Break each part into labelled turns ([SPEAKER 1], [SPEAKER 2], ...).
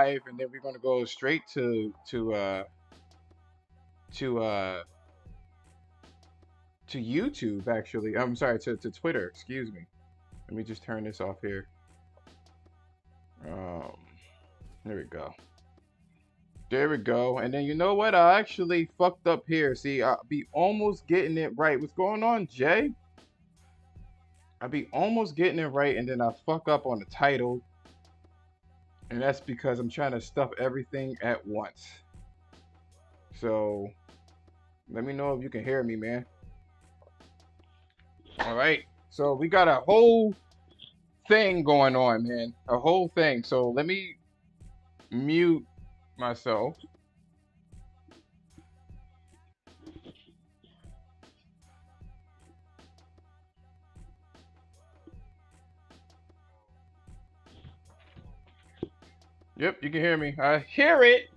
[SPEAKER 1] live, and then we're gonna go straight to uh to YouTube. Actually, I'm sorry, to Twitter. Excuse me. Let me just turn this off here. Um, there we go. There we go. And then you know what? I actually fucked up here. See, I'll be almost getting it right. What's going on, Jay? I'll be almost getting it right, and then I fuck up on the title. And that's because I'm trying to stuff everything at once. So let me know if you can hear me, man. All right. So we got a whole thing going on, man. A whole thing. So let me mute myself. Yep, you can hear me. I hear it.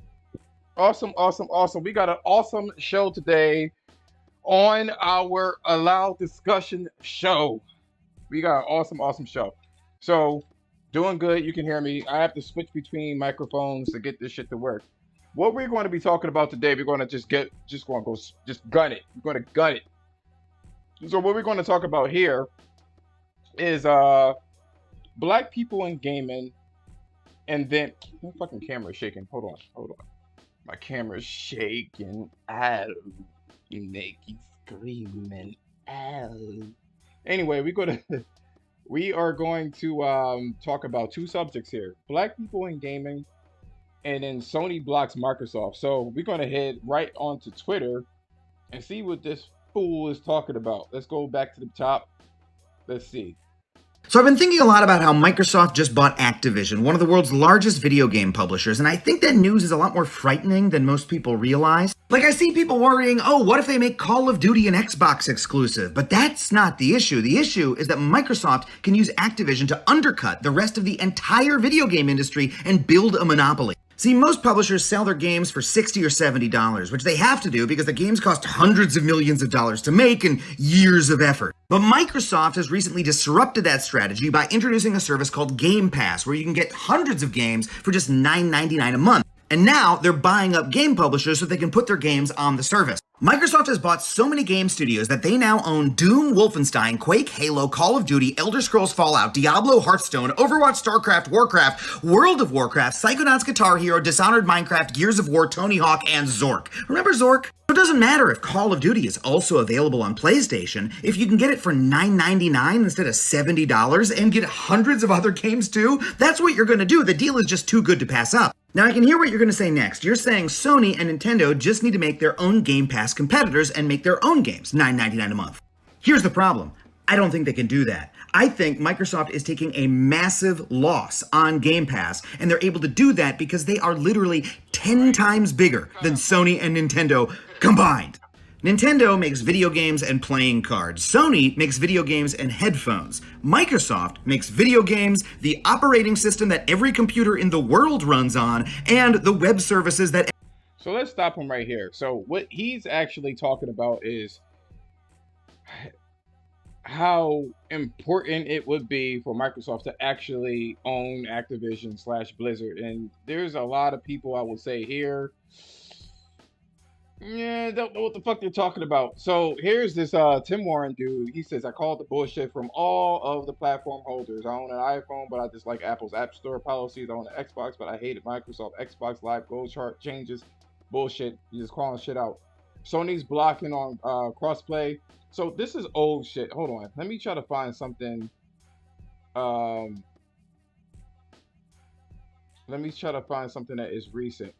[SPEAKER 1] Awesome, awesome, awesome. We got an awesome show today on our Allowed Discussion show. We got an awesome, awesome show. So, doing good. You can hear me. I have to switch between microphones to get this shit to work. What we're going to be talking about today, we're going to just going to go, just gun it. We're going to gun it. So, what we're going to talk about here is black people in gaming, and then my fucking camera is shaking. Hold on, hold on. My camera's shaking. Ow. You make you screaming. Ow. Anyway, we are going to talk about two subjects here. Black people in gaming, and then Sony blocks Microsoft. So we're gonna head right onto Twitter and see what this fool is talking about. Let's go back to the top. Let's see.
[SPEAKER 2] So I've been thinking a lot about how Microsoft just bought Activision, one of the world's largest video game publishers, and I think that news is a lot more frightening than most people realize. Like, I see people worrying, oh, what if they make Call of Duty an Xbox exclusive? But that's not the issue. The issue is that Microsoft can use Activision to undercut the rest of the entire video game industry and build a monopoly. See, most publishers sell their games for $60 or $70, which they have to do because the games cost hundreds of millions of dollars to make and years of effort. But Microsoft has recently disrupted that strategy by introducing a service called Game Pass, where you can get hundreds of games for just $9.99 a month. And now they're buying up game publishers so they can put their games on the service. Microsoft has bought so many game studios that they now own Doom, Wolfenstein, Quake, Halo, Call of Duty, Elder Scrolls Fallout, Diablo, Hearthstone, Overwatch, StarCraft, Warcraft, World of Warcraft, Psychonauts, Guitar Hero, Dishonored, Minecraft, Gears of War, Tony Hawk, and Zork. Remember Zork? It doesn't matter if Call of Duty is also available on PlayStation. If you can get it for $9.99 instead of $70 and get hundreds of other games too, that's what you're going to do. The deal is just too good to pass up. Now, I can hear what you're going to say next. You're saying Sony and Nintendo just need to make their own Game Pass competitors and make their own games, $9.99 a month. Here's the problem. I don't think they can do that. I think Microsoft is taking a massive loss on Game Pass, and they're able to do that because they are literally 10 times bigger than Sony and Nintendo combined. Nintendo makes video games and playing cards. Sony makes video games and headphones. Microsoft makes video games, the operating system that every computer in the world runs on, and the web services that...
[SPEAKER 1] So let's stop him right here. So what he's actually talking about is how important it would be for Microsoft to actually own Activision / Blizzard. And there's a lot of people, I would say here, yeah, don't know what the fuck they're talking about. So here's this Tim Warren dude. He says, I called the bullshit from all of the platform holders. I own an iPhone, but I dislike Apple's App Store policies. I own an Xbox, but I hated Microsoft Xbox Live Gold chart changes. Bullshit. He's just calling shit out. Sony's blocking on crossplay. So this is old shit. Hold on. Let me try to find something. Let me try to find something that is recent.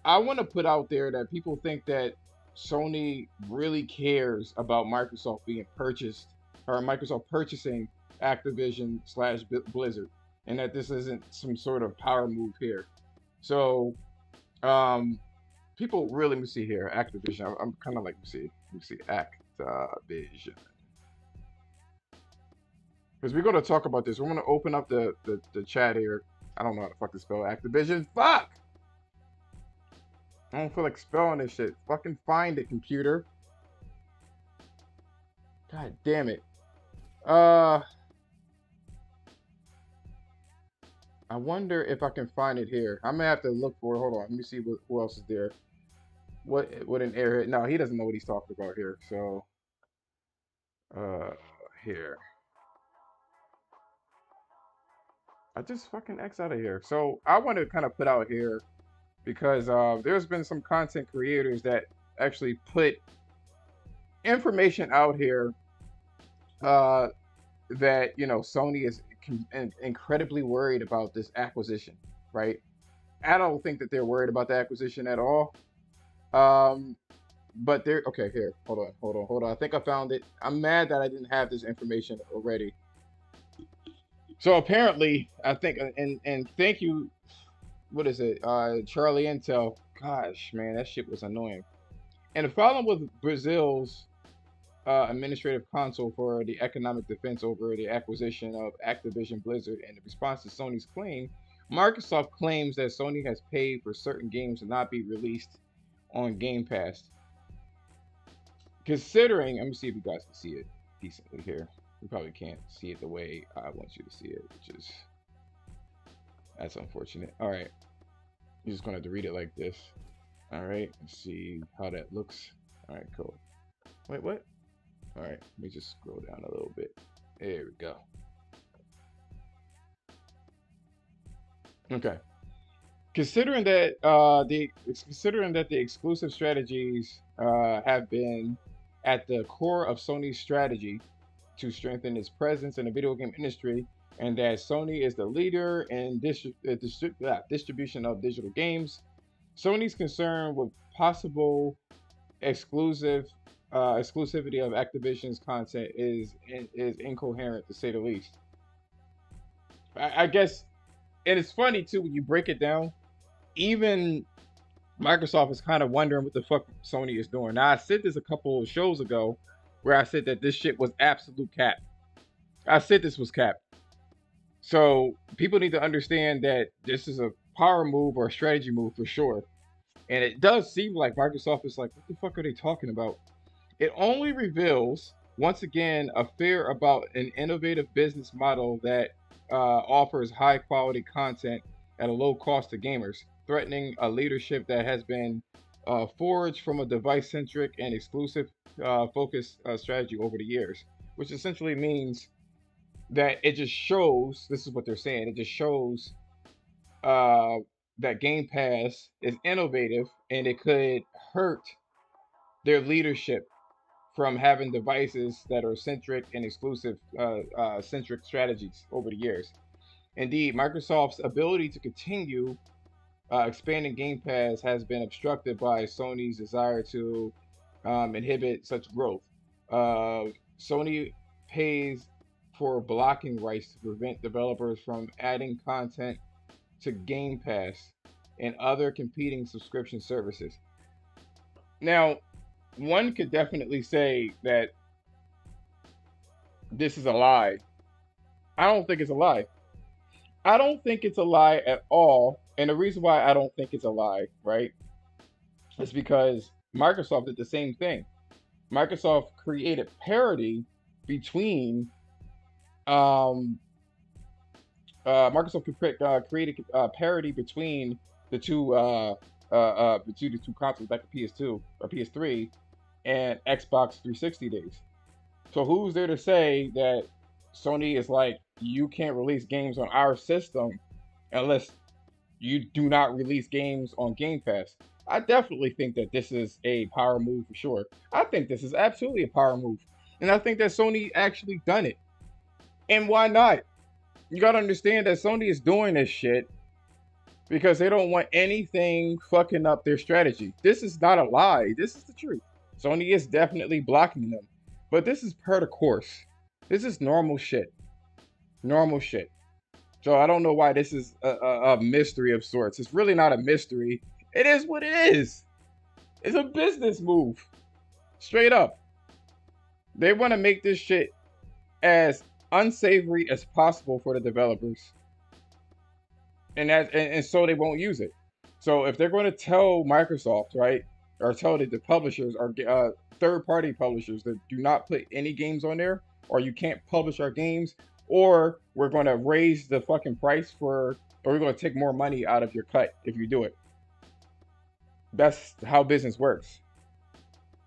[SPEAKER 1] I want to put out there that people think that Sony really cares about Microsoft being purchased, or Microsoft purchasing Activision / Blizzard, and that this isn't some sort of power move here. So, people really, let me see here, Activision. I'm kind of like, let me see, Activision. Because we're going to talk about this. We're going to open up the chat here. I don't know how to fucking spell Activision. Fuck! I don't feel like spelling this shit. Fucking find it, computer. God damn it. I wonder if I can find it here. I'm gonna have to look for it. Hold on. Let me see who else is there. What an airhead? No, he doesn't know what he's talking about here. So uh here. I just fucking X out of here. So I want to kind of put out here because there's been some content creators that actually put information out here uh that Sony is incredibly worried about this acquisition, right? I don't think that they're worried about the acquisition at all. Um, but they're okay. Here, hold on. I think I found it. I'm mad that I didn't have this information already. So apparently, I think, and thank you. What is it? Charlie Intel. Gosh, man, that shit was annoying. And the problem with Brazil's administrative council for the economic defense over the acquisition of Activision Blizzard and the response to Sony's claim, Microsoft claims that Sony has paid for certain games to not be released on Game Pass. Considering, let me see if you guys can see it decently here. You probably can't see it the way I want you to see it, which is, that's unfortunate. All right, you're just gonna have to read it like this. All right, let's see how that looks. All right, cool. Wait, what? All right, let me just scroll down a little bit. There we go. Okay. Considering that the exclusive strategies have been at the core of Sony's strategy to strengthen its presence in the video game industry, and that Sony is the leader in distribution of digital games, Sony's concern with possible exclusivity of Activision's content is incoherent, to say the least. I guess, and it's funny too when you break it down. Even Microsoft is kind of wondering what the fuck Sony is doing. Now, I said this a couple of shows ago, where I said that this shit was absolute cap. I said this was cap. So people need to understand that this is a power move or a strategy move for sure. And it does seem like Microsoft is like, what the fuck are they talking about? It only reveals, once again, a fear about an innovative business model that offers high quality content at a low cost to gamers, threatening a leadership that has been forged from a device centric and exclusive focused strategy over the years, which essentially means that it just shows, this is what they're saying, it just shows that Game Pass is innovative and it could hurt their leadership from having devices that are centric and exclusive centric strategies over the years. Indeed, Microsoft's ability to continue expanding Game Pass has been obstructed by Sony's desire to inhibit such growth. Sony pays for blocking rights to prevent developers from adding content to Game Pass and other competing subscription services. Now, one could definitely say that this is a lie. I don't think it's a lie. I don't think it's a lie at all. And the reason why I don't think it's a lie, right, is because Microsoft did the same thing. Microsoft created parity between Microsoft created parity between the two consoles, like the PS2 or PS3 and Xbox 360 days. So who's there to say that Sony is like, you can't release games on our system unless you do not release games on Game Pass? I definitely think that this is a power move for sure. I think this is absolutely a power move. And I think that Sony actually done it. And why not? You gotta understand that Sony is doing this shit because they don't want anything fucking up their strategy. This is not a lie. This is the truth. Sony is definitely blocking them. But this is per the course. This is normal shit. Normal shit. So I don't know why this is a mystery of sorts. It's really not a mystery. It is what it is. It's a business move. Straight up. They want to make this shit as unsavory as possible for the developers. And so they won't use it. So if they're going to tell Microsoft, right, or tell the publishers or third-party publishers that do not put any games on there, or you can't publish our games, or we're going to raise the fucking price for, or we're going to take more money out of your cut if you do it. That's how business works.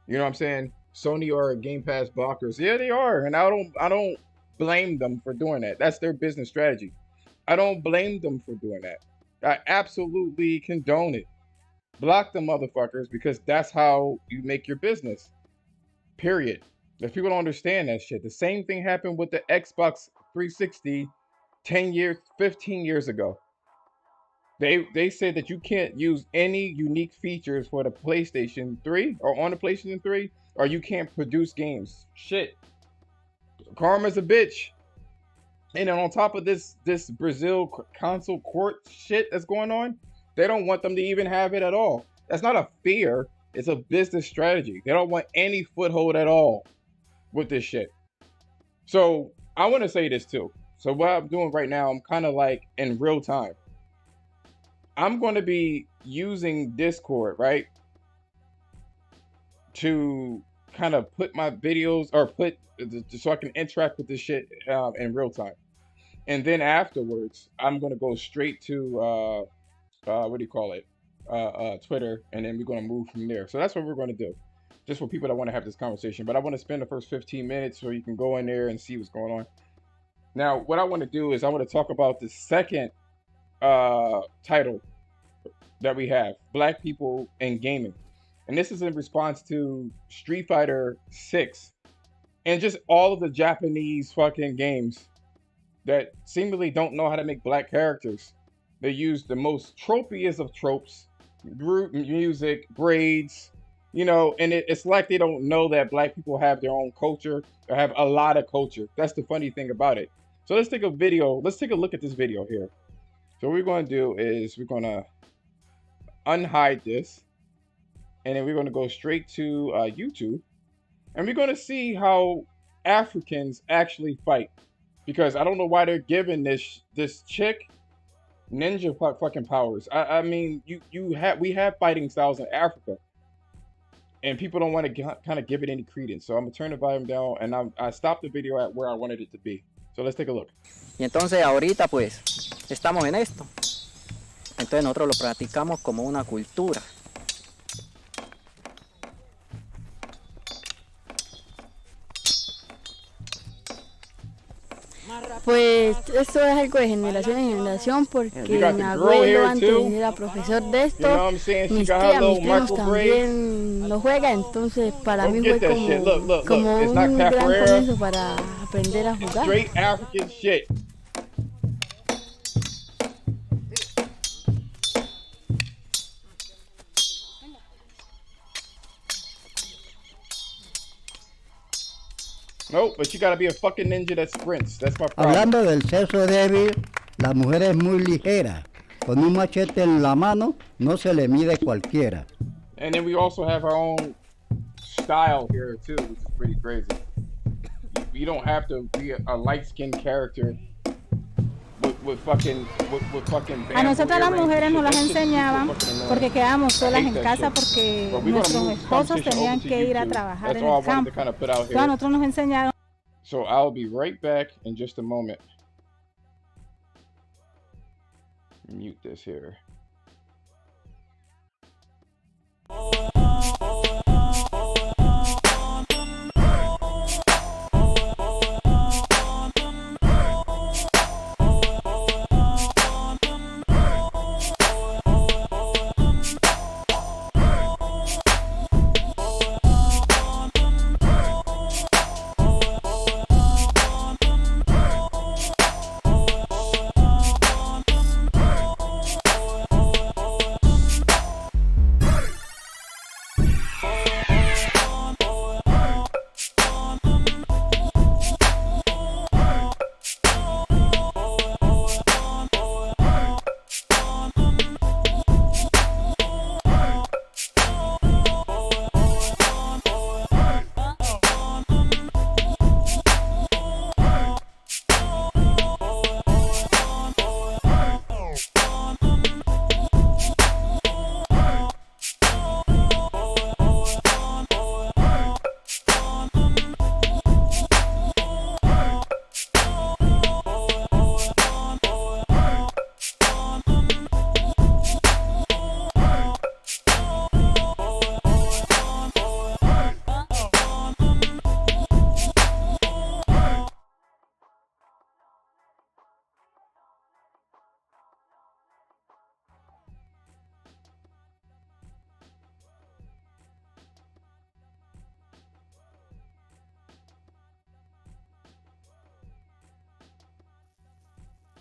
[SPEAKER 1] You know what I'm saying? Sony are Game Pass blockers. Yeah, they are, and I don't blame them for doing that. That's their business strategy. I don't blame them for doing that. I absolutely condone it. Block the motherfuckers, because that's how you make your business. Period. If people don't understand that shit, the same thing happened with the Xbox 360 10 years, 15 years ago. They said that you can't use any unique features for the PlayStation 3 or on the PlayStation 3, or you can't produce games. Shit. Karma's a bitch. And then on top of this Brazil console court shit that's going on, they don't want them to even have it at all. That's not a fear. It's a business strategy. They don't want any foothold at all with this shit. So I want to say this too. So what I'm doing right now, I'm kind of like in real time. I'm going to be using Discord, right, to kind of put my videos, or so I can interact with this shit in real time. And then afterwards, I'm going to go straight to, what do you call it? Twitter, and then we're going to move from there. So that's what we're going to do, just for people that want to have this conversation. But I want to spend the first 15 minutes so you can go in there and see what's going on. Now, what I want to do is I want to talk about the second title that we have, Black People in Gaming. And this is in response to Street Fighter 6 and just all of the Japanese fucking games that seemingly don't know how to make black characters. They use the most tropiest of tropes, music, braids, you know, and it's like they don't know that black people have their own culture, or have a lot of culture. That's the funny thing about it. So let's take a look at this video here. So what we're going to do is we're going to unhide this, and then we're going to go straight to YouTube, and we're going to see how Africans actually fight, because I don't know why they're giving this chick ninja fucking powers. I mean, we have fighting styles in Africa, and people don't want to kind of give it any credence. So I'm gonna turn the volume down, and I stopped the video at where I wanted it to be. So let's take a look.
[SPEAKER 3] Y entonces ahorita pues estamos en esto. Entonces nosotros lo practicamos como una cultura.
[SPEAKER 4] Pues esto es algo de generación en generación, porque mi abuelo antes era profesor de esto, mis tías, mis primos también lo juega, entonces para mí fue como un gran comienzo para aprender a jugar.
[SPEAKER 1] Straight African shit. No, but you gotta be a fucking ninja that sprints. That's my problem.
[SPEAKER 5] Hablando del sexo débil, la mujer es muy ligera. Con un machete en la mano, no se le mide cualquiera.
[SPEAKER 1] And then we also have our own style here too, which is pretty crazy. You don't have to be a light-skinned character with fucking
[SPEAKER 6] a nosotras las mujeres nos las enseñaban porque quedábamos solas en casa porque nuestros esposos tenían que ir a trabajar en el campo. Entonces a nosotros nos enseñaron.
[SPEAKER 1] So I'll be right back in just a moment. Mute this here.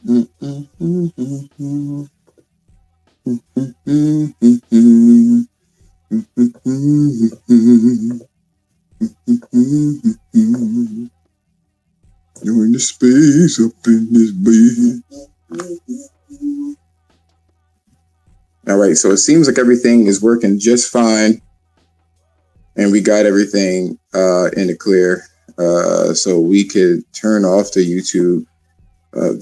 [SPEAKER 7] You're in the space up in this bed. All right, so it seems like everything is working just fine, and we got everything in the clear, so we could turn off the YouTube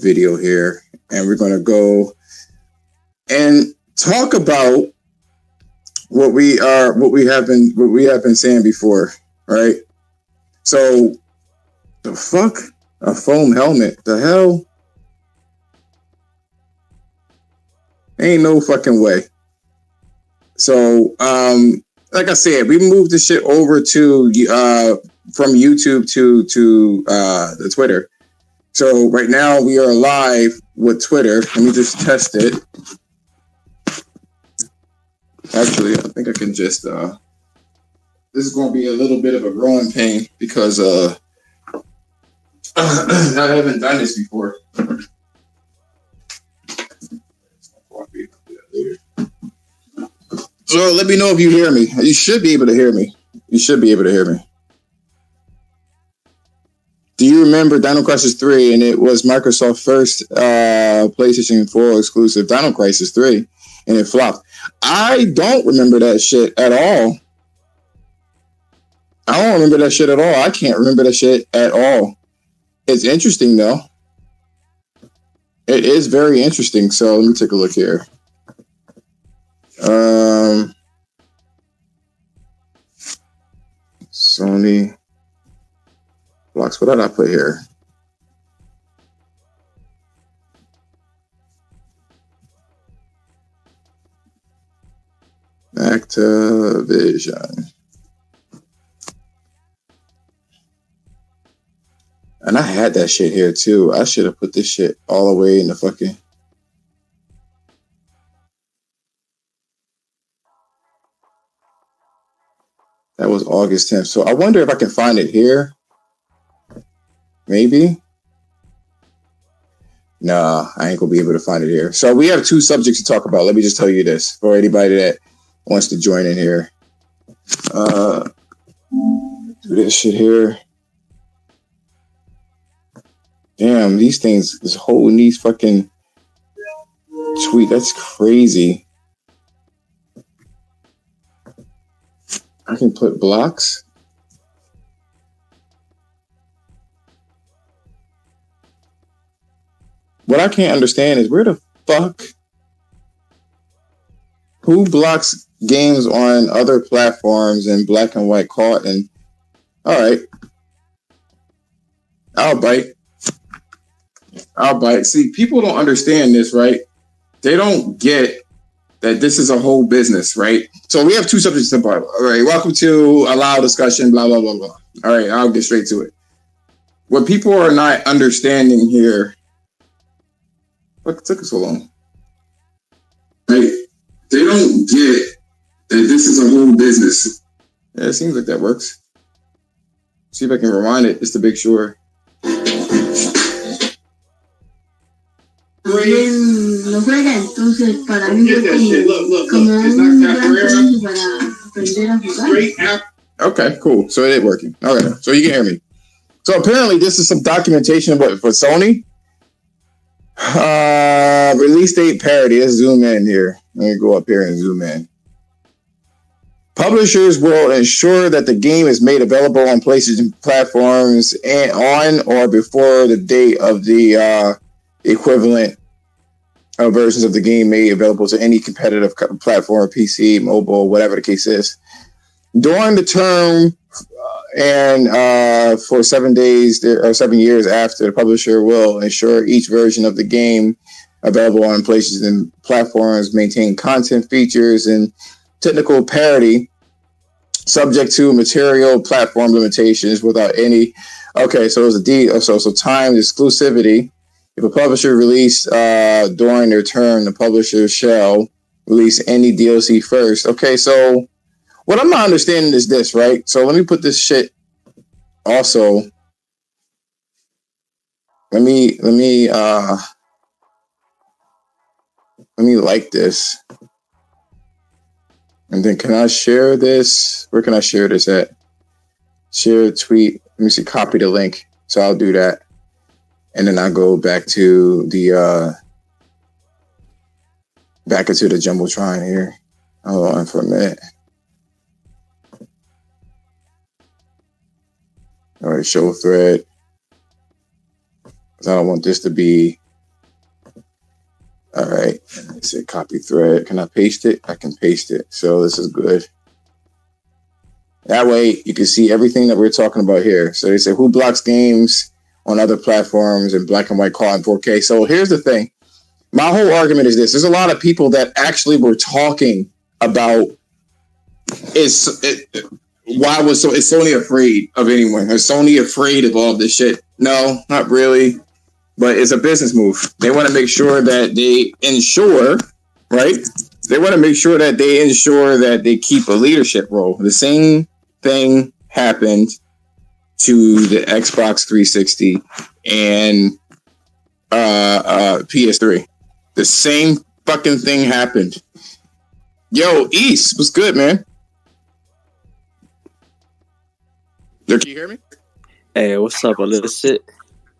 [SPEAKER 7] video here, and we're gonna go and talk about what we have been saying before, right? So the fuck, a foam helmet? The hell? Ain't no fucking way. So like I said, we moved the shit over to from YouTube to the Twitter. So right now we are live with Twitter. Let me just test it. Actually, I think I can just this is going to be a little bit of a growing pain because I haven't done this before. So let me know if you hear me. You should be able to hear me. You should be able to hear me. Do you remember Dino Crisis 3? And it was Microsoft's first PlayStation 4 exclusive, Dino Crisis 3, and it flopped. I don't remember that shit at all. I don't remember that shit at all. I can't remember that shit at all. It's interesting, though. It is very interesting. So let me take a look here. Sony blocks. What did I put here? Activision. And I had that shit here too. I should have put this shit all the way in the fucking. That was August 10th. So I wonder if I can find it here. Maybe. Nah, I ain't gonna be able to find it here. So we have two subjects to talk about. Let me just tell you this for anybody that wants to join in here. Do this shit here. Damn, these things is holding these fucking tweet. That's crazy. I can put blocks. What I can't understand is where the fuck, who blocks games on other platforms in black and white caught? And all right, I'll bite. See, people don't understand this, right? They don't get that this is a whole business, right? So we have two subjects to talk about. All right, welcome to a loud discussion, blah, blah, blah, blah. All right, I'll get straight to it. What people are not understanding here, what took us so long? Right? They don't get that this is a whole business. Yeah, it seems like that works. See if I can rewind it just to make sure.
[SPEAKER 4] No juega, entonces para mí fue como un gran para aprender a jugar.
[SPEAKER 7] Okay, cool. So it ain't working. Okay, so you can hear me. So apparently this is some documentation for Sony. Release date parity. Let's zoom in here. Let me go up here and zoom in. Publishers will ensure that the game is made available on PlayStation platforms and on or before the date of the equivalent versions of the game made available to any competitive platform, PC, mobile, whatever the case is. During the term and for 7 days or 7 years after, the publisher will ensure each version of the game available on PlayStation platforms maintain content, features, and technical parity, subject to material platform limitations without any. Okay, so it's so timed exclusivity. If a publisher release during their term, the publisher shall release any DLC first. Okay, so what I'm not understanding is this, right? So let me put this shit also. Let me Let me like this. And then can I share this? Where can I share this at? Share tweet. Let me see, copy the link. So I'll do that. And then I'll go back to the back into the Jumbotron here. Hold on for a minute. All right, show thread. Because I don't want this to be. All right, it said copy thread. Can I paste it? I can paste it. So this is good. That way you can see everything that we're talking about here. So they say who blocks games on other platforms in black and white call in 4K. So here's the thing. My whole argument is this. There's a lot of people that actually were talking about is Sony afraid of anyone? Is Sony afraid of all this shit? No, not really. But it's a business move. They want to make sure that they ensure, right? They want to make sure that they keep a leadership role. The same thing happened to the Xbox 360 and PS3. The same fucking thing happened. Yo, East, what's good, man? Can you hear me?
[SPEAKER 8] Hey, what's up, Illicit?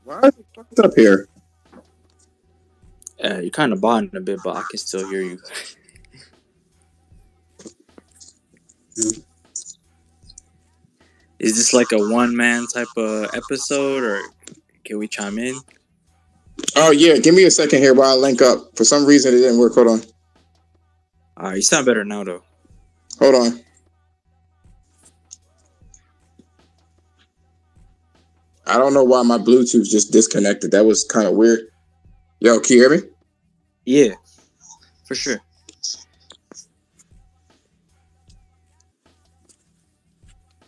[SPEAKER 7] Why is it fucked up here?
[SPEAKER 8] You're kind of botting a bit, but I can still hear you. Is this like a one-man type of episode, or can we chime in?
[SPEAKER 7] Oh, yeah. Give me a second here while I link up. For some reason, it didn't work. Hold on.
[SPEAKER 8] You sound better now, though.
[SPEAKER 7] Hold on. I don't know why my Bluetooth just disconnected. That was kind of weird. Yo, can you hear me?
[SPEAKER 8] Yeah, for sure.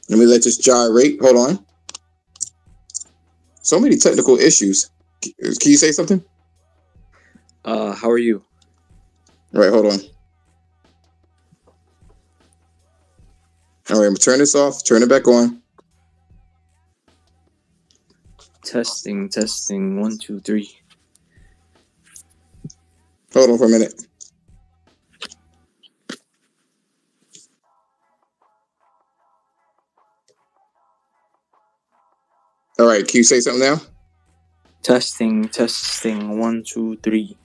[SPEAKER 7] Let me let this gyrate. Hold on. So many technical issues. Can you say something?
[SPEAKER 8] How are you?
[SPEAKER 7] All right, hold on. All right, I'm gonna turn this off. Turn it back on.
[SPEAKER 8] Testing. 1, 2, 3.
[SPEAKER 7] Hold on for a minute. All right, can you say something now?
[SPEAKER 8] Testing. 1, 2, 3.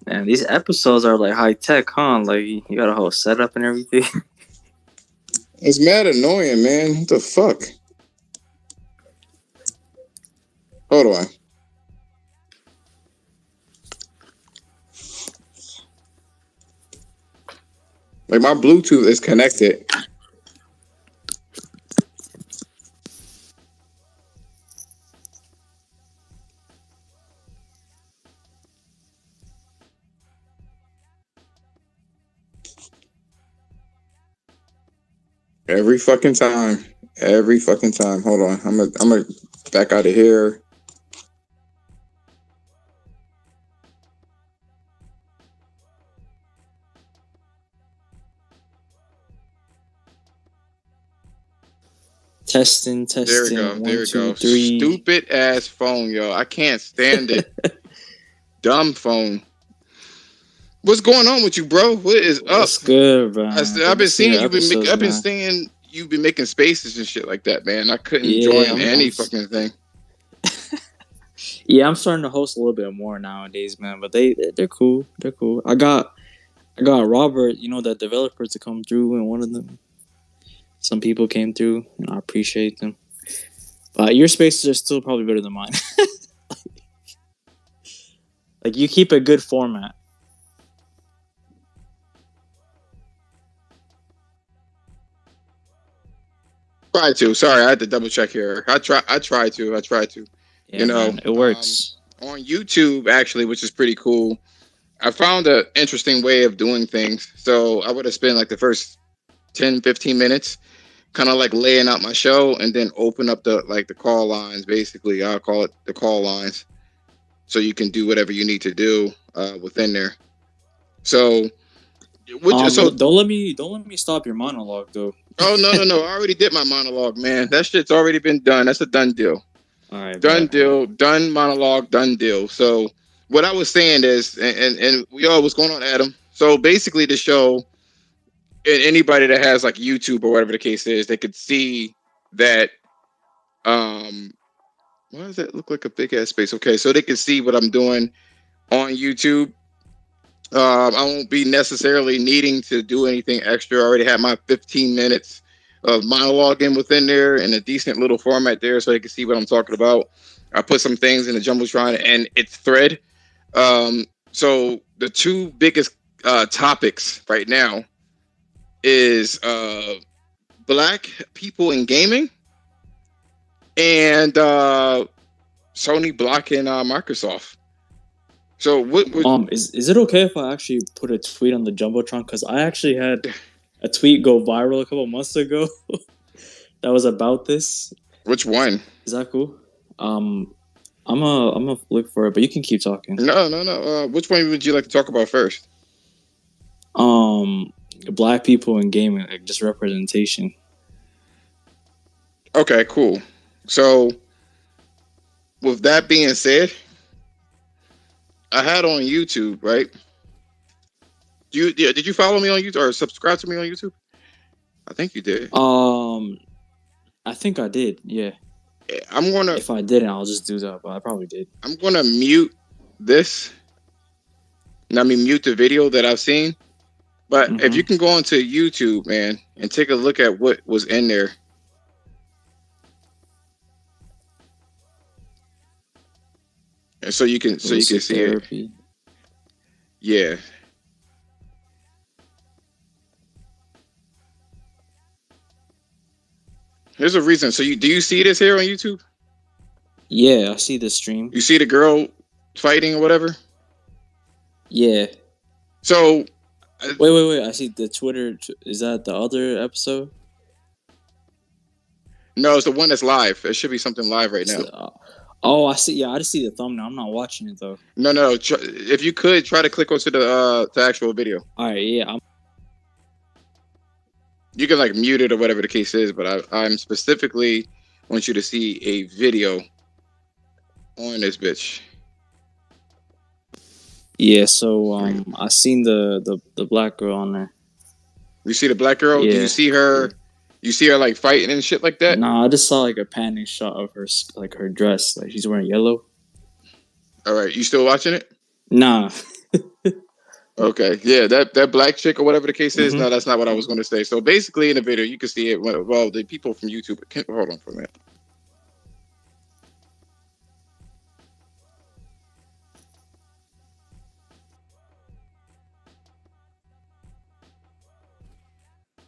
[SPEAKER 8] Man, these episodes are like high tech, huh? Like you got a whole setup and everything.
[SPEAKER 7] It's mad annoying, man. What the fuck? Hold on. Like my Bluetooth is connected. Every fucking time. Hold on. I'm gonna back out of here.
[SPEAKER 8] Testing.
[SPEAKER 7] There we go.
[SPEAKER 8] 1, 2, 3.
[SPEAKER 7] Stupid ass phone, yo. I can't stand it. Dumb phone. What's going on with you, bro? What is up?
[SPEAKER 8] What's good, bro?
[SPEAKER 7] I've been seeing you've been making spaces and shit like that, man. I couldn't join any fucking thing.
[SPEAKER 8] Yeah, I'm starting to host a little bit more nowadays, man. But they're cool. They're cool. I got Robert, the developer, to come through, and one of them. Some people came through, and I appreciate them. But your spaces are still probably better than mine. Like you keep a good format.
[SPEAKER 7] Try to. Sorry, I had to double check here. I try to.
[SPEAKER 8] Yeah, man, it works.
[SPEAKER 7] On YouTube, actually, which is pretty cool. I found an interesting way of doing things. So I would have spent like the first 10, 15 minutes kind of like laying out my show and then open up the call lines. Basically, I'll call it the call lines. So you can do whatever you need to do within there. So
[SPEAKER 8] don't let me stop your monologue though.
[SPEAKER 7] Oh no! I already did my monologue, man. That shit's already been done. That's a done deal.
[SPEAKER 8] All right,
[SPEAKER 1] done deal, done monologue, done deal. So what I was saying is, and we all what's going on, Adam. So basically, the show, and anybody that has like YouTube or whatever the case is, they could see that. Why does that look like a big ass space? Okay, so they can see what I'm doing on YouTube. I won't be necessarily needing to do anything extra. I already have my 15 minutes of monologuing within there in a decent little format there, so they can see what I'm talking about. I put some things in the jumbotron and it's thread. So the two biggest topics right now is black people in gaming and Sony blocking Microsoft. So what
[SPEAKER 8] is it okay if I actually put a tweet on the jumbotron? Because I actually had a tweet go viral a couple months ago that was about this.
[SPEAKER 1] Which one?
[SPEAKER 8] Is that cool? I'm gonna look for it, but you can keep talking.
[SPEAKER 1] No. Which one would you like to talk about first?
[SPEAKER 8] Black people in gaming, like just representation.
[SPEAKER 1] Okay, cool. So with that being said, I had on YouTube, right? Did you follow me on YouTube or subscribe to me on YouTube? I think you did.
[SPEAKER 8] I think I did. Yeah.
[SPEAKER 1] I'm gonna.
[SPEAKER 8] If I didn't, I'll just do that. But I probably did.
[SPEAKER 1] I'm gonna mute this. I mean, mute the video that I've seen. But if you can go onto YouTube, man, and take a look at what was in there. And so you can see therapy. It. Yeah. There's a reason. So do you see this here on YouTube?
[SPEAKER 8] Yeah, I see the stream.
[SPEAKER 1] You see the girl fighting or whatever?
[SPEAKER 8] Yeah.
[SPEAKER 1] So
[SPEAKER 8] wait. I see the Twitter. Is that the other episode?
[SPEAKER 1] No, it's the one that's live. It should be something live right now.
[SPEAKER 8] Oh, I see. Yeah, I just see the thumbnail. I'm not watching it though.
[SPEAKER 1] No. If you could try to click onto the actual video.
[SPEAKER 8] All right. Yeah.
[SPEAKER 1] You can like mute it or whatever the case is, but I'm specifically want you to see a video on this bitch.
[SPEAKER 8] Yeah. So I seen the black girl on there.
[SPEAKER 1] You see the black girl? Yeah. Do you see her? You see her like fighting and shit like that?
[SPEAKER 8] Nah, I just saw like a panning shot of her, like her dress, like she's wearing yellow.
[SPEAKER 1] All right, you still watching it?
[SPEAKER 8] Nah.
[SPEAKER 1] Okay, yeah, that black chick or whatever the case is. No, that's not what I was going to say. So basically, in the video, you can see it. Well, the people from YouTube. Hold on for a minute.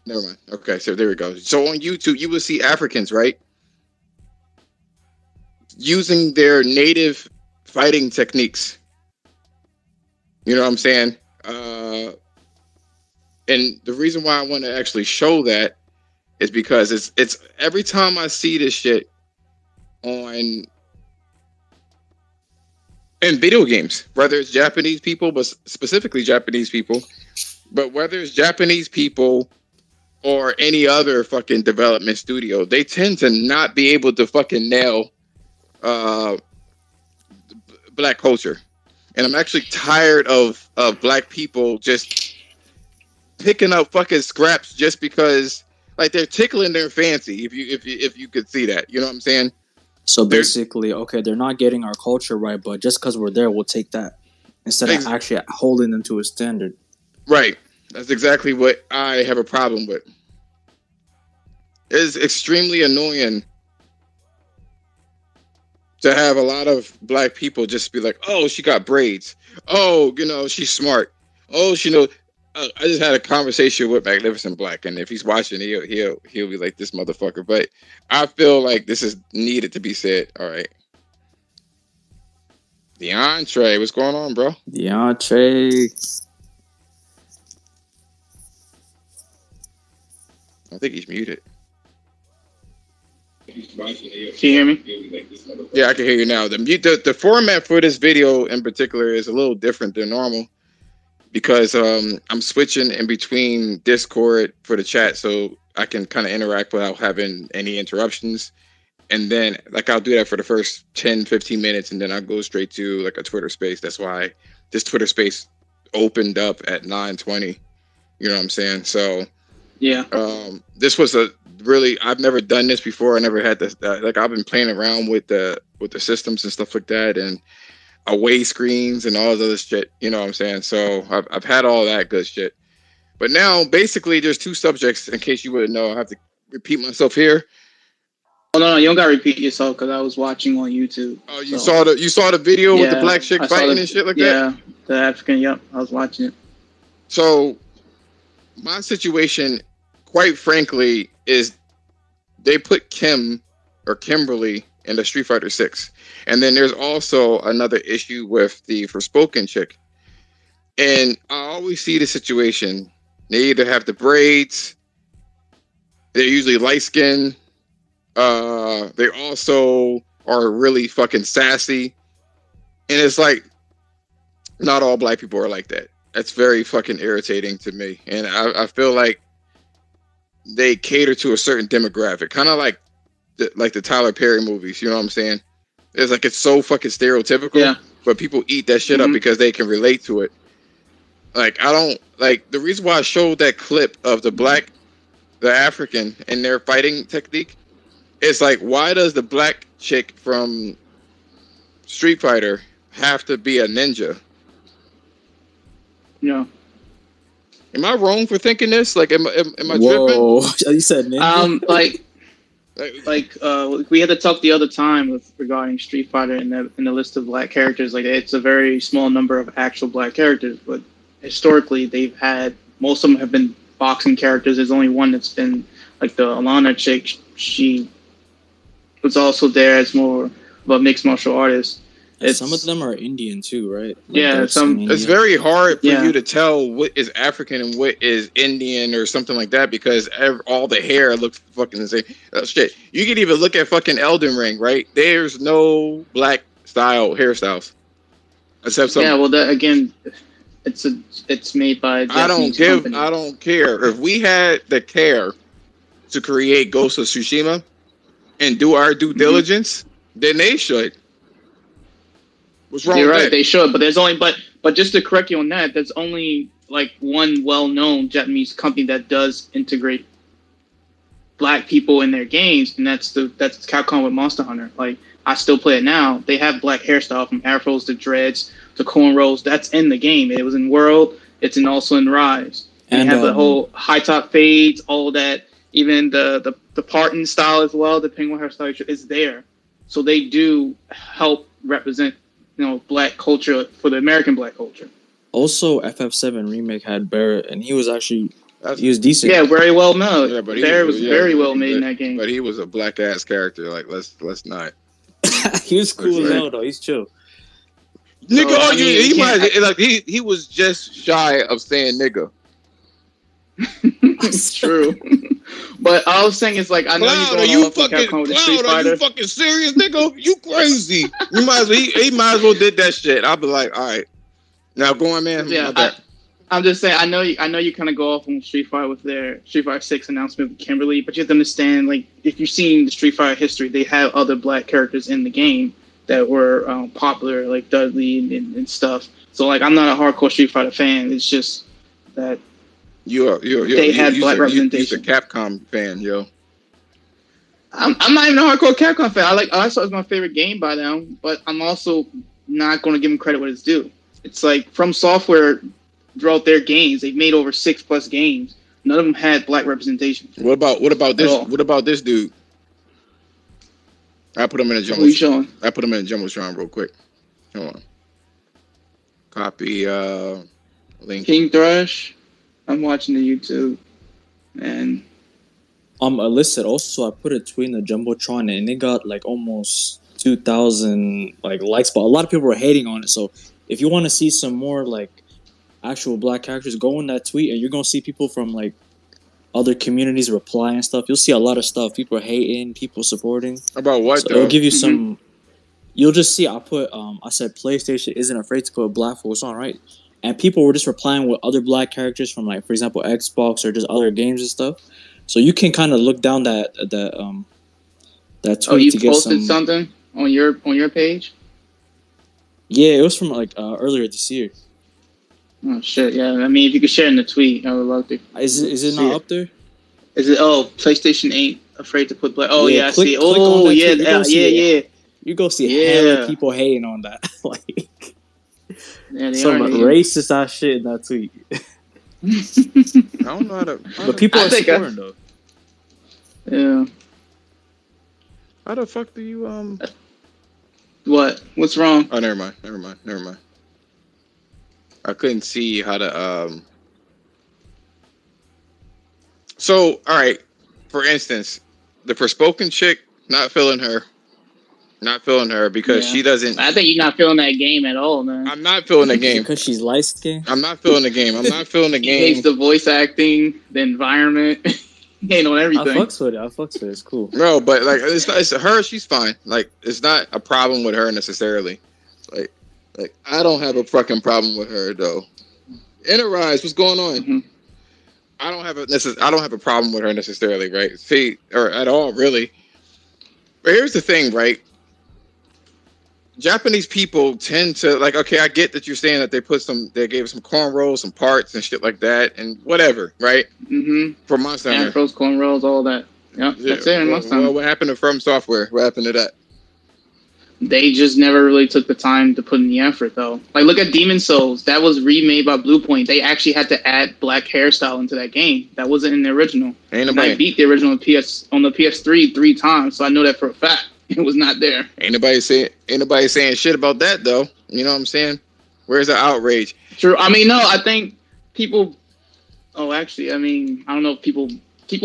[SPEAKER 1] Never mind. Okay, so there we go. So on YouTube, you will see Africans, right? Using their native fighting techniques. You know what I'm saying? And the reason why I want to actually show that is because it's every time I see this shit in video games, whether it's Japanese people, but specifically Japanese people, but whether it's Japanese people or any other fucking development studio, they tend to not be able to fucking nail black culture. And I'm actually tired of black people just picking up fucking scraps just because like they're tickling their fancy, if you could see that. You know what I'm saying?
[SPEAKER 8] So basically, okay, they're not getting our culture right, but just because we're there, we'll take that instead of actually holding them to a standard.
[SPEAKER 1] Right. That's exactly what I have a problem with. It's extremely annoying to have a lot of black people just be like, oh, she got braids. Oh, she's smart. Oh, she knows. I just had a conversation with Magnificent Black, and if he's watching, he'll be like, this motherfucker. But I feel like this is needed to be said. All right. DeAndre, what's going on, bro?
[SPEAKER 8] DeAndre.
[SPEAKER 1] I think he's muted.
[SPEAKER 9] Can you hear me?
[SPEAKER 1] Yeah, I can hear you now. The format for this video in particular is a little different than normal because I'm switching in between Discord for the chat so I can kind of interact without having any interruptions. and then like I'll do that for the first 10, 15 minutes, and then I'll go straight to like a Twitter space. That's why this Twitter space opened up at 9:20. You know what I'm saying? So
[SPEAKER 9] yeah,
[SPEAKER 1] this was I've never done this before. I never had this. Like I've been playing around with the systems and stuff like that, and away screens and all this other shit. You know what I'm saying? So I've had all that good shit. But now basically there's two subjects. In case you wouldn't know, I have to repeat myself here.
[SPEAKER 9] Oh no, you don't gotta repeat yourself because I was watching on YouTube.
[SPEAKER 1] Oh, you saw the video with the black chick fighting and shit like that?
[SPEAKER 9] Yeah, the African. Yep, I was watching it.
[SPEAKER 1] So my situation, quite frankly, is they put Kimberly in the Street Fighter 6. And then there's also another issue with the Forspoken chick. And I always see the situation. They either have the braids, they're usually light skinned, they also are really fucking sassy. And it's like, not all black people are like that. That's very fucking irritating to me. And I feel like they cater to a certain demographic, kind of like the Tyler Perry movies. You know what I'm saying? It's like it's so fucking stereotypical, but people eat that shit up because they can relate to it. Like I don't like the reason why I showed that clip of the African and their fighting technique. It's like, why does the black chick from Street Fighter have to be a ninja?
[SPEAKER 9] No.
[SPEAKER 1] Am I wrong for thinking this? Like, am I tripping?
[SPEAKER 8] You said ninja?
[SPEAKER 9] We had to talk the other time regarding Street Fighter in the list of black characters. Like, it's a very small number of actual black characters, but historically they've had, most of them have been boxing characters. There's only one that's been like the Alana chick. She was also there as more of a mixed martial artist.
[SPEAKER 8] Some of them are Indian too, right? Like
[SPEAKER 9] yeah,
[SPEAKER 1] it's very hard for you to tell what is African and what is Indian or something like that because all the hair looks fucking the same. Shit, you can even look at fucking Elden Ring, right? There's no black style hairstyles except some.
[SPEAKER 9] Yeah, well, that again, it's made by.
[SPEAKER 1] I don't care if we had the care to create Ghost of Tsushima and do our due diligence, then they should. What's wrong? You're
[SPEAKER 9] right. They should, but there's only but just to correct you on that, there's only like one well-known Japanese company that does integrate black people in their games, and that's Capcom with Monster Hunter. Like I still play it now. They have black hairstyle from afros to dreads to cornrows. That's in the game. It was in World. It's also in Rise. And they have the whole high top fades, all that. Even the parting style as well, the penguin hairstyle is there. So they do help represent, black culture for the American black culture.
[SPEAKER 8] Also, FF7 Remake had Barrett, and he was decent.
[SPEAKER 9] Yeah, very well made. Yeah, but Barrett was very well made in that game.
[SPEAKER 1] But he was a black ass character. Like let's not.
[SPEAKER 8] He was cool as hell though. He's chill.
[SPEAKER 1] Nigga, he was just shy of saying nigga.
[SPEAKER 9] It's true. But all I was saying is like I know
[SPEAKER 1] Cloud, you fucking serious, nigga? You crazy. You might as well he might as well did that shit. I'll be like, all right. Now go on, man.
[SPEAKER 9] Yeah, I'm just saying I know you kind of go off on Street Fighter with their Street Fighter 6 announcement with Kimberly, but you have to understand, like, if you've seen the Street Fighter history, they have other black characters in the game that were popular, like Dudley and stuff. So like I'm not a hardcore Street Fighter fan. It's just that they had black representation.
[SPEAKER 1] You're a Capcom fan, yo.
[SPEAKER 9] I'm not even a hardcore Capcom fan. I saw it was my favorite game by them, but I'm also not going to give them credit what it's due. It's like From Software throughout their games, they've made over 6+ games. None of them had black representation.
[SPEAKER 1] What about this? What about this dude? I put him in a jumbotron. I put him in a jumbotron real quick. Hold on. Copy link.
[SPEAKER 9] King Thrash. I'm watching the YouTube, and
[SPEAKER 8] Illicit. Also, I put a tweet in the jumbotron, and it got like almost 2,000 likes, but a lot of people were hating on it. So if you want to see some more like actual black characters, go in that tweet, and you're gonna see people from like other communities reply and stuff. You'll see a lot of stuff. People hating, people supporting.
[SPEAKER 1] About what?
[SPEAKER 8] So it'll give you some. You'll just see. I said PlayStation isn't afraid to put black folks on, right? And people were just replying with other black characters from, like, for example, Xbox or just other games and stuff. So you can kind of look down that that tweet
[SPEAKER 9] Oh, you
[SPEAKER 8] to get
[SPEAKER 9] posted something on your page?
[SPEAKER 8] Yeah, it was from like earlier this year.
[SPEAKER 9] Oh shit! Yeah, I mean, if you could share in the tweet, I would love to.
[SPEAKER 8] Is it not up there?
[SPEAKER 9] Is it? Oh, PlayStation ain't afraid to put. Oh yeah, I see.
[SPEAKER 8] Click
[SPEAKER 9] Oh
[SPEAKER 8] on that
[SPEAKER 9] yeah,
[SPEAKER 8] tweet.
[SPEAKER 9] yeah.
[SPEAKER 8] You go see hella people hating on that. Like some racist ass shit in that tweet.
[SPEAKER 1] I don't know how to.
[SPEAKER 8] But people are scoring though.
[SPEAKER 9] Yeah.
[SPEAKER 1] How the fuck do you
[SPEAKER 9] What? What's wrong?
[SPEAKER 1] Oh, never mind. I couldn't see how to So, all right. For instance, the Forspoken chick, not feeling her because she doesn't.
[SPEAKER 9] I think you're not feeling that game at all, man.
[SPEAKER 1] I'm not feeling the game
[SPEAKER 8] because she's light skinned.
[SPEAKER 1] I'm not feeling the game.
[SPEAKER 9] He hates the voice acting, the environment. He ain't on everything.
[SPEAKER 8] I fucks with it. It's cool.
[SPEAKER 1] No, but like it's her. She's fine. Like it's not a problem with her necessarily. Like I don't have a fucking problem with her though. Enterprise, what's going on?
[SPEAKER 9] Mm-hmm.
[SPEAKER 1] I don't have a problem with her necessarily, right? See, or at all, really. But here's the thing, right? Japanese people tend to like. Okay, I get that you're saying that they gave some cornrows, some parts, and shit like that, and whatever, right?
[SPEAKER 9] Mm-hmm.
[SPEAKER 1] For Monster Hunter,
[SPEAKER 9] afros, cornrows, all that. Yep, yeah, that's it. Monster Hunter.
[SPEAKER 1] Well, what happened to From Software? What happened to that?
[SPEAKER 9] They just never really took the time to put in the effort, though. Like, look at Demon Souls. That was remade by Bluepoint. They actually had to add black hairstyle into that game. That wasn't in the original. I beat the original on the PS3 3 times, so I know that for a fact. It was not there.
[SPEAKER 1] Ain't nobody saying shit about that, though. You know what I'm saying? Where's the outrage?
[SPEAKER 9] True. I mean, no, I think people... Oh, actually, I mean, I don't know if people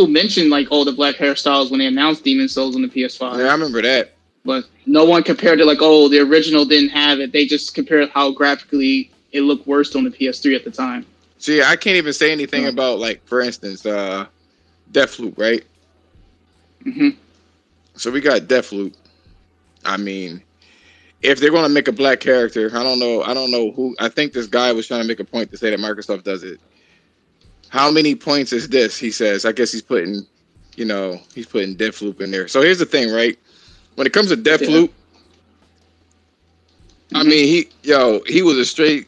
[SPEAKER 9] mentioned, like, the black hairstyles when they announced Demon Souls on the PS5.
[SPEAKER 1] Yeah, I remember that.
[SPEAKER 9] But no one compared it like, the original didn't have it. They just compared how graphically it looked worse on the PS3 at the time.
[SPEAKER 1] See, I can't even say anything about, like, for instance, Deathloop, right?
[SPEAKER 9] Mm-hmm.
[SPEAKER 1] So we got Deathloop. I mean, if they're going to make a black character, I don't know who. I think this guy was trying to make a point to say that Microsoft does it. How many points is this? He says. I guess he's putting Deathloop in there. So here's the thing, right? When it comes to Deathloop, I mean, he was a straight.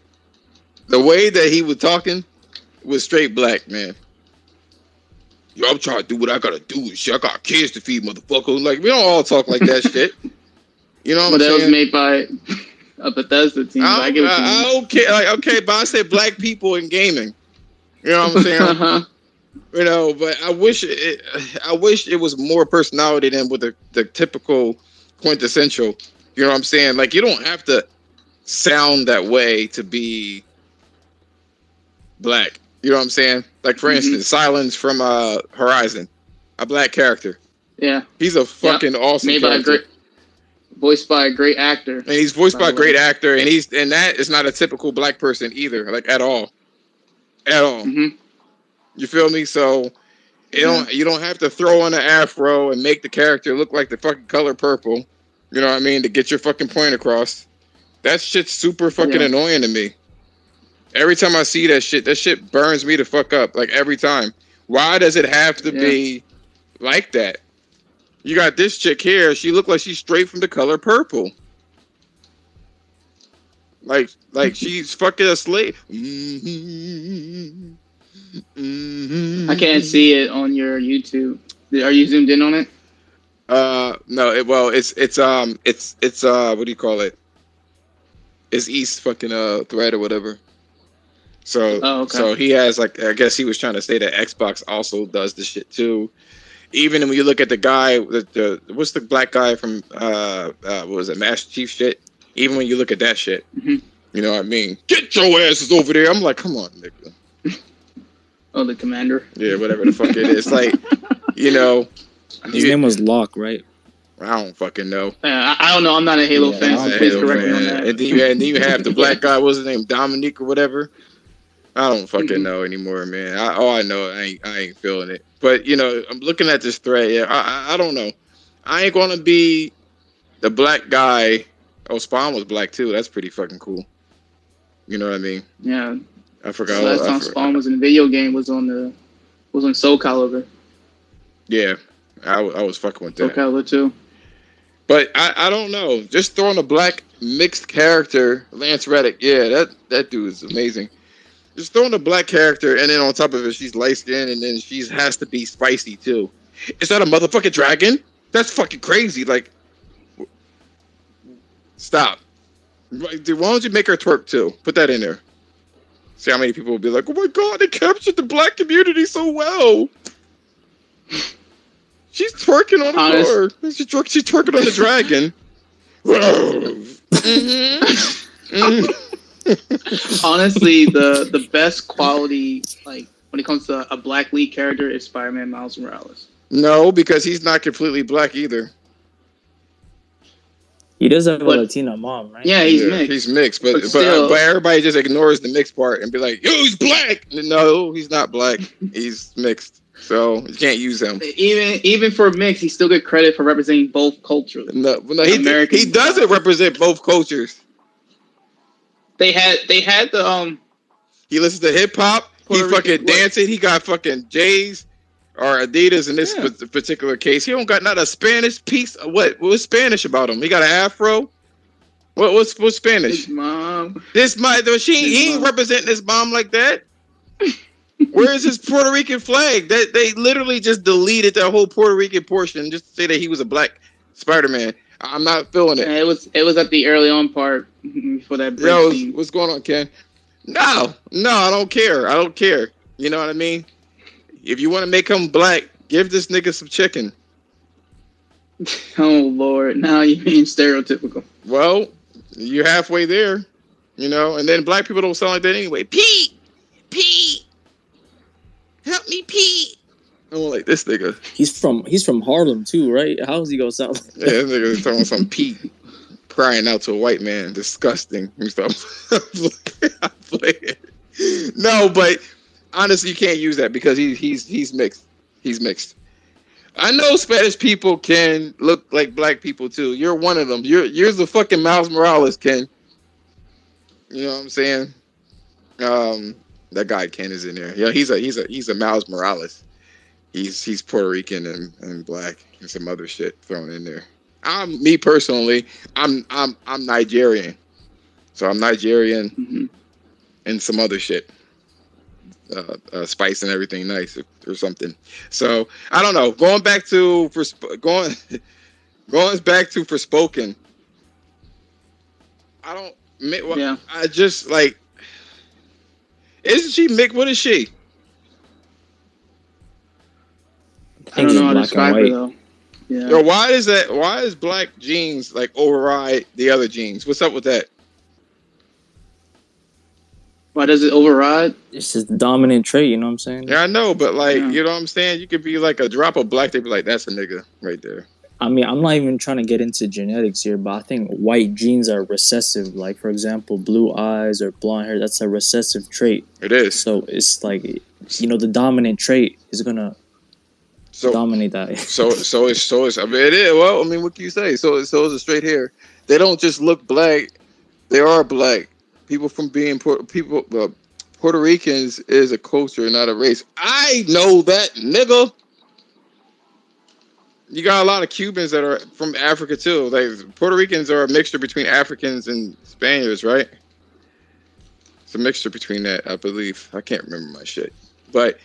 [SPEAKER 1] The way that he was talking was straight black, man. Yo, I'm trying to do what I gotta do and shit. I got kids to feed, motherfucker. Like, we don't all talk like that shit. You know what I'm saying? But that was
[SPEAKER 9] made by a Bethesda team.
[SPEAKER 1] Okay, but I said black people in gaming. You know what I'm saying? You know, but I wish it was more personality than with the typical quintessential. You know what I'm saying? Like, you don't have to sound that way to be black. You know what I'm saying? Like, for instance, Silence from Horizon, a black character.
[SPEAKER 9] Yeah,
[SPEAKER 1] he's a fucking awesome character.
[SPEAKER 9] Voiced by a great actor.
[SPEAKER 1] And he's voiced by a great actor, and that is not a typical black person either, like at all. Mm-hmm. You feel me? So you don't have to throw on an afro and make the character look like the fucking color purple. You know what I mean? To get your fucking point across. That shit's super fucking annoying to me. Every time I see that shit burns me the fuck up. Like, every time. Why does it have to be like that? You got this chick here. She looked like she's straight from the color purple. Like she's fucking a slave.
[SPEAKER 9] I can't see it on your YouTube. Are you zoomed in on it?
[SPEAKER 1] No. It's what do you call it? It's East fucking thread or whatever. So so he has, like, I guess he was trying to say that Xbox also does this shit too. Even when you look at the guy, what's the black guy from what was it, Master Chief shit? Even when you look at that shit, you know what I mean? Get your asses over there! I'm like, come on, nigga.
[SPEAKER 9] Oh, the commander.
[SPEAKER 1] Yeah, whatever the fuck it is. Like, you know,
[SPEAKER 8] his name was Locke, right?
[SPEAKER 1] I don't fucking know.
[SPEAKER 9] I don't know. I'm not a Halo fan. So please correct me on that.
[SPEAKER 1] And then you have the black guy. What's his name? Dominique or whatever. I don't fucking know anymore, man. I know I ain't feeling it. But, you know, I'm looking at this thread. Yeah, I don't know. I ain't gonna be the black guy. Oh, Spawn was black too. That's pretty fucking cool. You know what I mean?
[SPEAKER 9] Yeah.
[SPEAKER 1] I forgot.
[SPEAKER 9] The last time Spawn was in a video game was on Soul Calibur.
[SPEAKER 1] Yeah, I was fucking with that.
[SPEAKER 9] Soul Calibur 2.
[SPEAKER 1] But I don't know. Just throwing a black mixed character, Lance Reddick. Yeah, that dude is amazing. Just throwing a black character, and then on top of it, she's light skinned, and then she has to be spicy too. Is that a motherfucking dragon? That's fucking crazy. Like, stop. Dude, why don't you make her twerk too? Put that in there. See how many people will be like, "Oh my god, they captured the black community so well." She's twerking on the floor. She's twerking on the dragon.
[SPEAKER 9] Honestly, the best quality, like when it comes to a black lead character, is Spider-Man Miles Morales.
[SPEAKER 1] No, because he's not completely black either.
[SPEAKER 8] He does have a Latina mom, right?
[SPEAKER 9] Yeah, he's mixed.
[SPEAKER 1] He's mixed, but everybody just ignores the mixed part and be like, "Yo, he's black." No, he's not black. He's mixed, so you can't use him.
[SPEAKER 9] Even for mixed, he still get credit for representing both cultures.
[SPEAKER 1] No, he doesn't represent both cultures.
[SPEAKER 9] They had the
[SPEAKER 1] He listens to hip hop. He fucking dancing. He got fucking J's or Adidas in this particular case. He don't got not a Spanish piece. What's Spanish about him? He got an afro. What's Spanish?
[SPEAKER 9] His mom.
[SPEAKER 1] He ain't representing his mom like that. Where is his Puerto Rican flag? That they literally just deleted that whole Puerto Rican portion just to say that he was a black Spider-Man. I'm not feeling it.
[SPEAKER 9] It was at the early on part for that break.
[SPEAKER 1] Yo, what's going on, Ken? No, I don't care. I don't care. You know what I mean? If you want to make him black, give this nigga some chicken.
[SPEAKER 9] Oh Lord, now you being stereotypical.
[SPEAKER 1] Well, you're halfway there, you know. And then black people don't sound like that anyway. Pete, help me, Pete. I'm like this nigga.
[SPEAKER 8] He's from Harlem too, right? How's he gonna sound like that?
[SPEAKER 1] Yeah, this nigga talking some Pete crying out to a white man. Disgusting. I'm playing. No, but honestly, you can't use that because he's mixed. He's mixed. I know Spanish people can look like black people too. You're one of them. You're the fucking Miles Morales, Ken. You know what I'm saying? That guy Ken is in there. Yeah, he's a Miles Morales. He's Puerto Rican and black and some other shit thrown in there. Me personally, I'm Nigerian, so I'm Nigerian and some other shit, spice and everything nice or something. So I don't know. Going back to Forspoken. I don't. Yeah. I just like. Isn't she Mick? What is she?
[SPEAKER 9] I don't know how to describe her though. Yeah.
[SPEAKER 1] Yo, why is black genes like override the other genes? What's up with that?
[SPEAKER 9] Why does it override?
[SPEAKER 8] It's just the dominant trait, you know what I'm saying?
[SPEAKER 1] Yeah, I know, but like, you know what I'm saying? You could be like a drop of black, they'd be like, that's a nigga right there.
[SPEAKER 8] I mean, I'm not even trying to get into genetics here, but I think white genes are recessive. Like, for example, blue eyes or blonde hair, that's a recessive trait.
[SPEAKER 1] It is.
[SPEAKER 8] So it's like, you know, the dominant trait is gonna dominate that.
[SPEAKER 1] so it's. I mean, it is. Well, I mean, what can you say? So is a straight hair. They don't just look black; they are black. People from being Puerto Ricans is a culture, not a race. I know that, nigga. You got a lot of Cubans that are from Africa too. Like Puerto Ricans are a mixture between Africans and Spaniards, right? It's a mixture between that, I believe. I can't remember my shit, but.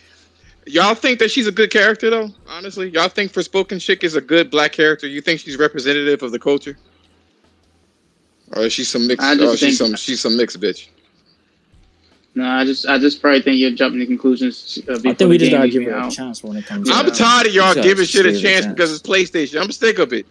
[SPEAKER 1] Y'all think that she's a good character, though? Honestly, y'all think Forspoken chick is a good black character? You think she's representative of the culture, or is she some mixed? She's some mixed bitch.
[SPEAKER 9] No, I just probably think you're jumping to conclusions.
[SPEAKER 8] I think we just gotta give her a chance when it comes.
[SPEAKER 1] I'm tired of y'all giving shit a chance because it's PlayStation. I'm sick of it.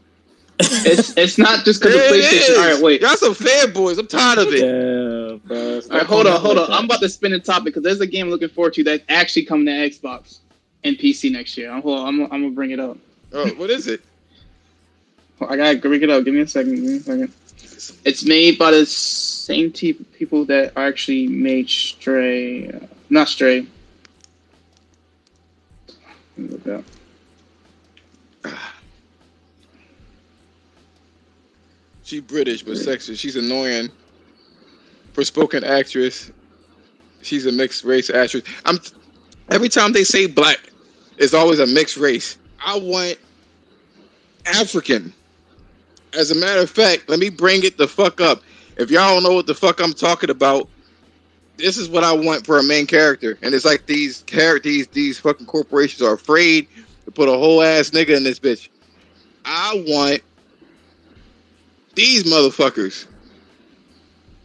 [SPEAKER 9] It's not just because of PlayStation. All right, wait.
[SPEAKER 1] Y'all some fanboys. I'm tired of it.
[SPEAKER 8] Yeah, bro.
[SPEAKER 9] All right, hold on. I'm about to spin the topic because there's a game I'm looking forward to that's actually coming to Xbox and PC next year. I'm gonna bring it up.
[SPEAKER 1] Oh, what is it?
[SPEAKER 9] I gotta bring it up. Give me a second. It's made by the same people that actually made Stray. Not Stray. Let me look up.
[SPEAKER 1] She's British but sexist. She's annoying. Forspoken actress. She's a mixed race actress. Every time they say black, it's always a mixed race. I want African. As a matter of fact, let me bring it the fuck up. If y'all don't know what the fuck I'm talking about, this is what I want for a main character. And it's like these fucking corporations are afraid to put a whole ass nigga in this bitch. I want these motherfuckers.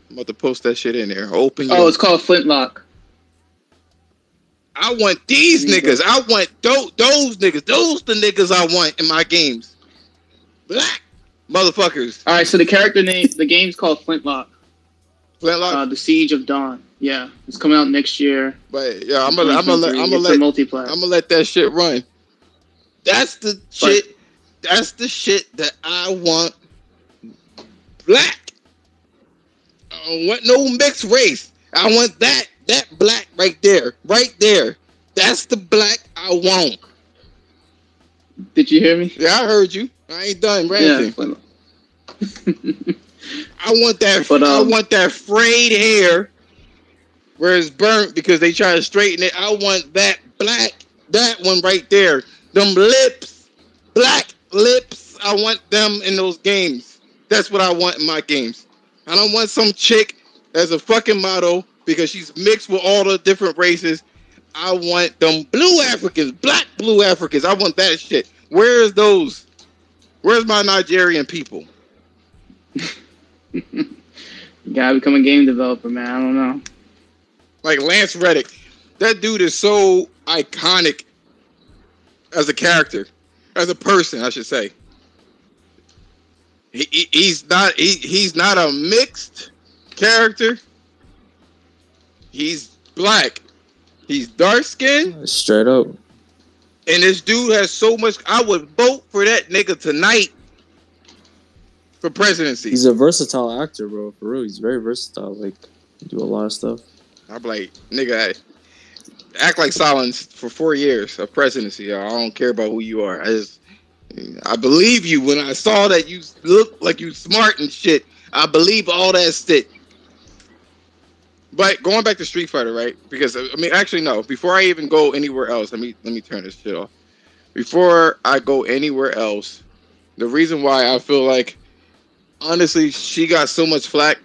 [SPEAKER 1] I'm about to post that shit in there.
[SPEAKER 9] It's called Flintlock.
[SPEAKER 1] I want these niggas. I want those niggas. Those the niggas I want in my games. Black motherfuckers.
[SPEAKER 9] All right, so the character name, the game's called Flintlock.
[SPEAKER 1] Flintlock.
[SPEAKER 9] The Siege of Dawn. Yeah, it's coming out next year.
[SPEAKER 1] But yeah, I'm gonna let that shit run. That's the shit. That's the shit that I want. Black. I don't want no mixed race. I want that black right there. That's the black I want.
[SPEAKER 9] Did you hear me?
[SPEAKER 1] Yeah, I heard you. I ain't done ranting. Yeah, I want that. I want that frayed hair where it's burnt because they try to straighten it. I want that black, that one right there. Them lips, black lips. I want them in those games. That's what I want in my games. I don't want some chick as a fucking model because she's mixed with all the different races. I want them blue Africans, black blue Africans. I want that shit. Where's those? Where's my Nigerian people?
[SPEAKER 9] You gotta become a game developer, man. I don't know.
[SPEAKER 1] Like Lance Reddick. That dude is so iconic as a character. As a person, I should say. He's not a mixed character. He's black. He's dark skinned.
[SPEAKER 8] Straight up.
[SPEAKER 1] And this dude has so much. I would vote for that nigga tonight for presidency.
[SPEAKER 8] He's a versatile actor, bro. For real, he's very versatile. Like, do a lot of stuff.
[SPEAKER 1] I'm like, nigga, act like Silence for 4 years of presidency. I don't care about who you are. I believe you when I saw that you look like you smart and shit. I believe all that shit. But going back to Street Fighter, right? Because I mean, actually, no. Before I even go anywhere else, let me turn this shit off. Before I go anywhere else, the reason why I feel like, honestly, she got so much flack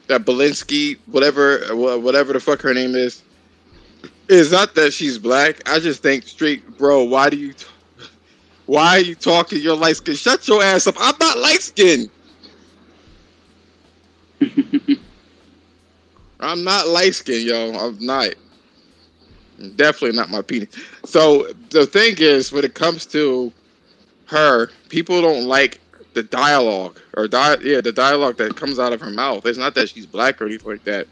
[SPEAKER 1] that Belinsky, whatever the fuck her name is not that she's black. I just think straight, bro. Why are you talking? You're light skinned. Shut your ass up. I'm not light skinned. I'm not light skinned, yo. I'm not. Definitely not my penis. So the thing is, when it comes to her, people don't like the dialogue the dialogue that comes out of her mouth. It's not that she's black or anything like that.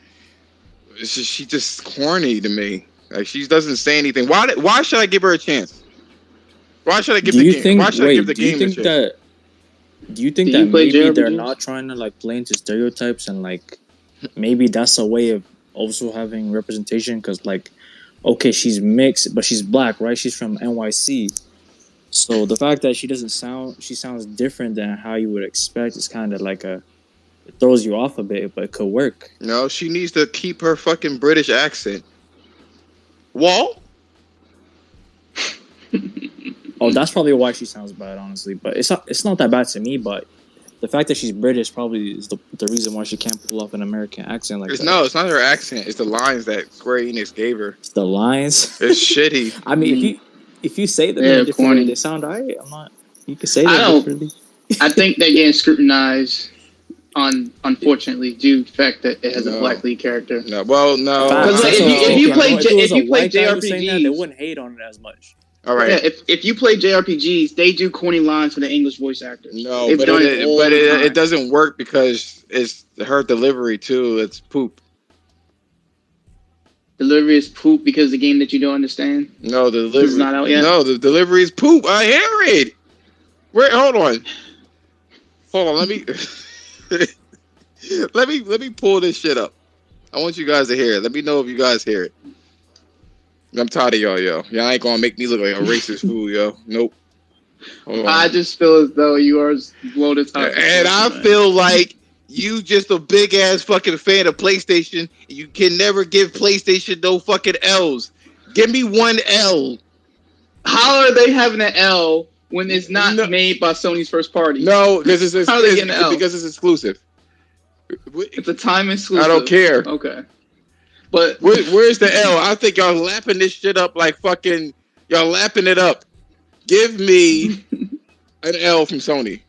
[SPEAKER 1] It's just she's just corny to me. Like she doesn't say anything. Why should I give her a chance? Why should I give the game? Why should I give the game a chance?
[SPEAKER 8] Do you think that maybe they're not trying to like play into stereotypes and like maybe that's a way of also having representation? Because like, okay, she's mixed, but she's black, right? She's from NYC. So the fact that she sounds different than how you would expect is kind of like it throws you off a bit, but it could work.
[SPEAKER 1] No, she needs to keep her fucking British accent. Wall?
[SPEAKER 8] Oh, that's probably why she sounds bad, honestly. But it's not that bad to me, but the fact that she's British probably is the reason why she can't pull off an American accent like that.
[SPEAKER 1] No, it's not her accent. It's the lines that Square Enix gave her.
[SPEAKER 8] It's the lines?
[SPEAKER 1] It's shitty.
[SPEAKER 8] I mean, if you say them in a different way, they sound alright. You can say that differently.
[SPEAKER 9] I think they're getting scrutinized unfortunately, due to the fact that it has a black lead character.
[SPEAKER 1] No, well, no.
[SPEAKER 9] Because if you play JRPGs,
[SPEAKER 8] they wouldn't hate on it as much.
[SPEAKER 1] All right.
[SPEAKER 9] Yeah, if you play JRPGs, they do corny lines for the English voice actors.
[SPEAKER 1] No, it doesn't work because it's her delivery too. It's poop.
[SPEAKER 9] Delivery is poop because the game that you don't understand.
[SPEAKER 1] No, the delivery
[SPEAKER 9] is not out yet.
[SPEAKER 1] No, the delivery is poop. I hear it. Wait, hold on. Let me let me pull this shit up. I want you guys to hear it. Let me know if you guys hear it. I'm tired of y'all, yo. Y'all ain't gonna make me look like a racist fool, yo. Nope.
[SPEAKER 9] I just feel as though you are blown as hot.
[SPEAKER 1] And I feel like you just a big ass fucking fan of PlayStation. You can never give PlayStation no fucking L's. Give me one L.
[SPEAKER 9] How are they having an L when it's not made by Sony's first party?
[SPEAKER 1] No, because it's
[SPEAKER 9] How are they getting an L?
[SPEAKER 1] Because it's exclusive.
[SPEAKER 9] It's a time exclusive.
[SPEAKER 1] I don't care.
[SPEAKER 9] Okay. But
[SPEAKER 1] where's the L? I think y'all lapping this shit up like fucking. Y'all lapping it up. Give me an L from Sony.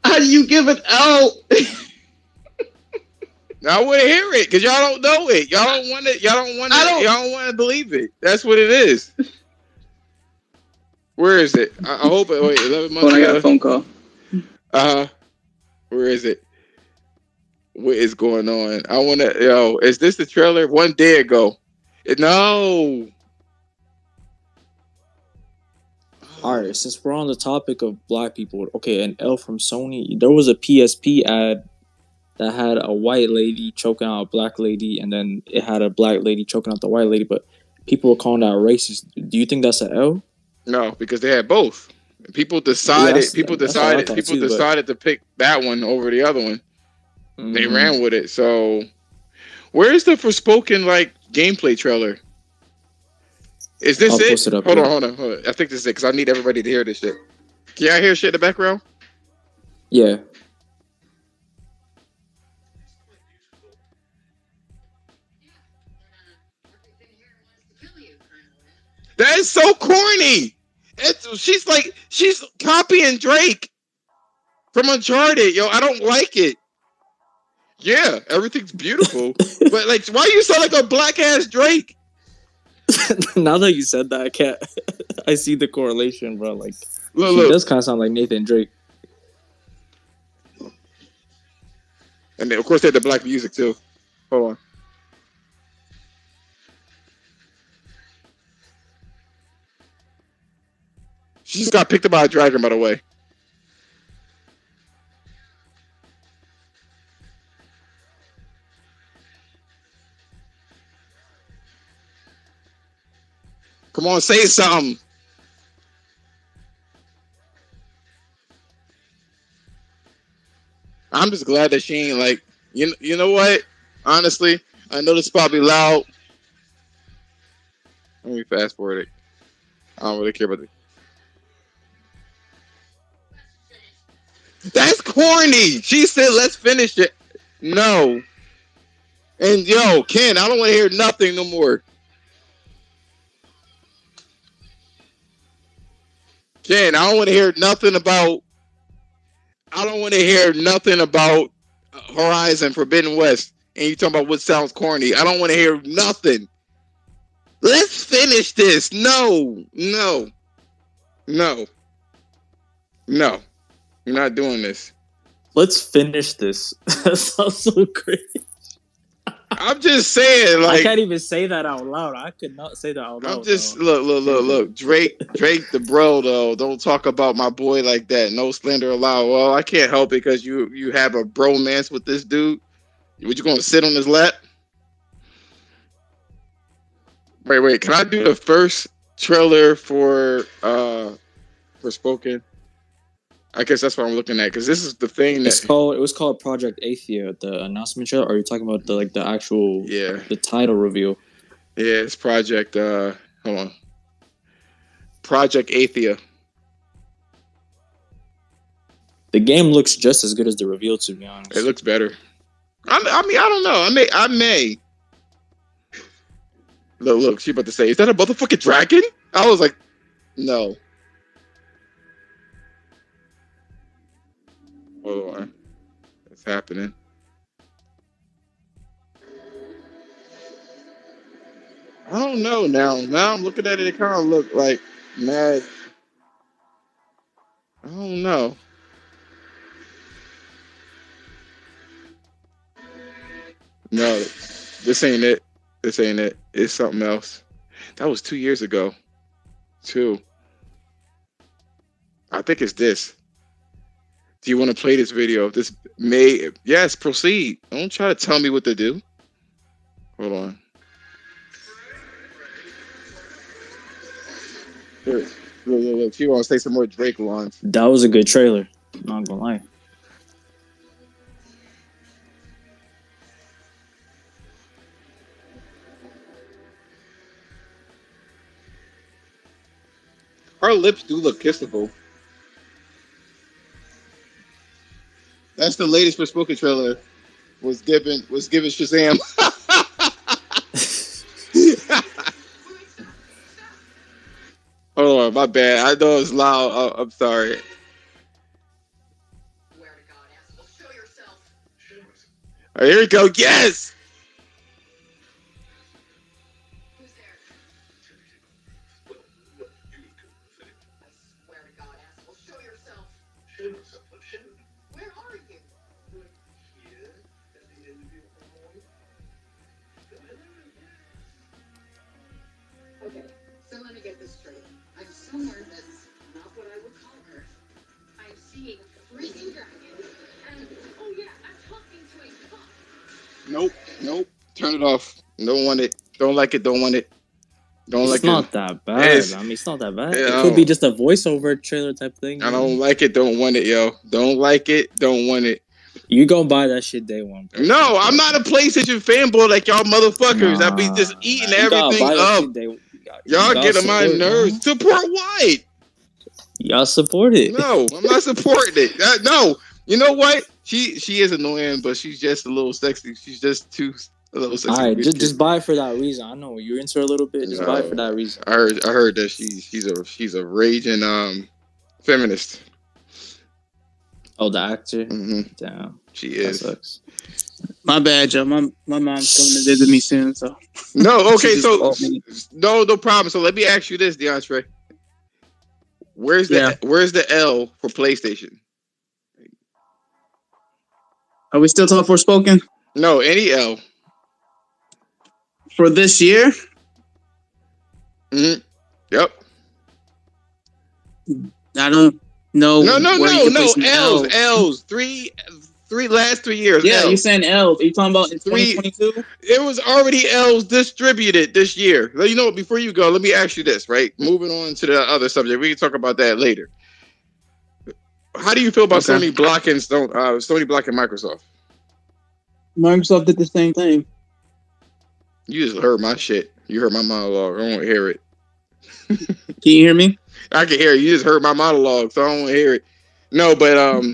[SPEAKER 9] How do you give an L?
[SPEAKER 1] I want to hear it because y'all don't know it. Y'all don't want it. Y'all don't want to believe it. That's what it is. Where is it? I hope it. Wait, 11 months.
[SPEAKER 9] I got a phone call.
[SPEAKER 1] Where is it? What is going on? I want to. Yo, is this the trailer? One day ago. No.
[SPEAKER 8] All right, since we're on the topic of black people, okay, an L from Sony. There was a PSP ad that had a white lady choking out a black lady, and then it had a black lady choking out the white lady, but people were calling that racist. Do you think that's an L?
[SPEAKER 1] No, because they had both. People decided. People decided to pick that one over the other one. Mm-hmm. They ran with it. So, where's the Forspoken like gameplay trailer? Is this it? Hold on. I think this is it because I need everybody to hear this shit. Can y'all hear shit in the background?
[SPEAKER 8] Yeah.
[SPEAKER 1] That is so corny. She's copying Drake from Uncharted. Yo, I don't like it. Yeah, everything's beautiful, but like, why you sound like a black ass Drake?
[SPEAKER 8] Now that you said that, I can't. I see the correlation, bro. Like,
[SPEAKER 1] look.
[SPEAKER 8] She does kind of sound like Nathan Drake.
[SPEAKER 1] And then, of course, they had the black music too. Hold on. She just got picked up by a dragon, by the way. Come on, say something. I'm just glad that she ain't like, you know what? Honestly, I know this is probably loud. Let me fast forward it. I don't really care about it. That's corny. She said, let's finish it. No. And yo, Ken, I don't want to hear nothing no more. Ken, I don't want to hear nothing about Horizon Forbidden West. And you talking about what sounds corny. I don't want to hear nothing. Let's finish this. No. You're not doing this.
[SPEAKER 8] Let's finish this. That sounds so great.
[SPEAKER 1] I'm just saying, like,
[SPEAKER 8] I can't even say that out loud. I could not say that out loud.
[SPEAKER 1] I'm just look. Drake, the bro, though. Don't talk about my boy like that. No slander allowed. Well, I can't help it because you have a bromance with this dude. What, you gonna sit on his lap? Wait. Can I do the first trailer for Spoken? I guess that's what I'm looking at because this is the thing that
[SPEAKER 8] it was called Project Athia, the announcement trailer. Or are you talking about the actual the title reveal?
[SPEAKER 1] Yeah, it's Project hold on. Project Athia.
[SPEAKER 8] The game looks just as good as the reveal, to be honest.
[SPEAKER 1] It looks better. I mean, I don't know. I may. Look, she about to say, is that a motherfucking dragon? I was like, no. Hold on. It's happening. I don't know now. Now I'm looking at it, it kind of look like mad. I don't know. No, this ain't it. It's something else. That was 2 years ago. I think it's this. Do you want to play this video? Yes, proceed. Don't try to tell me what to do. Hold on. Here, look. She wants to say some more Drake lines.
[SPEAKER 8] That was a good trailer. Not gonna lie.
[SPEAKER 1] Her lips do look kissable. That's the latest Forspoken trailer. Was given Shazam. Hold on, my bad. I know it's loud. I'm sorry. All right, here we go. Yes.
[SPEAKER 10] Okay, so let me get this straight. I'm so nervous. Not what I would call her. I'm seeing a freaking dragon, and oh yeah, I'm talking to a fox.
[SPEAKER 1] Nope. Turn it off. Don't want it. Don't like it. Don't want it. Don't like it.
[SPEAKER 8] It's not that bad. I mean, it's not that bad. It could be just a voiceover trailer type thing.
[SPEAKER 1] I don't like it. Don't want it, yo. Don't like it. Don't want it.
[SPEAKER 8] You gonna buy that shit day one. Bro.
[SPEAKER 1] No, I'm not a PlayStation fanboy like y'all motherfuckers. I be just eating everything up. Y'all get on my nerves. Man. Support what?
[SPEAKER 8] Y'all support it.
[SPEAKER 1] No, I'm not supporting it. No. You know what? She is annoying, but she's just a little sexy. She's just a little sexy.
[SPEAKER 8] All right, just buy it for that reason. I know you're into her a little bit. Just buy it for that reason.
[SPEAKER 1] I heard that she's a raging feminist.
[SPEAKER 8] Oh, the actor.
[SPEAKER 1] Mm-hmm.
[SPEAKER 8] Damn,
[SPEAKER 1] she is.
[SPEAKER 8] That sucks.
[SPEAKER 9] My bad, Joe. My mom's coming to visit me soon, so.
[SPEAKER 1] No, okay, so no problem. So let me ask you this, DeAndre. Where's the L for PlayStation?
[SPEAKER 9] Are we still talking Forspoken?
[SPEAKER 1] No, any L
[SPEAKER 9] for this year.
[SPEAKER 1] Mm-hmm. Yep.
[SPEAKER 9] I don't know.
[SPEAKER 1] No. L's. Last 3 years.
[SPEAKER 9] Yeah,
[SPEAKER 1] L's.
[SPEAKER 9] you saying L's? Are you talking about in 2022?
[SPEAKER 1] It was already L's distributed this year. You know what? Before you go, let me ask you this. Right, moving on to the other subject. We can talk about that later. How do you feel about Sony blocking Microsoft?
[SPEAKER 9] Microsoft did the same thing.
[SPEAKER 1] You just heard my shit. You heard my monologue. I don't want to hear it.
[SPEAKER 9] Can you hear me?
[SPEAKER 1] I can hear it. You just heard my monologue, so I don't want to hear it. No, but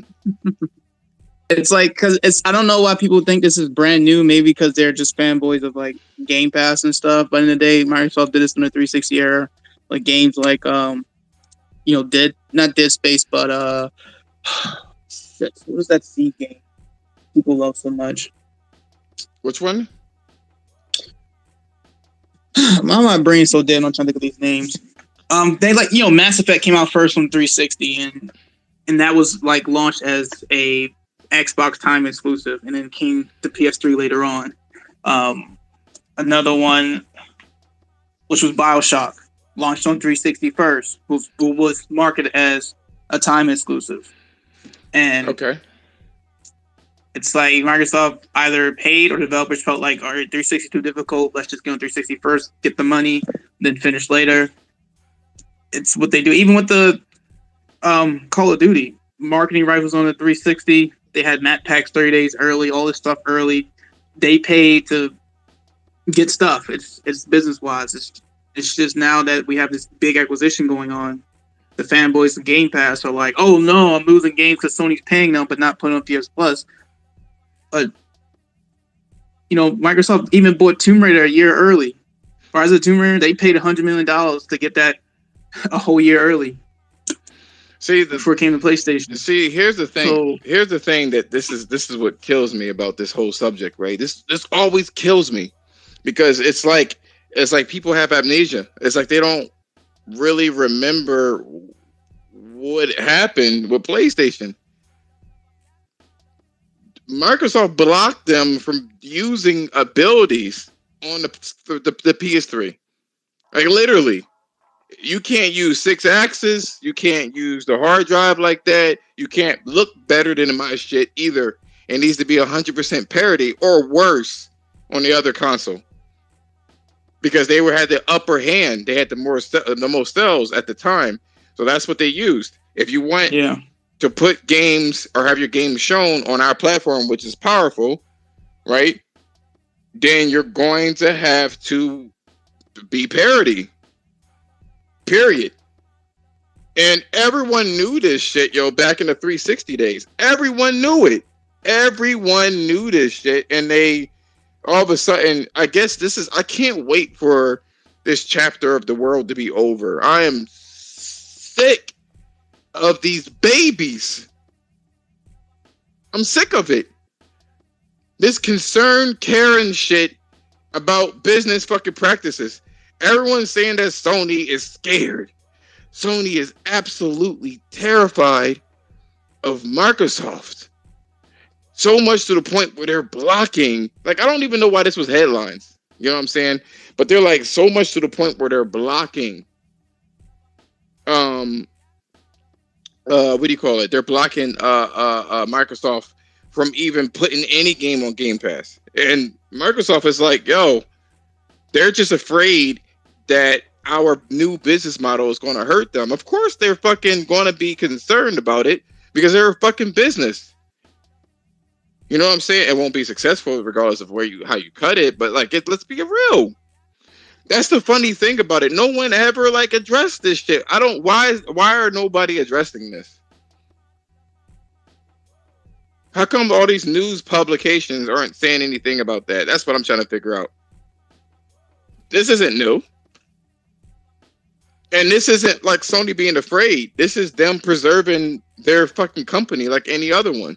[SPEAKER 9] it's like because I don't know why people think this is brand new. Maybe because they're just fanboys of like Game Pass and stuff. But in the day, Microsoft did this in the 360 era, like games like Dead Space, but what was that C game people love so much?
[SPEAKER 1] Which one?
[SPEAKER 9] My brain's so dead. I'm trying to think of these names. They Mass Effect came out first on 360, and that was like launched as a Xbox time exclusive, and then came to PS3 later on. Another one, which was BioShock, launched on 360 first, who was marketed as a time exclusive, and it's like Microsoft either paid or developers felt like, all right, 360 too difficult. Let's just get on 360 first, get the money, then finish later. It's what they do. Even with the Call of Duty, marketing rifles on the 360. They had map packs 30 days early, all this stuff early. They paid to get stuff. It's business wise. It's just now that we have this big acquisition going on, the fanboys of Game Pass are like, oh no, I'm losing games because Sony's paying them but not putting on PS Plus. But Microsoft even bought Tomb Raider a year early. Rise of Tomb Raider, they paid $100 million to get that a whole year early.
[SPEAKER 1] See,
[SPEAKER 9] before it came to PlayStation.
[SPEAKER 1] See, here's the thing. Here's the thing that this is what kills me about this whole subject, right? This always kills me because it's like people have amnesia. It's like they don't really remember what happened with PlayStation. Microsoft blocked them from using abilities on the PS3. Like literally. You can't use 6-axis. You can't use the hard drive like that. You can't look better than my shit either. It needs to be 100% parity or worse on the other console because they had the upper hand. They had the most sales at the time, so that's what they used. If you want to put games or have your games shown on our platform, which is powerful, right? Then you're going to have to be parity. Period. And everyone knew this shit, yo, back in the 360 days. Everyone knew it. Everyone knew this shit. And they, all of a sudden, I guess I can't wait for this chapter of the world to be over. I am sick of these babies. I'm sick of it. This concerned Karen shit about business fucking practices. Everyone's saying that Sony is scared. Sony is absolutely terrified of Microsoft. So much to the point where they're blocking. Like, I don't even know why this was headlines. You know what I'm saying? But they're like so much to the point where they're blocking. What do you call it? They're blocking Microsoft from even putting any game on Game Pass. And Microsoft is like, yo, they're just afraid that our new business model is going to hurt them. Of course, they're fucking going to be concerned about it because they're a fucking business. You know what I'm saying? It won't be successful regardless of how you cut it. But like, let's be real. That's the funny thing about it. No one ever like addressed this shit. Why are nobody addressing this? How come all these news publications aren't saying anything about that? That's what I'm trying to figure out. This isn't new. And this isn't like Sony being afraid. This is them preserving their fucking company like any other one.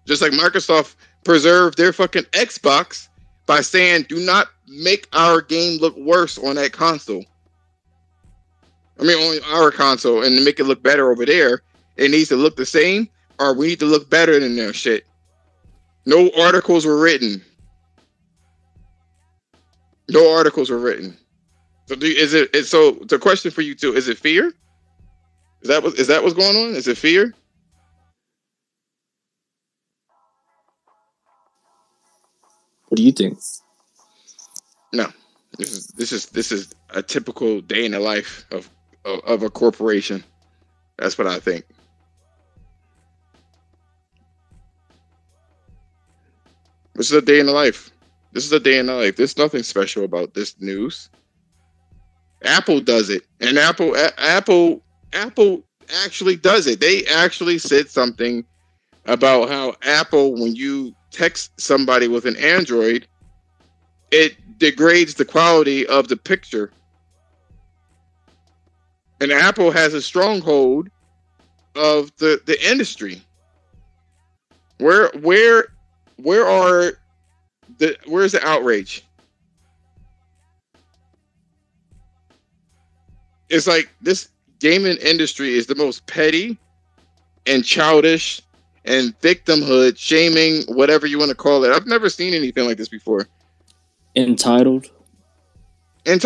[SPEAKER 1] Just like Microsoft preserved their fucking Xbox by saying, do not make our game look worse on that console. I mean, on our console, and to make it look better over there. It needs to look the same, or we need to look better than their shit. No articles were written. No articles were written. So so the question for you too, is it fear? Is that what's going on? Is it fear?
[SPEAKER 8] What do you think?
[SPEAKER 1] No. This is a typical day in the life of a corporation. That's what I think. This is a day in the life. This is a day in the life. There's nothing special about this news. Apple does it, and Apple actually does it. They actually said something about how Apple, when you text somebody with an Android, it degrades the quality of the picture. And Apple has a stronghold of the industry. Where's the outrage? It's like this gaming industry is the most petty and childish and victimhood shaming, whatever you want to call it. I've never seen anything like this before.
[SPEAKER 8] Entitled.
[SPEAKER 1] I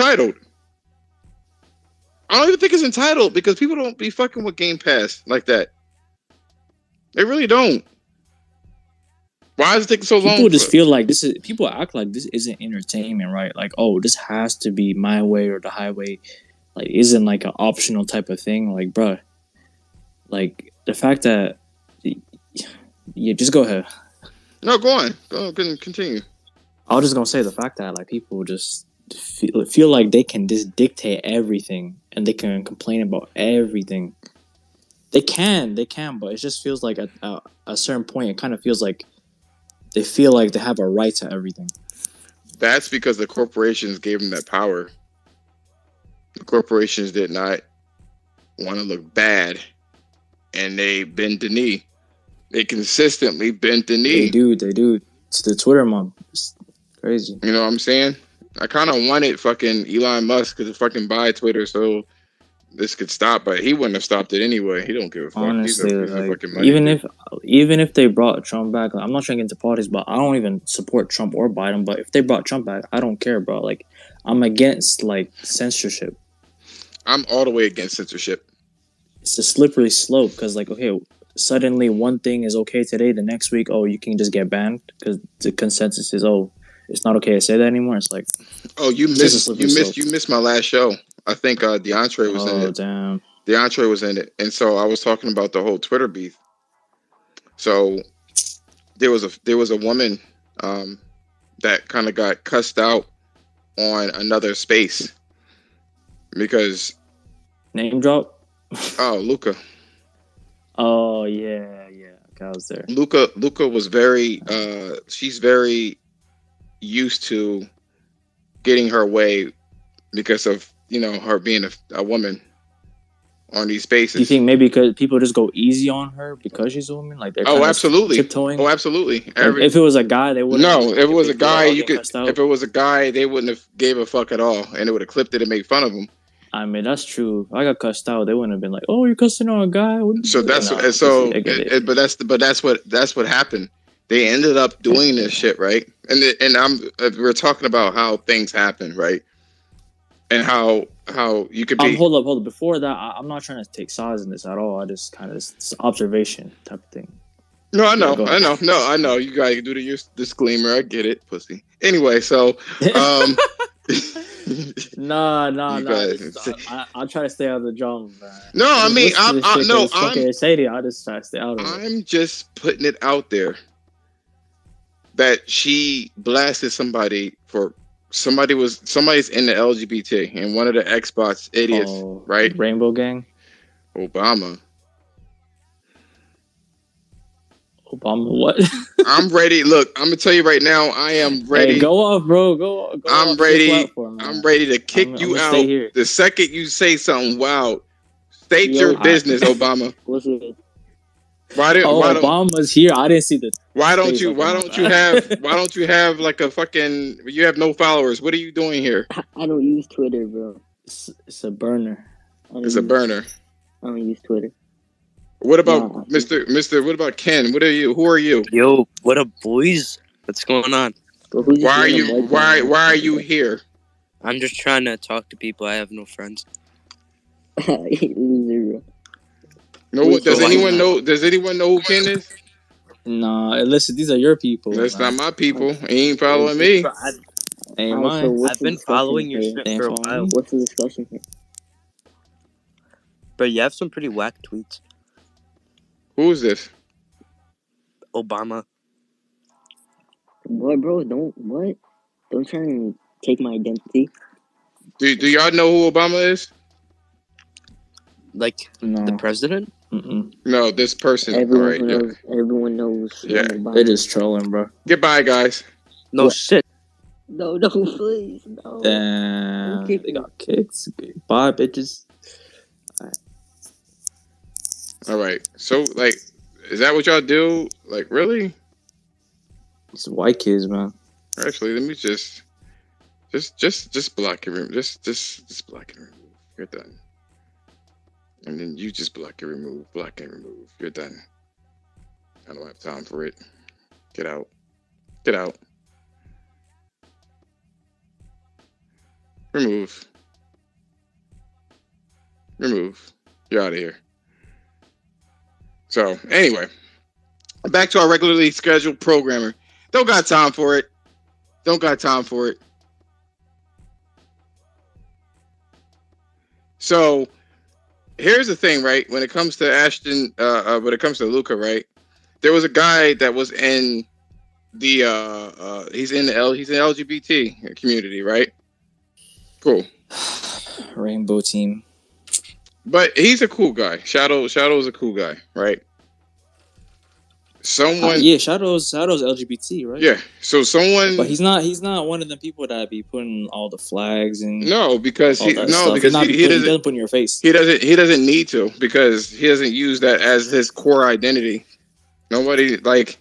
[SPEAKER 1] don't even think it's entitled because people don't be fucking with Game Pass like that. They really don't. Why is it taking so long?
[SPEAKER 8] People just feel like people act like this isn't entertainment, right? Like, oh, this has to be my way or the highway. Like, isn't like an optional type of thing. Like, bruh, like the fact that, yeah, just go ahead.
[SPEAKER 1] No, go on. Continue.
[SPEAKER 8] I was just gonna say the fact that like people just feel like they can just dictate everything and they can complain about everything. They can, but it just feels like at a certain point, it kind of feels like they feel like they have a right to everything.
[SPEAKER 1] That's because the corporations gave them that power. The corporations did not want to look bad, and they bend the knee. They consistently bent the knee.
[SPEAKER 8] They do. It's the Twitter mom. It's crazy.
[SPEAKER 1] You know what I'm saying? I kind of wanted fucking Elon Musk to fucking buy Twitter so this could stop, but he wouldn't have stopped it anyway. He don't give a fuck.
[SPEAKER 8] Honestly,
[SPEAKER 1] he's a
[SPEAKER 8] like,
[SPEAKER 1] fucking money
[SPEAKER 8] even if they brought Trump back, like, I'm not trying to get into politics, but I don't even support Trump or Biden. But if they brought Trump back, I don't care, bro. Like, I'm against like censorship.
[SPEAKER 1] I'm all the way against censorship.
[SPEAKER 8] It's a slippery slope because, like, okay, suddenly one thing is okay today, the next week, oh, you can just get banned because the consensus is, oh, it's not okay to say that anymore. It's like,
[SPEAKER 1] oh, you missed my last show. I think DeAndre was in it. Oh,
[SPEAKER 8] damn.
[SPEAKER 1] DeAndre was in it, and so I was talking about the whole Twitter beef. So there was a woman that kind of got cussed out on another space because
[SPEAKER 8] name drop.
[SPEAKER 1] Oh, Luca.
[SPEAKER 8] Oh yeah. Okay, I was there.
[SPEAKER 1] Luca was very. She's very used to getting her way because of her being a woman on these spaces.
[SPEAKER 8] Do you think maybe because people just go easy on her because she's a woman? Like they're
[SPEAKER 1] absolutely
[SPEAKER 8] tiptoeing.
[SPEAKER 1] Oh, absolutely.
[SPEAKER 8] Like, if it was a guy, they wouldn't.
[SPEAKER 1] No, if it was a guy,
[SPEAKER 8] you could.
[SPEAKER 1] If it was a guy, they wouldn't have gave a fuck at all, and they would have clipped it and made fun of him.
[SPEAKER 8] I mean, that's true. If I got cussed out, they wouldn't have been like, "Oh, you're cussing on a guy."
[SPEAKER 1] So that's but that's what happened. They ended up doing this shit, right? And we're talking about how things happen, right? And how you could be.
[SPEAKER 8] Hold up. Before that, I'm not trying to take sides in this at all. I just kind of it's observation type of thing.
[SPEAKER 1] No, I know. No, I know. You gotta do the disclaimer. I get it, pussy. Anyway, so
[SPEAKER 8] Nah. I'll try to stay out of the drama, man.
[SPEAKER 1] No, I mean, I'm
[SPEAKER 8] Sadie. I just try to stay out of it.
[SPEAKER 1] I'm just putting it out there that she blasted somebody for somebody's in the LGBT and one of the Xbox idiots, right?
[SPEAKER 8] Rainbow Gang.
[SPEAKER 1] Obama,
[SPEAKER 8] what?
[SPEAKER 1] I'm ready. Look, I'm gonna tell you right now. I am ready.
[SPEAKER 8] Hey, go off, bro. Go
[SPEAKER 1] I'm
[SPEAKER 8] off
[SPEAKER 1] ready.
[SPEAKER 8] Platform,
[SPEAKER 1] I'm ready to kick you out the second you say something wild. State your business, Obama.
[SPEAKER 8] What's it?
[SPEAKER 1] Obama's
[SPEAKER 8] here. I didn't see the.
[SPEAKER 1] Why don't you have like a fucking? You have no followers. What are you doing here?
[SPEAKER 11] I don't use Twitter, bro.
[SPEAKER 8] It's a burner.
[SPEAKER 1] It's a burner.
[SPEAKER 11] I don't use Twitter.
[SPEAKER 1] What about Mr. What about Ken? What are you? Who are you?
[SPEAKER 12] Yo, what up, boys? What's going on?
[SPEAKER 1] Why are you here?
[SPEAKER 12] I'm just trying to talk to people. I have no friends.
[SPEAKER 1] No, does anyone know who Ken is?
[SPEAKER 8] Nah, listen, these are your people.
[SPEAKER 1] That's not my people. He ain't following me.
[SPEAKER 8] Ain't mine.
[SPEAKER 12] I've been following your shit for a while.
[SPEAKER 11] What's the discussion here?
[SPEAKER 12] But you have some pretty whack tweets.
[SPEAKER 1] Who is this?
[SPEAKER 12] Obama.
[SPEAKER 11] What, bro? Don't try and take my identity.
[SPEAKER 1] Do y'all know who Obama is?
[SPEAKER 12] Like the president?
[SPEAKER 8] Mm-mm.
[SPEAKER 1] No, this person.
[SPEAKER 11] Everyone knows.
[SPEAKER 1] Yeah,
[SPEAKER 8] they're just trolling, bro.
[SPEAKER 1] Goodbye, guys.
[SPEAKER 12] No shit.
[SPEAKER 11] No, please, no.
[SPEAKER 8] Damn, they got kicks. Bye, bitches.
[SPEAKER 1] All right. So, like, is that what y'all do? Like, really?
[SPEAKER 8] It's white kids, man.
[SPEAKER 1] Actually, let me just block and remove. Just block and remove. You're done. And then you just block and remove. Block and remove. You're done. I don't have time for it. Get out. Get out. Remove. Remove. You're out of here. So, anyway, back to our regularly scheduled programming. Don't got time for it. So, here's the thing, right? When it comes to when it comes to Luca, right? There was a guy that was in the he's in the LGBT community, right? Cool.
[SPEAKER 8] Rainbow team.
[SPEAKER 1] But he's a cool guy. Shadow's a cool guy, right?
[SPEAKER 8] Shadow's LGBT, right?
[SPEAKER 1] Yeah. So
[SPEAKER 8] but he's not one of the people that be putting all the flags and
[SPEAKER 1] because he doesn't
[SPEAKER 8] put in your face.
[SPEAKER 1] He doesn't need to because he doesn't use that as his core identity. Nobody like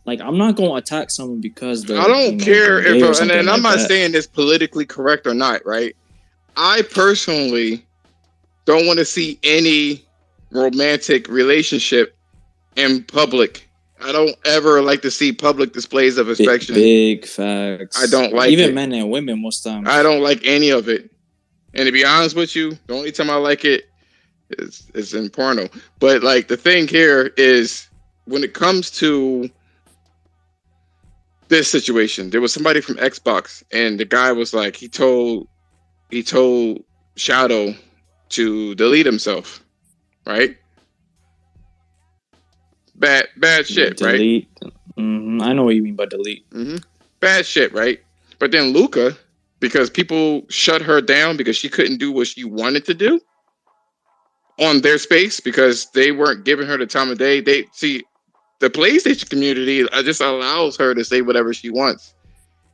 [SPEAKER 8] I'm not gonna attack someone because
[SPEAKER 1] I don't care if and I'm not saying this politically correct or not, right? I personally don't want to see any romantic relationship in public. I don't ever like to see public displays of affection.
[SPEAKER 8] Big facts.
[SPEAKER 1] I don't like
[SPEAKER 8] even
[SPEAKER 1] it.
[SPEAKER 8] Men and women most times.
[SPEAKER 1] I don't like any of it. And to be honest with you, the only time I like it is in porno. But like the thing here is when it comes to this situation, there was somebody from Xbox and the guy was like, he told Shadow to delete himself, right? Bad shit,
[SPEAKER 8] delete. Right? Mm-hmm. I know what you mean by delete.
[SPEAKER 1] Mm-hmm. Bad shit, right? But then Luca, because people shut her down because she couldn't do what she wanted to do, on their space because they weren't giving her the time of day. They see the PlayStation community just allows her to say whatever she wants,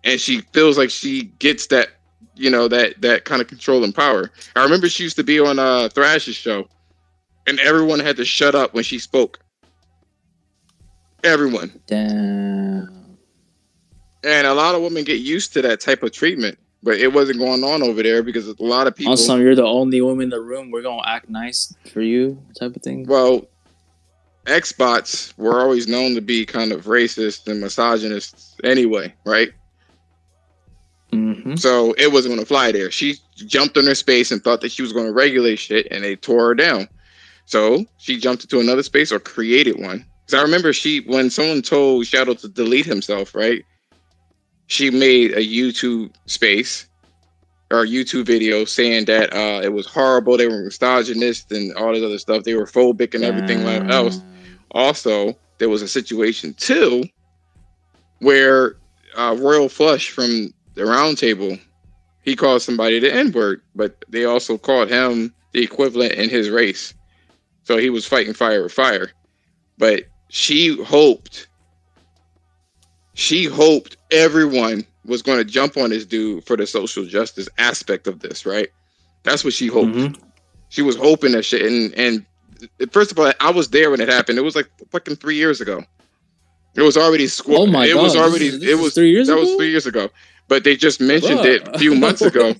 [SPEAKER 1] and she feels like she gets that, that kind of control and power. I remember she used to be on Thrash's show, and everyone had to shut up when she spoke. Everyone.
[SPEAKER 8] Damn.
[SPEAKER 1] And a lot of women get used to that type of treatment, but it wasn't going on over there because a lot of people.
[SPEAKER 8] Also, you're the only woman in the room. We're gonna act nice for you, type of thing.
[SPEAKER 1] Well, Xbots were always known to be kind of racist and misogynist anyway, right?
[SPEAKER 8] Mm-hmm.
[SPEAKER 1] So it wasn't going to fly there. She jumped on her space and thought that she was going to regulate shit, and they tore her down. So she jumped into another space or created one. Because I remember when someone told Shadow to delete himself, right? She made a YouTube space or a YouTube video saying that it was horrible. They were misogynist and all this other stuff. They were phobic and everything else. Also, there was a situation too where Royal Flush from the Round Table, he called somebody the N-word, but they also called him the equivalent in his race. So he was fighting fire with fire. But she hoped everyone was going to jump on this dude for the social justice aspect of this, right? That's what she hoped. Mm-hmm. She was hoping that shit. And first of all, I was there when it happened. It was like fucking 3 years ago. It was already
[SPEAKER 8] Oh my God.
[SPEAKER 1] Was already. It was
[SPEAKER 8] 3 years ago.
[SPEAKER 1] That was 3 years ago. But they just mentioned it a few months ago.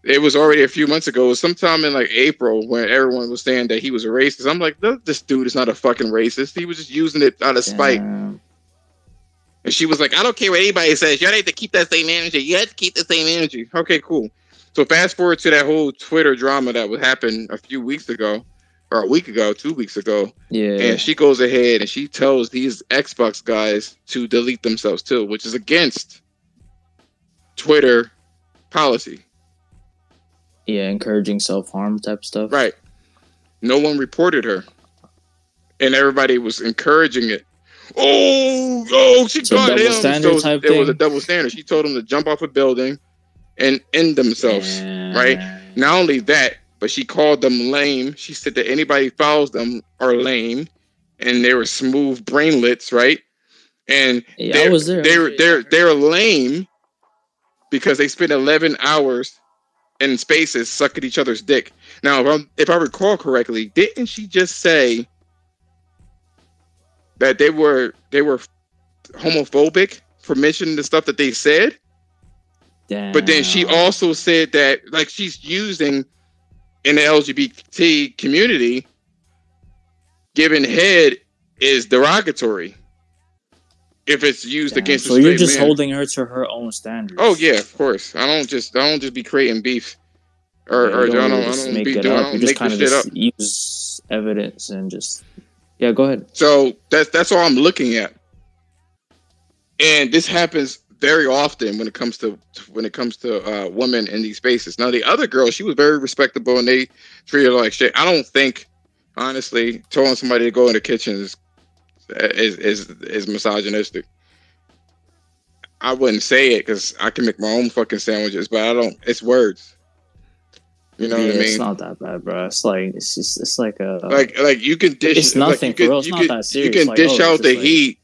[SPEAKER 1] It was already a few months ago. It was sometime in like April when everyone was saying that he was a racist. I'm like, this dude is not a fucking racist. He was just using it out of spite. And she was like, I don't care what anybody says. You need to keep that same energy. You have to keep the same energy. Okay, cool. So fast forward to that whole Twitter drama that would happen a few weeks ago, or a week ago, 2 weeks ago.
[SPEAKER 8] Yeah.
[SPEAKER 1] And she goes ahead and she tells these Xbox guys to delete themselves too, which is against Twitter policy.
[SPEAKER 8] Yeah, encouraging self-harm type stuff.
[SPEAKER 1] Right. No one reported her. And everybody was encouraging it. She got him. So it was a double standard. She told him to jump off a building and end themselves. Right? Not only that, but she called them lame. She said that anybody who follows them are lame. And they were smooth brainlets, right? And
[SPEAKER 8] I was there.
[SPEAKER 1] They're lame because they spent 11 hours in spaces sucking each other's dick. Now, if I recall correctly, didn't she just say that they were homophobic for mentioning the stuff that they said?
[SPEAKER 8] Damn.
[SPEAKER 1] But then she also said that like she's using in the LGBT community, giving head is derogatory if it's used against.
[SPEAKER 8] So you're just holding her to her own standards.
[SPEAKER 1] Oh yeah, of course. I don't just be creating beef, or I don't
[SPEAKER 8] make it up. You just kind of just use evidence and just go ahead.
[SPEAKER 1] So that's all I'm looking at, and this happens very often when it comes to women in these spaces. Now the other girl, she was very respectable, and they treated her like shit. I don't think, honestly, telling somebody to go in the kitchen is misogynistic. I wouldn't say it because I can make my own fucking sandwiches, but I don't. It's words. You know what I mean?
[SPEAKER 8] It's not that bad, bro. It's like a
[SPEAKER 1] like you can dish.
[SPEAKER 8] It's nothing,
[SPEAKER 1] like
[SPEAKER 8] bro. It's not that serious.
[SPEAKER 1] You can dish out the heat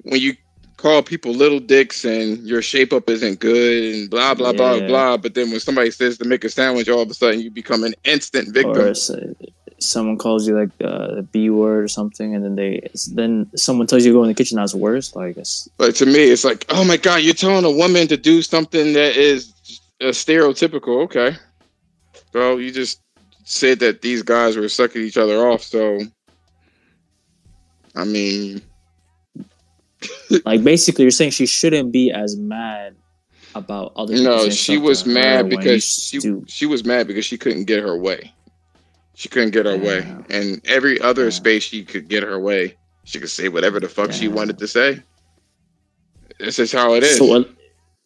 [SPEAKER 1] when you call people little dicks and your shape up isn't good and blah blah blah blah. But then when somebody says to make a sandwich, all of a sudden you become an instant victim.
[SPEAKER 8] Or someone calls you like the B word or something, and then someone tells you to go in the kitchen. That's worse. Like,
[SPEAKER 1] but to me, it's like, oh my God, you're telling a woman to do something that is stereotypical. Okay, well, you just said that these guys were sucking each other off. So, I mean,
[SPEAKER 8] like basically, you're saying she shouldn't be as mad about other.
[SPEAKER 1] No, she was mad because she was mad because she couldn't get her way. She couldn't get her way. And every other space she could get her way. She could say whatever the fuck she wanted to say. This is how it is.
[SPEAKER 8] So,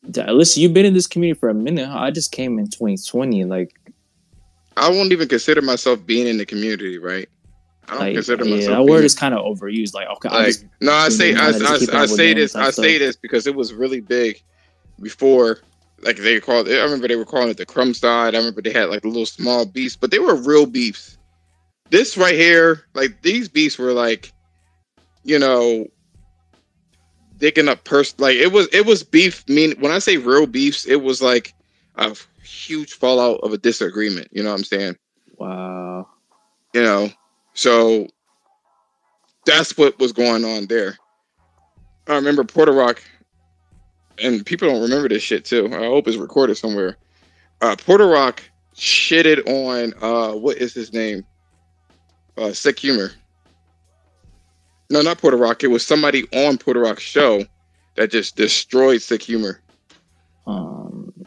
[SPEAKER 8] listen, you've been in this community for a minute. I just came in 2020. Like,
[SPEAKER 1] I won't even consider myself being in the community, right? I don't consider myself.
[SPEAKER 8] That word is kind of overused. Like, okay,
[SPEAKER 1] I say this because it was really big before. Like I remember they were calling it the crumb side. I remember they had like the little small beefs, but they were real beefs. this right here, like these beefs were like, you know, digging up like it was beef. When I say real beefs, it was like a huge fallout of a disagreement. You know what I'm saying?
[SPEAKER 8] Wow.
[SPEAKER 1] You know, so that's what was going on there. I remember Porter Rock, and people don't remember this shit too. I hope it's recorded somewhere. Porter Rock shitted on what is his name? Sick Humor. No, not Porter Rock. It was somebody on Porter Rock's show that just destroyed Sick Humor.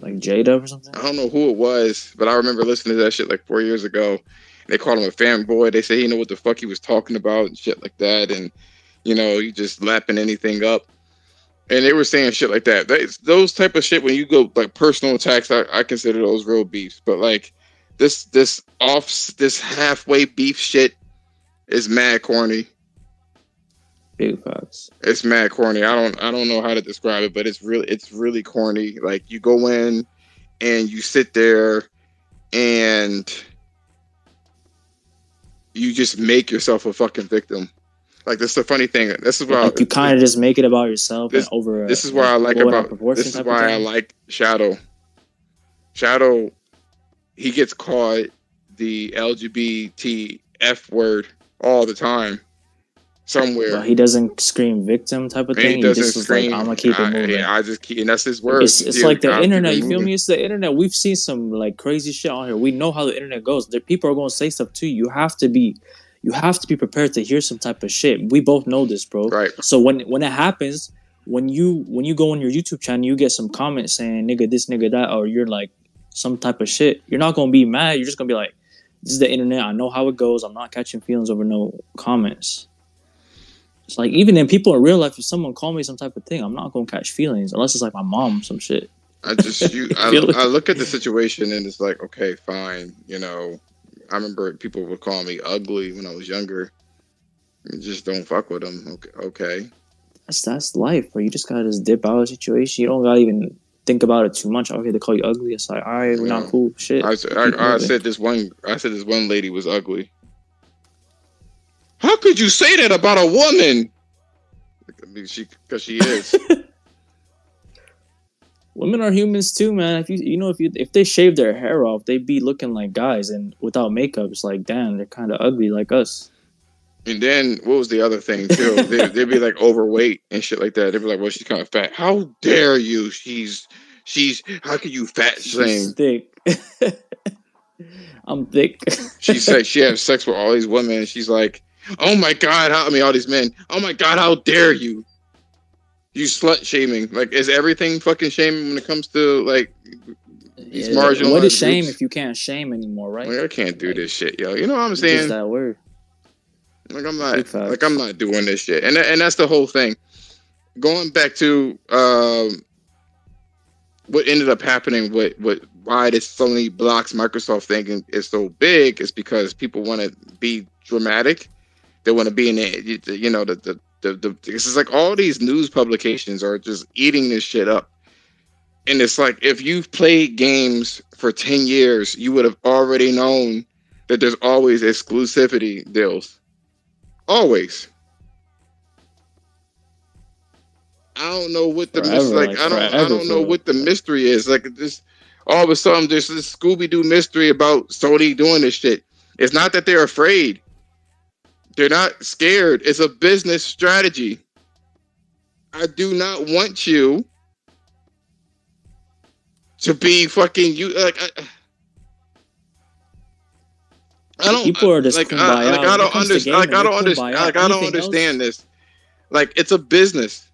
[SPEAKER 8] Like J-Dub or something?
[SPEAKER 1] I don't know who it was, but I remember listening to that shit like 4 years ago. They called him a fanboy. They said he didn't know what the fuck he was talking about and shit like that. And, you know, he just lapping anything up. And they were saying shit like that. Those type of shit, when you go like personal attacks, I consider those real beefs. But like this halfway beef shit is mad corny.
[SPEAKER 8] Big facts.
[SPEAKER 1] It's mad corny. I don't know how to describe it, but it's really corny. Like you go in and you sit there and you just make yourself a fucking victim. Like this is the funny thing. This is why
[SPEAKER 8] like you kind of just make it about yourself and over.
[SPEAKER 1] This is why I like about. This is why I like Shadow. Shadow, he gets caught the LGBT F word all the time. Somewhere,
[SPEAKER 8] but he doesn't scream victim type of thing.
[SPEAKER 1] He doesn't just
[SPEAKER 8] scream. Like, I'm gonna keep it moving.
[SPEAKER 1] Yeah, I just keep, and that's his words.
[SPEAKER 8] It's like the internet. You feel me? It's the internet. We've seen some like crazy shit on here. We know how the internet goes. There, people are going to say stuff to you. You have to be prepared to hear some type of shit. We both know this, bro.
[SPEAKER 1] Right.
[SPEAKER 8] So when it happens, when you go on your YouTube channel, you get some comments saying nigga this, nigga that, or you're like some type of shit. You're not gonna be mad. You're just gonna be like, this is the internet. I know how it goes. I'm not catching feelings over no comments. It's like, even in people in real life, if someone call me some type of thing, I'm not gonna catch feelings unless it's like my mom, some shit.
[SPEAKER 1] I look at the situation and it's like, okay, fine. You know, I remember people would call me ugly when I was younger. You just don't fuck with them. Okay.
[SPEAKER 8] That's life, bro. You just gotta just dip out of the situation. You don't gotta even think about it too much. Okay, they call you ugly. It's like, all right, we're not cool. Shit.
[SPEAKER 1] I said this one lady was ugly. How could you say that about a woman? I mean, because she is.
[SPEAKER 8] Women are humans too, man. If they shave their hair off, they'd be looking like guys, and without makeup, it's like, damn, they're kind of ugly like us.
[SPEAKER 1] And then what was the other thing too? They'd be like overweight and shit like that. They'd be like, well, she's kind of fat. How dare you? She's. How can you fat shame?
[SPEAKER 8] She's thick. I'm thick.
[SPEAKER 1] She said she had sex with all these women. And she's like, oh my God, all these men. Oh my God, how dare you? You slut shaming. Like, is everything fucking shaming when it comes to like these marginalized
[SPEAKER 8] what is shame
[SPEAKER 1] groups?
[SPEAKER 8] if you can't shame anymore, right?
[SPEAKER 1] Like, I can't do this shit, yo. You know what I'm saying?
[SPEAKER 8] Just that word.
[SPEAKER 1] Like I'm not doing this shit. And that's the whole thing. Going back to what ended up happening, why this Sony blocks Microsoft thing is so big is because people want to be dramatic. They want to be in the this is like all these news publications are just eating this shit up. And it's like, if you've played games for 10 years, you would have already known that there's always exclusivity deals. Always. I don't know what the I don't know what the mystery is. Like, this, all of a sudden there's this Scooby-Doo mystery about Sony doing this shit. It's not that they're afraid. They're not scared. It's a business strategy. I do not want you to be fucking you. Like, I don't.
[SPEAKER 8] People are just
[SPEAKER 1] like. I don't understand. Like, I don't understand. Like, I don't understand this. Like, it's a business.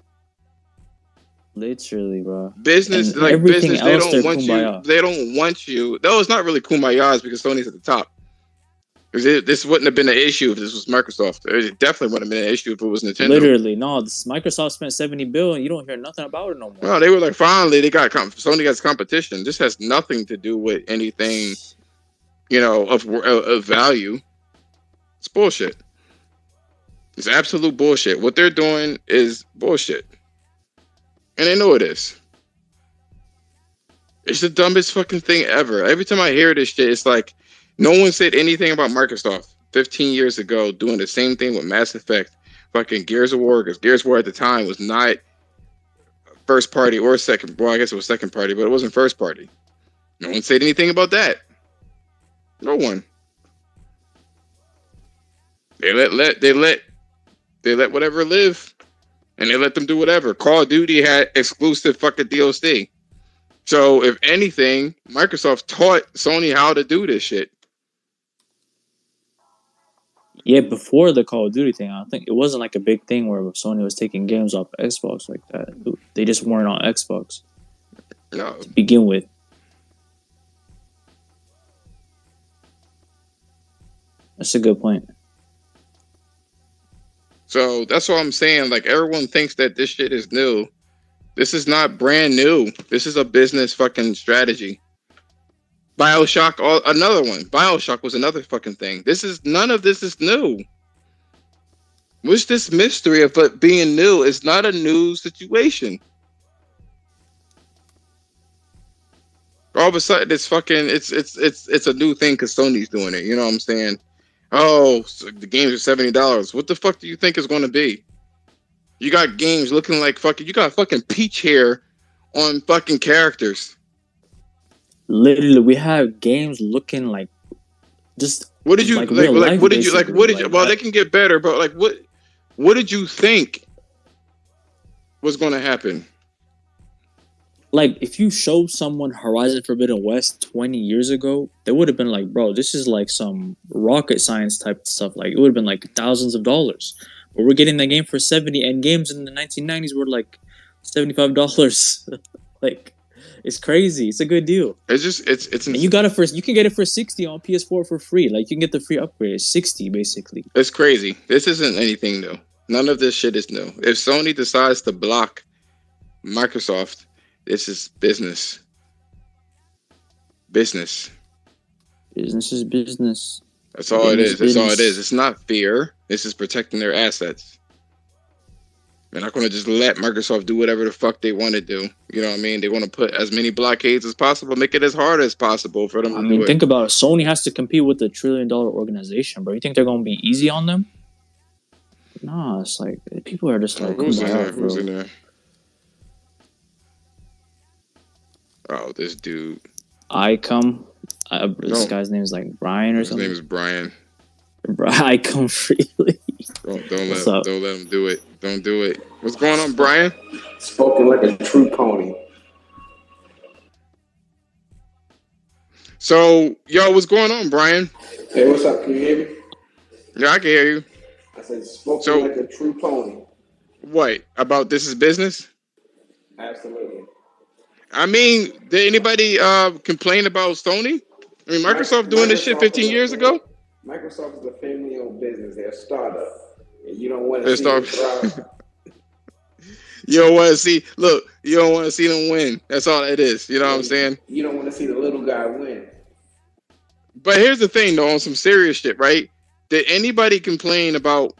[SPEAKER 8] Literally, bro.
[SPEAKER 1] Business, and like business. They don't want you. They don't want you. No, it's not really kumbayas because Sony's at the top. This wouldn't have been an issue if this was Microsoft. It definitely wouldn't have been an issue if it was Nintendo.
[SPEAKER 8] Literally, no. Microsoft spent $70 billion. You don't hear nothing about it no more.
[SPEAKER 1] No, they were like, finally, Sony got competition. This has nothing to do with anything, of value. It's bullshit. It's absolute bullshit. What they're doing is bullshit, and they know it is. It's the dumbest fucking thing ever. Every time I hear this shit, it's like, no one said anything about Microsoft. 15 years ago doing the same thing with Mass Effect, fucking Gears of War, because Gears of War at the time was not first party or second. Well, I guess it was second party, but it wasn't first party. No one said anything about that. No one. They let whatever live, and they let them do whatever. Call of Duty had exclusive fucking DLC. So if anything, Microsoft taught Sony how to do this shit.
[SPEAKER 8] Yeah, before the Call of Duty thing, I think it wasn't like a big thing where Sony was taking games off Xbox like that. They just weren't on Xbox to begin with. That's a good point.
[SPEAKER 1] So that's what I'm saying. Like, everyone thinks that this shit is new. This is not brand new. This is a business fucking strategy. BioShock, another one. BioShock was another fucking thing. None of this is new. What's this mystery of it being new? It's not a new situation. All of a sudden, it's a new thing because Sony's doing it. You know what I'm saying? Oh, so the games are $70. What the fuck do you think it's going to be? You got games looking like fucking. You got fucking peach hair on fucking characters.
[SPEAKER 8] Literally, we have games looking like just.
[SPEAKER 1] What did you like? What did you like? What did you? Well, they can get better, but like, what did you think was going to happen?
[SPEAKER 8] Like, if you showed someone Horizon Forbidden West 20 years ago, they would have been like, bro, this is like some rocket science type stuff. Like, it would have been like thousands of dollars. But we're getting that game for $70, and games in the 1990s were like $75. Like, it's crazy. It's a good deal.
[SPEAKER 1] It's
[SPEAKER 8] and you got it you can get it for $60 on PS4 for free. Like, you can get the free upgrade. It's $60 basically.
[SPEAKER 1] It's crazy. This isn't anything new. None of this shit is new. If Sony decides to block Microsoft, this is business. Business.
[SPEAKER 8] Business is business.
[SPEAKER 1] That's all it is. That's all it is. It's not fear. This is protecting their assets. They're not going to just let Microsoft do whatever the fuck they want to do. You know what I mean? They want to put as many blockades as possible, make it as hard as possible for them to do it.
[SPEAKER 8] Think about it. Sony has to compete with a $1 trillion organization, bro. You think they're going to be easy on them? Nah, it's like, people are just like,
[SPEAKER 1] who's in there? Who's in there? Oh, this dude.
[SPEAKER 8] I come. This guy's name is like Brian or something.
[SPEAKER 1] His name is Brian.
[SPEAKER 8] I come freely.
[SPEAKER 1] Don't let him do it. Don't do it. What's going on, Brian?
[SPEAKER 13] Spoken like a true pony.
[SPEAKER 1] So, yo, what's going on, Brian?
[SPEAKER 13] Hey, what's up? Can you hear me?
[SPEAKER 1] Yeah, I can hear you.
[SPEAKER 13] I said spoken like a true pony.
[SPEAKER 1] What? About this is business?
[SPEAKER 13] Absolutely.
[SPEAKER 1] I mean, did anybody complain about Sony? I mean, Microsoft doing this shit 15 years ago?
[SPEAKER 13] Microsoft is a family-owned business. They're a startup. And you don't want to see them thrive.
[SPEAKER 1] You don't want to see, look, you don't want to see them win. That's all it is. You know what I'm saying?
[SPEAKER 13] You don't want to see the little guy win.
[SPEAKER 1] But here's the thing, though, on some serious shit, right? Did anybody complain about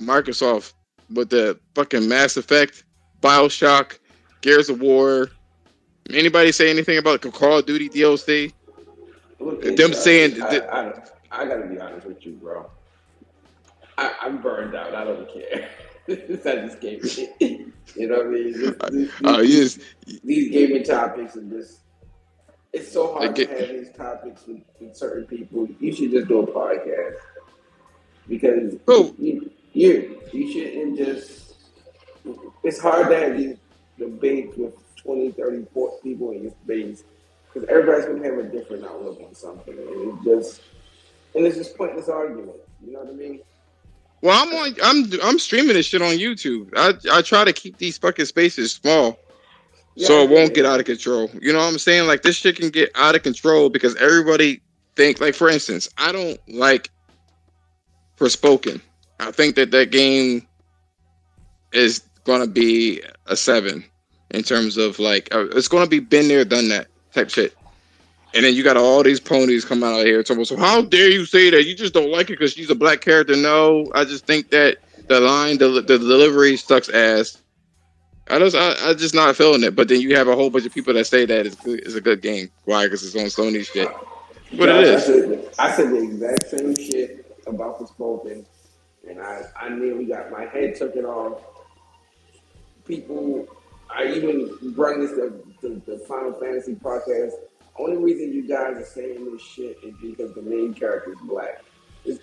[SPEAKER 1] Microsoft with the fucking Mass Effect, BioShock, Gears of War? Anybody say anything about the Call of Duty DLC?
[SPEAKER 13] Look,
[SPEAKER 1] them saying...
[SPEAKER 13] I gotta be honest with you, bro. I'm burned out. I don't care. I just can't. You know what I mean? These gaming topics are just... It's so hard to have these topics with certain people. You should just do a podcast. Because you shouldn't just... It's hard to have these debates with 20, 30, 40 people in your space. Because everybody's going to have a different outlook on something. And it's just pointless argument. You know what I mean?
[SPEAKER 1] Well, I'm streaming this shit on YouTube. I try to keep these fucking spaces small, so it won't get out of control. You know what I'm saying? Like, this shit can get out of control because everybody think, like, for instance, I don't like Forspoken. I think that game is gonna be a 7 in terms of like it's gonna be been there, done that type shit. And then you got all these ponies come out here talking, so how dare you say that? You just don't like it because she's a black character. No, I just think that the delivery sucks ass. I just not feeling it. But then you have a whole bunch of people that say that it's a good game. Why? Because it's on Sony shit. But it is.
[SPEAKER 13] I said the exact same shit about Forspoken, and I nearly got my head taken off. People, I even brought this to the Final Fantasy podcast. Only reason you guys are saying this shit is because the main character is black.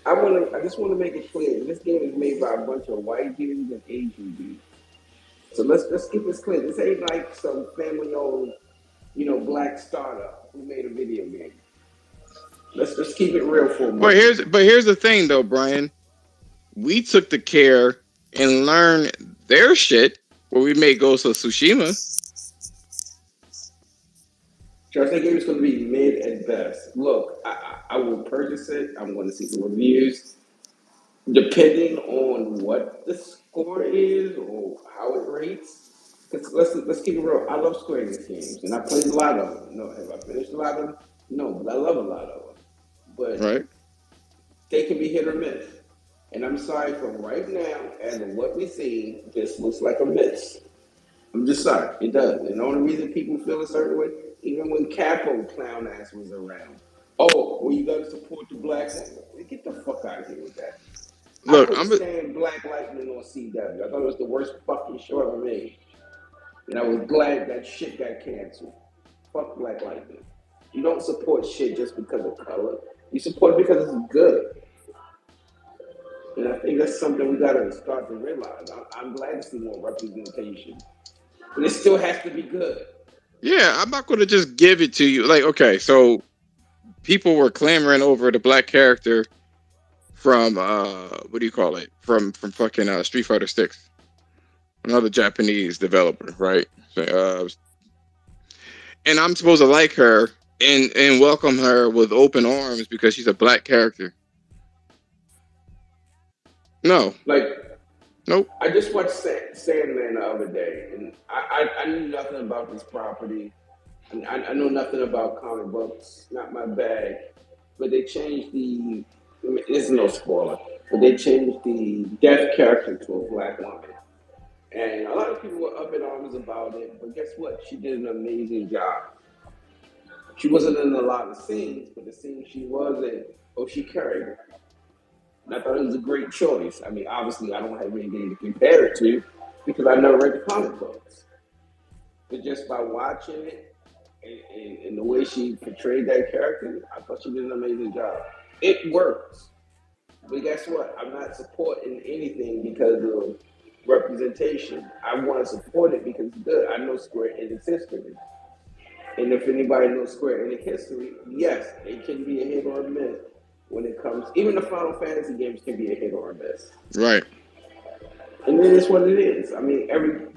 [SPEAKER 13] I just want to make it clear. This game is made by a bunch of white dudes and Asian dudes. So let's keep this clear. This ain't like some family-owned, black startup who made a video game. Let's just keep it real for a moment.
[SPEAKER 1] But here's the thing, though, Brian. We took the care and learned their shit where we made Ghost of Tsushima.
[SPEAKER 13] Trust that game is going to be mid at best. Look, I will purchase it. I'm going to see the reviews. Depending on what the score is or how it rates. Because let's keep it real. I love Square Enix games, and I played a lot of them. No, have I finished a lot of them? No, but I love a lot of them. But they can be hit or miss. And I'm sorry for right now, as of what we see, this looks like a miss. I'm just sorry. It does. And the only reason people feel a certain way, even when Capo clown ass was around. Oh, well, you got to support the black one. Get the fuck out of here with that. Look, I'm saying Black Lightning on CW. I thought it was the worst fucking show ever made. And I was glad that shit got canceled. Fuck Black Lightning. You don't support shit just because of color. You support it because it's good. And I think that's something we got to start to realize. I'm glad to see more representation. But it still has to be good.
[SPEAKER 1] Yeah, I'm not going to just give it to you. Like, okay, so people were clamoring over the black character from, what do you call it? From fucking Street Fighter 6. Another Japanese developer, right? So, and I'm supposed to like her and welcome her with open arms because she's a black character. No. Nope.
[SPEAKER 13] I just watched Sandman the other day, and I knew nothing about this property. I know nothing about comic books, not my bag. But they changed there's no spoiler, but they changed the deaf character to a black woman. And a lot of people were up in arms about it, but guess what? She did an amazing job. She wasn't in a lot of scenes, but the scenes she was in, she carried it. And I thought it was a great choice. I mean, obviously, I don't have anything to compare it to because I never read the comic books. But just by watching it and the way she portrayed that character, I thought she did an amazing job. It works. But guess what? I'm not supporting anything because of representation. I want to support it because it's good. I know Square Enix history. And if anybody knows Square Enix history, yes, it can be a hit or a miss. When it comes, even the Final Fantasy games can be a hit or a miss.
[SPEAKER 1] Right.
[SPEAKER 13] And then it's what it is. I mean, every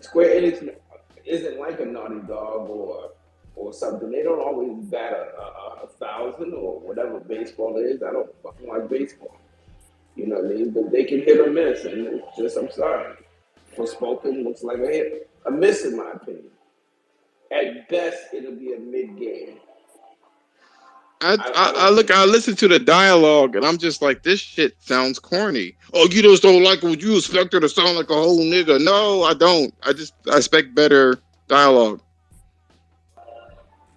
[SPEAKER 13] Square Enix isn't like a Naughty Dog or something. They don't always bat a 1,000 or whatever baseball is. I don't fucking like baseball. You know what I mean? But they can hit or miss, and it's just, I'm sorry. Forspoken looks like a hit, a miss in my opinion. At best, it'll be a mid game.
[SPEAKER 1] I listen to the dialogue and I'm just like, this shit sounds corny. Oh, you just don't like what you expect her to sound like a whole nigga. No, I don't. I expect better dialogue.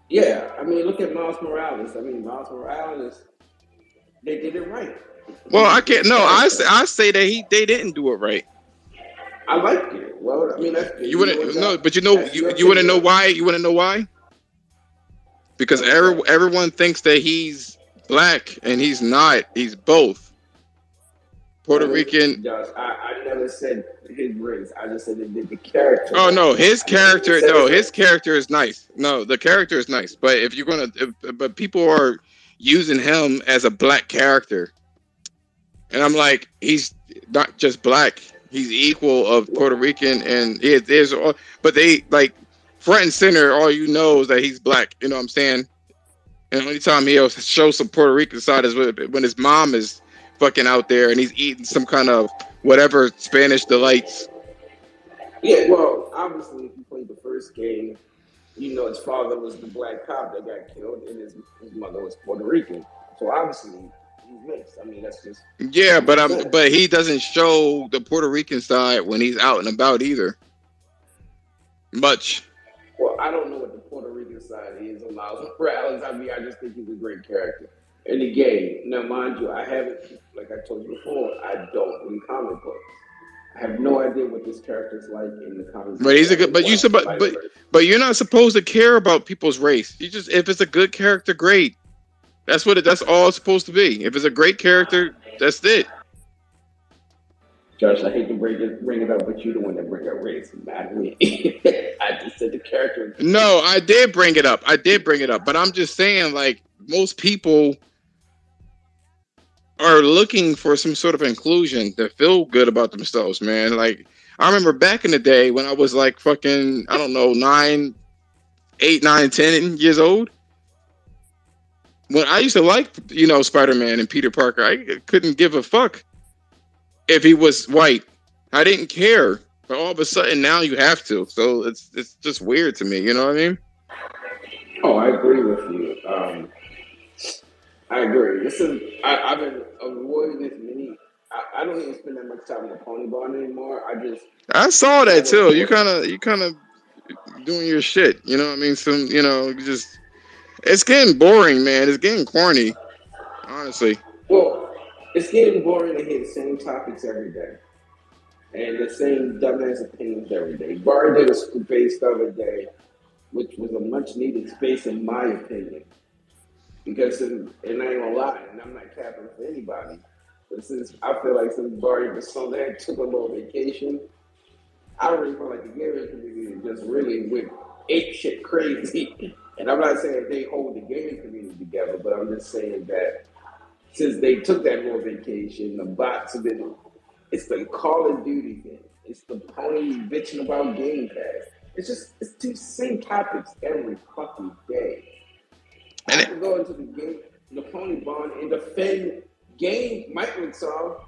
[SPEAKER 13] Yeah, I mean, look at Miles Morales. Miles Morales, they did it right.
[SPEAKER 1] Well, I can't. No, I say that they didn't do it right.
[SPEAKER 13] I liked it. Well, I mean,
[SPEAKER 1] you wouldn't you want to know why? You want to know why? Because everyone thinks that he's black and he's not. He's both. Puerto Rican.
[SPEAKER 13] Josh, I never said his race. I just said the character.
[SPEAKER 1] Oh no, his character. No, his character is nice. No, the character is nice. But if you're but people are using him as a black character, and I'm like, he's not just black. He's equal of Puerto Rican, and there's. But they like. Front and center, all you know is that he's black. You know what I'm saying? And the only time he'll show some Puerto Rican side is when his mom is fucking out there and he's eating some kind of whatever Spanish delights.
[SPEAKER 13] Yeah, well, obviously, if you played the first game, you know his father was the black cop that got killed, and his mother was Puerto Rican. So obviously, he's mixed. I mean, that's just
[SPEAKER 1] yeah. But he doesn't show the Puerto Rican side when he's out and about either. Much.
[SPEAKER 13] Well, I don't know what the Puerto Rican side is on Miles Morales. I mean, I just think he's a great character. in the game. Now, mind you, I haven't, like I told you before, I don't read comic books. I have no idea what this character is like in the comic.
[SPEAKER 1] But he's a good. But you're not supposed to care about people's race. You just if it's a good character, great. That's all it's supposed to be. If it's a great character, that's it.
[SPEAKER 13] Josh, I hate to bring it up, but you're the one that bring up race, not me. I just said the character.
[SPEAKER 1] No, I did bring it up. But I'm just saying, like, most people are looking for some sort of inclusion to feel good about themselves, man. Like, I remember back in the day when I was like fucking, I don't know, 8, 9, 10 years old. When I used to like, Spider-Man and Peter Parker, I couldn't give a fuck if he was white. I didn't care. But all of a sudden now you have to. So it's just weird to me. You know what I mean?
[SPEAKER 13] Oh, I agree with you. I agree. I've been avoiding this mini. I don't even spend that much time in the pony barn anymore.
[SPEAKER 1] I saw that too. You kind of doing your shit. You know what I mean? It's getting boring, man. It's getting corny. Honestly.
[SPEAKER 13] Well, it's getting boring to hear the same topics every day. And the same dumbass opinions every day. Bar did a space the other day, which was a much needed space in my opinion. Because, and I ain't gonna lie, and I'm not capping for anybody, but I feel like since Barry Persona took a little vacation, I really feel like the gaming community just really went ape shit crazy. And I'm not saying they hold the gaming community together, but I'm just saying that since they took that little vacation, the bots have been, it's the Call of Duty thing. It's the pony bitching about Game Pass. It's the same topics every fucking day. I have to go into the pony barn and defend Microsoft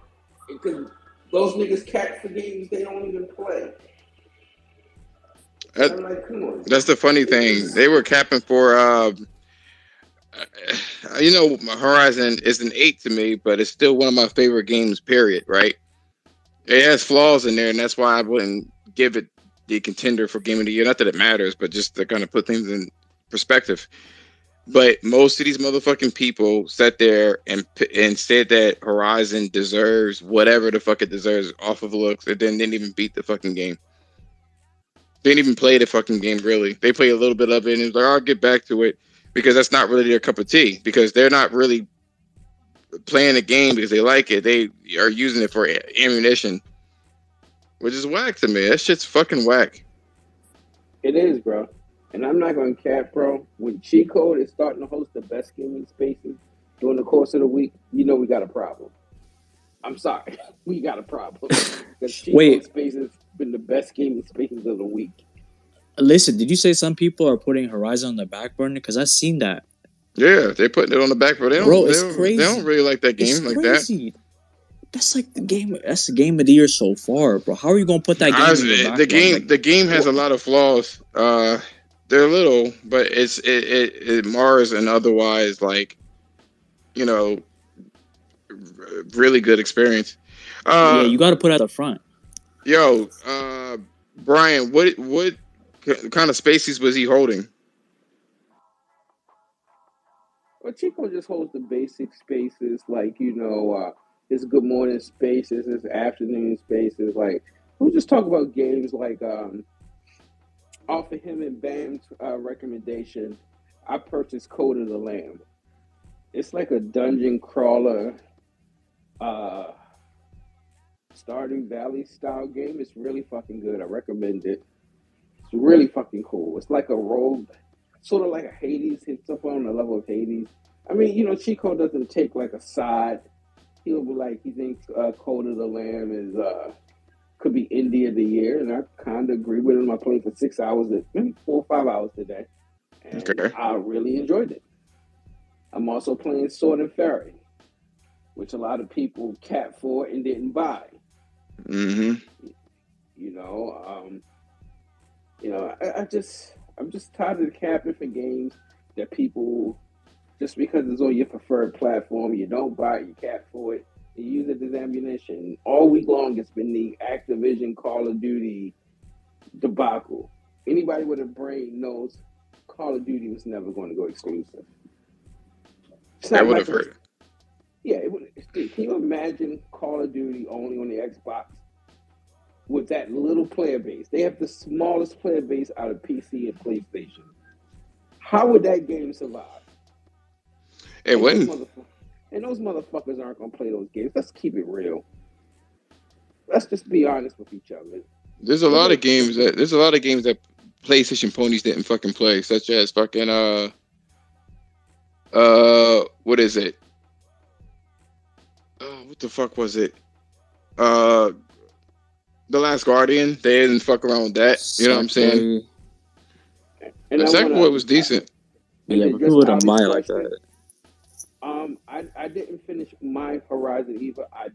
[SPEAKER 13] because those niggas catch for games they don't even play. I'm like, come on.
[SPEAKER 1] That's the funny thing. They were capping for, Horizon is an 8 to me, but it's still one of my favorite games, period, right? It has flaws in there, and that's why I wouldn't give it the contender for Game of the Year. Not that it matters, but just to kind of put things in perspective. But most of these motherfucking people sat there and said that Horizon deserves whatever the fuck it deserves off of looks, and then didn't even beat the fucking game. Didn't even play the fucking game, really. They played a little bit of it, and it was like, I'll get back to it, because that's not really their cup of tea, because they're not really playing the game because they like it. They are using it for ammunition, which is whack to me. That shit's fucking whack.
[SPEAKER 13] It is, bro. And I'm not going to cap, bro. When Cheat Code is starting to host the best gaming spaces during the course of the week, we got a problem. I'm sorry. We got a problem. Because Cheat Code spaces been the best gaming spaces of the week.
[SPEAKER 8] Listen, did you say some people are putting Horizon on the back burner? Because I've seen that.
[SPEAKER 1] Yeah, they're putting it on the back burner.
[SPEAKER 8] It's crazy.
[SPEAKER 1] They don't really like that game like that.
[SPEAKER 8] That's like the game. That's the game of the year so far, bro. How are you going to put that game?
[SPEAKER 1] The game has a lot of flaws. They're little, but it mars an otherwise really good experience.
[SPEAKER 8] Yeah, you got to put it at the front.
[SPEAKER 1] Yo, Brian, what kind of spaces was he holding?
[SPEAKER 13] Well, Chico just holds the basic spaces, like his good morning spaces, his afternoon spaces. Like we'll just talk about games like. Off of him and Bam's recommendation, I purchased Code of the Lamb. It's like a dungeon crawler, Stardew Valley style game. It's really fucking good. I recommend it. It's really fucking cool. It's like a rogue, sort of like a Hades. Hits up on the level of Hades. I mean, Chico doesn't take like a side. He'll be like, he thinks Code of the Lamb is could be Indie of the Year, and I kind of agree with him. I played for 6 hours, maybe 4 or 5 hours today, and I really enjoyed it. I'm also playing Sword and Fairy, which a lot of people capped for and didn't buy.
[SPEAKER 1] Mm-hmm.
[SPEAKER 13] I'm just tired of the capping for games that people, just because it's on your preferred platform, you don't buy it, you cap for it. You use it as ammunition. All week long, it's been the Activision Call of Duty debacle. Anybody with a brain knows Call of Duty was never going to go exclusive. That would have hurt. Yeah, it would. Dude, can you imagine Call of Duty only on the Xbox with that little player base? They have the smallest player base out of PC and PlayStation. How would that game survive?
[SPEAKER 1] It wouldn't.
[SPEAKER 13] And those motherfuckers aren't gonna play those games. Let's keep it real. Let's just be honest with each other.
[SPEAKER 1] There's a lot of games that PlayStation ponies didn't fucking play, such as fucking what is it? What the fuck was it? The Last Guardian. They didn't fuck around with that. You know what I'm saying? And the second one was decent.
[SPEAKER 8] Yeah, but people wouldn't buy like that.
[SPEAKER 13] I didn't finish my Horizon either. I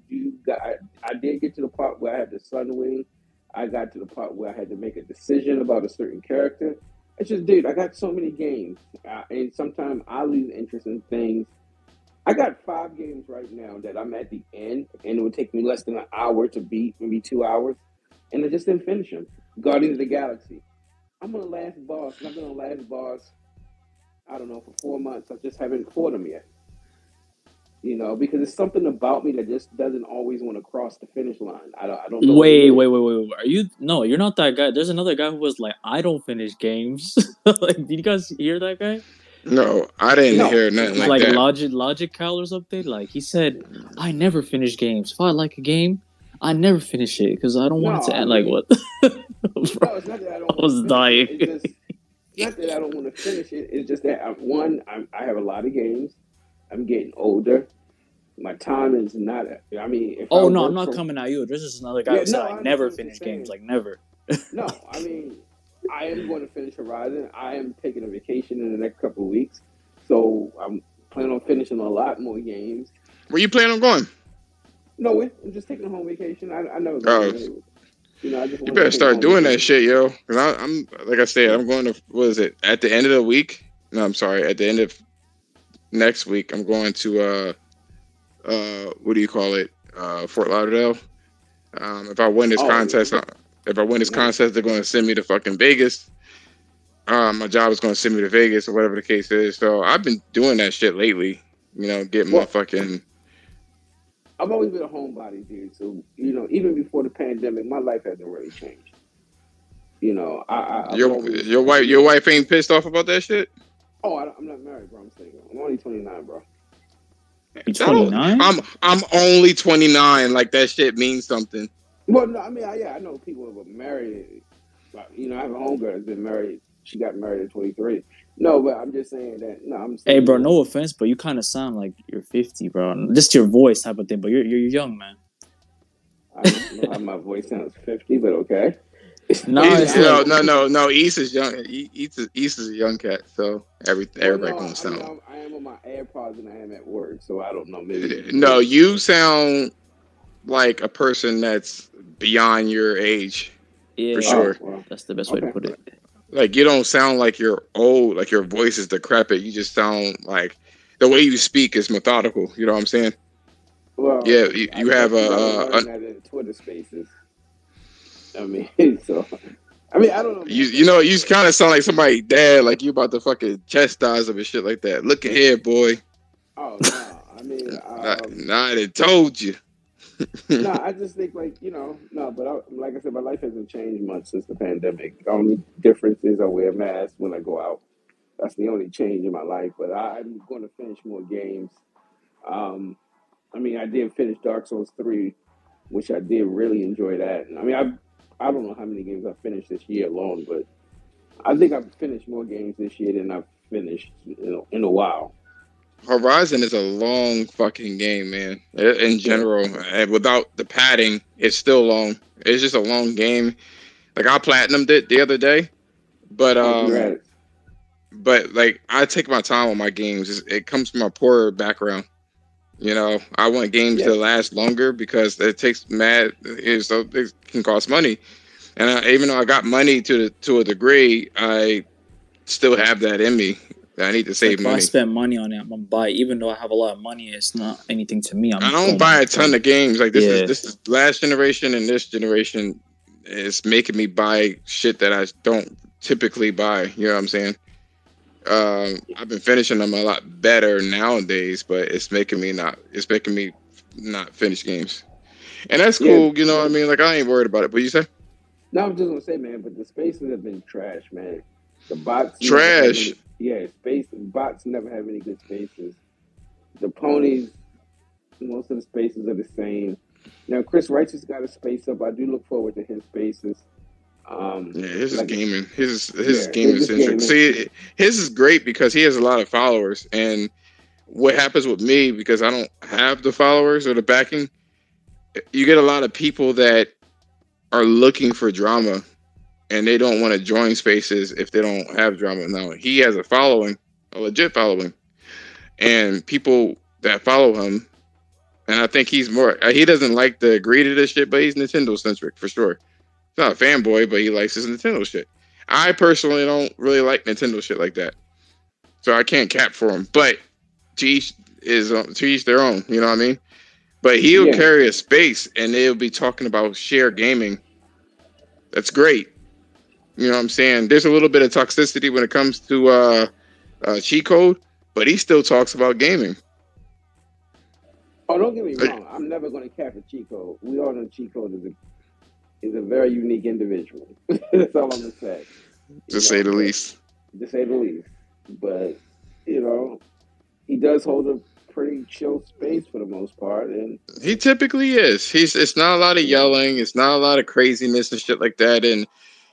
[SPEAKER 13] did get to the part where I had the Sunwing. I got to the part where I had to make a decision about a certain character. It's just, dude, I got so many games, and sometimes I lose interest in things. I got 5 games right now that I'm at the end, and it would take me less than an hour to beat, maybe 2 hours, and I just didn't finish them. Guardians of the Galaxy. I'm on the last boss, and I've been on the last boss, I don't know, for 4 months. I just haven't fought him yet. You know, because it's something about me that just doesn't always want to cross the finish line. I don't know.
[SPEAKER 8] Wait. Are you? No, you're not that guy. There's another guy who was like, I don't finish games. Like, did you guys hear that guy?
[SPEAKER 1] No, I didn't hear nothing like that.
[SPEAKER 8] Logic Cal or something. Like, he said, I never finish games. If I like a game, I never finish it because I don't want it to end. Like, what?
[SPEAKER 13] No, it's not that I don't.
[SPEAKER 8] I was dying.
[SPEAKER 13] It's not that I don't want to finish it. It's just that I have a lot of games. I'm getting older. My time is not. I mean, if
[SPEAKER 8] I'm not coming at you. This is another guy who said I never finish games. Like, never.
[SPEAKER 13] No, I mean, I am going to finish Horizon. I am taking a vacation in the next couple of weeks, so I'm planning on finishing a lot more games.
[SPEAKER 1] Where you planning on going?
[SPEAKER 13] No, I'm just taking a home vacation. I never go. You know,
[SPEAKER 1] you better start doing that shit, yo. Because I'm like I said, I'm going to, what is it? At the end of the week? No, I'm sorry. At the end of next week, I'm going to what do you call it? Fort Lauderdale. If I win this contest, they're going to send me to fucking Vegas. My job is going to send me to Vegas or whatever the case is. So I've been doing that shit lately. You know, getting my fucking.
[SPEAKER 13] I've always been a homebody, dude. So, you know, even before the pandemic, my life hasn't really changed. You know,
[SPEAKER 1] your wife ain't pissed off about that shit?
[SPEAKER 13] Oh, I'm not married, bro. I'm single. I'm only 29, bro.
[SPEAKER 8] You're 29?
[SPEAKER 1] I'm only 29. Like, that shit means something.
[SPEAKER 13] Well, no, I mean, I know people who are married. You know, I have a homegirl that's been married. She got married at 23. No, but I'm just saying that. No, I'm.
[SPEAKER 8] Hey, bro, no offense, but you kind of sound like you're 50, bro. Just your voice type of thing, but you're young, man.
[SPEAKER 13] I don't know how my voice sounds 50, but okay.
[SPEAKER 1] No. East is young. East is a young cat, so everybody gonna sound.
[SPEAKER 13] I am on my AirPods and I am at work, so I don't know. Maybe.
[SPEAKER 1] No, you sound like a person that's beyond your age.
[SPEAKER 8] Yeah,
[SPEAKER 1] for sure.
[SPEAKER 13] Well,
[SPEAKER 8] that's the best way to put it.
[SPEAKER 1] Like, you don't sound like you're old. Like, your voice is decrepit. You just sound like the way you speak is methodical. You know what I'm saying?
[SPEAKER 13] Well,
[SPEAKER 1] yeah, you have
[SPEAKER 13] that in Twitter Spaces. I mean, so I don't know.
[SPEAKER 1] You know, you kind of sound like somebody's dad, like you about to fucking chastise him and shit like that. Look at here, boy.
[SPEAKER 13] Oh no, I mean,
[SPEAKER 1] I done told you.
[SPEAKER 13] No, I just think like but like I said, my life hasn't changed much since the pandemic. The only difference is I wear a mask when I go out. That's the only change in my life. But I'm going to finish more games. I mean, I did finish Dark Souls 3, which I did really enjoy that. I mean, I don't know how many games I've finished this year alone, but I think I've finished more games this year than I've finished in a while.
[SPEAKER 1] Horizon is a long fucking game, man. In general, and without the padding, it's still long. It's just a long game. Like, I platinumed it the other day, but like, I take my time on my games. It comes from a poorer background. You know, I want games to last longer because it takes so it can cost money. And even though I got money to a degree, I still have that in me. I need to save money.
[SPEAKER 8] If I spend money on it, I'm gonna buy it. Even though I have a lot of money, it's not anything to me.
[SPEAKER 1] I don't buy a ton of games. Like, this is last generation, and this generation is making me buy shit that I don't typically buy. You know what I'm saying?
[SPEAKER 14] I've been finishing them a lot better nowadays, but it's making me not finish games, and that's cool. You know what I mean? Like I ain't worried about it. But you say?
[SPEAKER 13] No, I'm just gonna say, man. But the spaces have been trash, man. The bots
[SPEAKER 14] Trash.
[SPEAKER 13] Bots never have any good spaces. The ponies, most of the spaces are the same. Now Chris Righteous got a space up. I do look forward to his spaces.
[SPEAKER 14] Yeah, his is
[SPEAKER 13] like
[SPEAKER 14] gaming. His
[SPEAKER 13] yeah,
[SPEAKER 14] gaming
[SPEAKER 13] his is
[SPEAKER 14] centric.
[SPEAKER 13] gaming.
[SPEAKER 14] See, his is great because he has a lot of followers. And what happens with me, because I don't have the followers or the backing, you get a lot of people that are looking for drama, and they don't want to join spaces if they don't have drama. Now he has a following, a legit following, and people that follow him. And I think he's more. He doesn't like to agree to this shit, but he's Nintendo centric for sure. He's not a fanboy, but he likes his Nintendo shit. I personally don't really like Nintendo shit like that, so I can't cap for him. But to each their own. You know what I mean? But he'll carry a space, and they'll be talking about shared gaming. That's great. You know what I'm saying? There's a little bit of toxicity when it comes to cheat code, but he still talks about gaming.
[SPEAKER 13] Oh, don't get me wrong. I'm never going to cap a cheat code. We all know cheat code is a very unique individual. That's all I'm going to say.
[SPEAKER 14] To say the least.
[SPEAKER 13] To say the least. But, you know, he does hold a pretty chill space for the most part. And
[SPEAKER 14] he typically is. It's not a lot of yelling. It's not a lot of craziness and shit like that. And,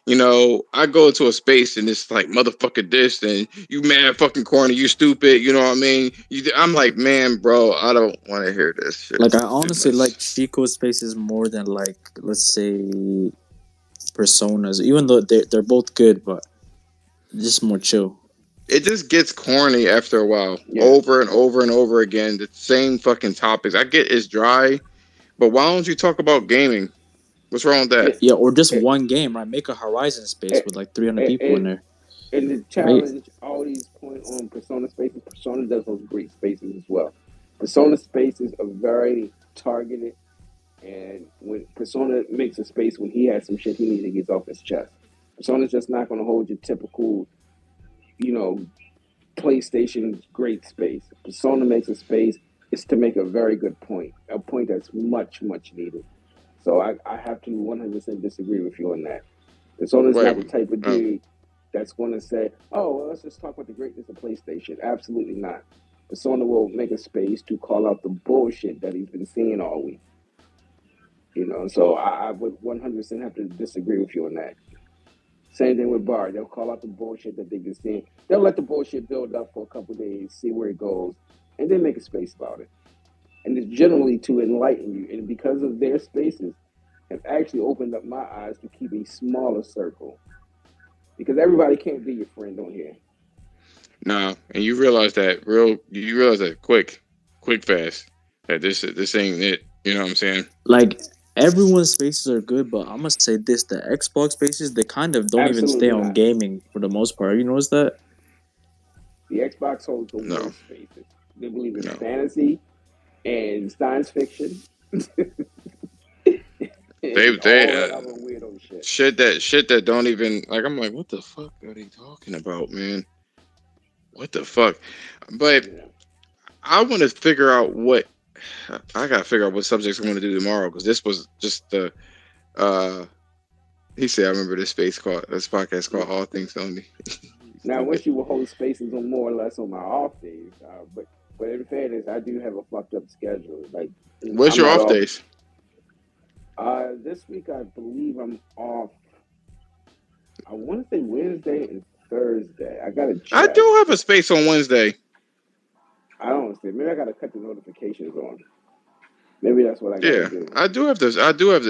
[SPEAKER 14] you know, I go into a space and it's like, motherfucker this, and you mad fucking corny, you stupid, you know what I mean? I'm like, man, bro, I don't want to hear this shit.
[SPEAKER 8] Like, I honestly like Chico spaces more than, like, let's say, Personas, even though they're both good, but just more chill.
[SPEAKER 14] It just gets corny after a while, over and over and over again, the same fucking topics. I get it's dry, but why don't you talk about gaming? What's wrong with that?
[SPEAKER 8] Yeah, or just one game, right? Make a Horizon space with like 300 people in there.
[SPEAKER 13] And the challenge, all these point on Persona spaces, Persona does those great spaces as well. Persona spaces are very targeted, and when Persona makes a space when he has some shit he needs to get off his chest. Persona's just not going to hold your typical, you know, PlayStation great space. Persona makes a space is to make a very good point, a point that's much, much needed. So I have to 100% disagree with you on that. Persona's not the type of dude that's going to say, oh, well, let's just talk about the greatness of PlayStation. Absolutely not. Persona will make a space to call out the bullshit that he's been seeing all week. You know, so I would 100% have to disagree with you on that. Same thing with Bar. They'll call out the bullshit that they've been seeing. They'll let the bullshit build up for a couple of days, see where it goes, and then make a space about it. And it's generally to enlighten you. And because of their spaces, have actually opened up my eyes to keep a smaller circle. Because everybody can't be your friend on here.
[SPEAKER 14] No, and you realize that quick fast. That this ain't it. You know what I'm saying?
[SPEAKER 8] Like, everyone's spaces are good, but I'm gonna say this: the Xbox spaces, they kind of don't even stay on gaming for the most part. You notice that?
[SPEAKER 13] The Xbox holds the worst spaces. They believe in fantasy and science fiction.
[SPEAKER 14] Shit that don't even, like, I'm like, what the fuck are they talking about, man? What the fuck? But I want to figure out what subjects I'm going to do tomorrow, because this was just the he said, I remember this podcast called All Things Sony.
[SPEAKER 13] Now I wish you would hold spaces on more or less on my off days, but in fairness, I do have a fucked up schedule. Like,
[SPEAKER 14] what's your off days?
[SPEAKER 13] This week I believe I'm off. I want to say Wednesday and Thursday. I gotta check.
[SPEAKER 14] I do have a space on Wednesday.
[SPEAKER 13] I don't see. Maybe I gotta cut the notifications on. Maybe that's what I gotta do.
[SPEAKER 14] I do have this. I do have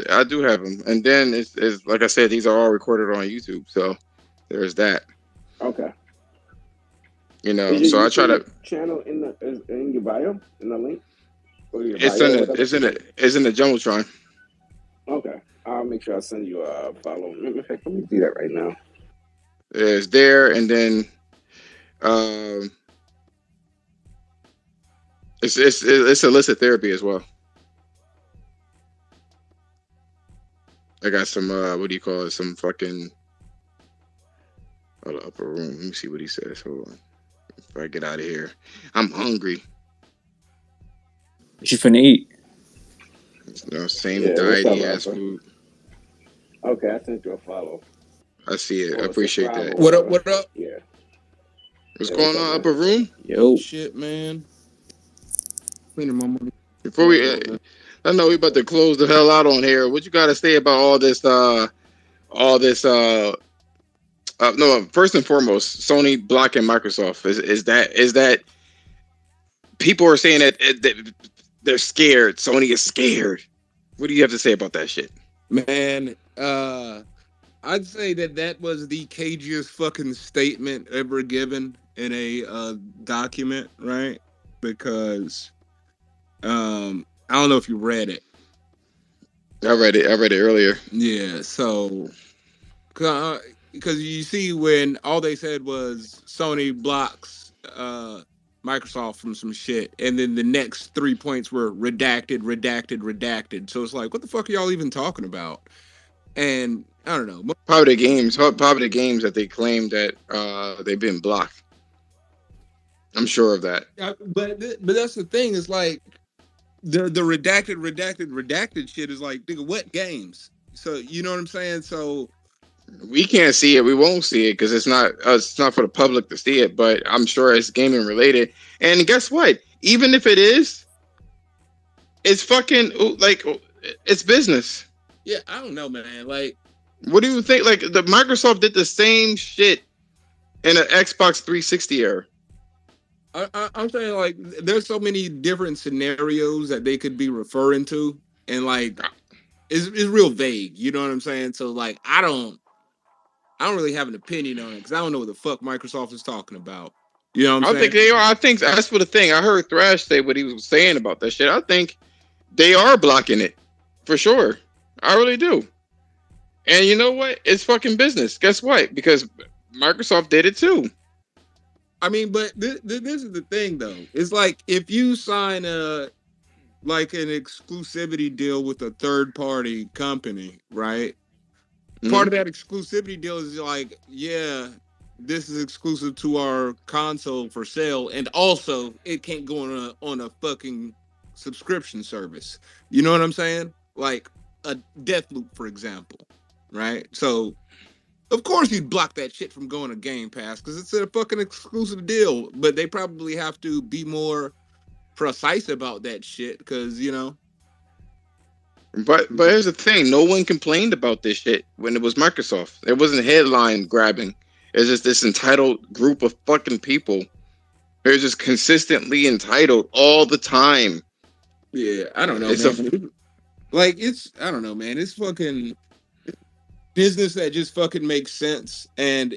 [SPEAKER 14] them. And then it's like I said, these are all recorded on YouTube. So there's that.
[SPEAKER 13] Okay.
[SPEAKER 14] You know, so I try to
[SPEAKER 13] channel in your bio, in the link.
[SPEAKER 14] It's in the Jumbotron.
[SPEAKER 13] Okay, I'll make sure I send you a follow. In fact, let me do that right now.
[SPEAKER 14] It's there, and then it's illicit therapy as well. I got some what do you call it? Some fucking upper room. Let me see what he says. Hold on. before I get out of here. I'm hungry.
[SPEAKER 8] What you finna eat?
[SPEAKER 14] Same diety ass food.
[SPEAKER 13] Okay, I sent you a follow.
[SPEAKER 14] I see it. I appreciate that.
[SPEAKER 15] What up? What up?
[SPEAKER 13] Yeah.
[SPEAKER 14] What's going on, upper room?
[SPEAKER 8] Yo.
[SPEAKER 15] Shit, man. Cleaning my money.
[SPEAKER 14] Before we, I know we about to close the hell out on here. What you got to say about all this? No, first and foremost, Sony blocking Microsoft. Is that people are saying that they're scared. Sony is scared. What do you have to say about that shit?
[SPEAKER 15] Man, I'd say that was the cagiest fucking statement ever given in a document, right? Because I don't know if you read it.
[SPEAKER 14] I read it earlier.
[SPEAKER 15] Yeah, so because you see when all they said was Sony blocks Microsoft from some shit, and then the next 3 points were redacted. So it's like, what the fuck are y'all even talking about? And I don't know.
[SPEAKER 14] Probably the games that they claim that they've been blocked. I'm sure of that.
[SPEAKER 15] But that's the thing. Is like the redacted shit is like, nigga, what games? So you know what I'm saying? So
[SPEAKER 14] we can't see it. We won't see it because it's not for the public to see it. But I'm sure it's gaming related. And guess what? Even if it is, it's fucking like it's business.
[SPEAKER 15] Yeah, I don't know, man. Like,
[SPEAKER 14] what do you think? Like, the Microsoft did the same shit in an Xbox 360 era.
[SPEAKER 15] I'm saying, like, there's so many different scenarios that they could be referring to, and like, it's real vague. You know what I'm saying? So, like, I don't really have an opinion on it because I don't know what the fuck Microsoft is talking about. You know what I'm saying?
[SPEAKER 14] I think they are. I think that's what the thing. I heard Thrash say what he was saying about that shit. I think they are blocking it for sure. I really do. And you know what? It's fucking business. Guess what? Because Microsoft did it too.
[SPEAKER 15] I mean, but this is the thing, though. It's like if you sign an exclusivity deal with a third-party company, right? Mm-hmm. Part of that exclusivity deal is like, yeah, this is exclusive to our console for sale, and also it can't go on a fucking subscription service. You know what I'm saying? Like a Deathloop, for example, right? So, of course, you'd block that shit from going to Game Pass because it's a fucking exclusive deal. But they probably have to be more precise about that shit because, you know.
[SPEAKER 14] But here's the thing: no one complained about this shit when it was Microsoft. It wasn't headline grabbing. It's just this entitled group of fucking people. They're just consistently entitled all the time.
[SPEAKER 15] Yeah, I don't know, man. I don't know, man. It's fucking business that just fucking makes sense. And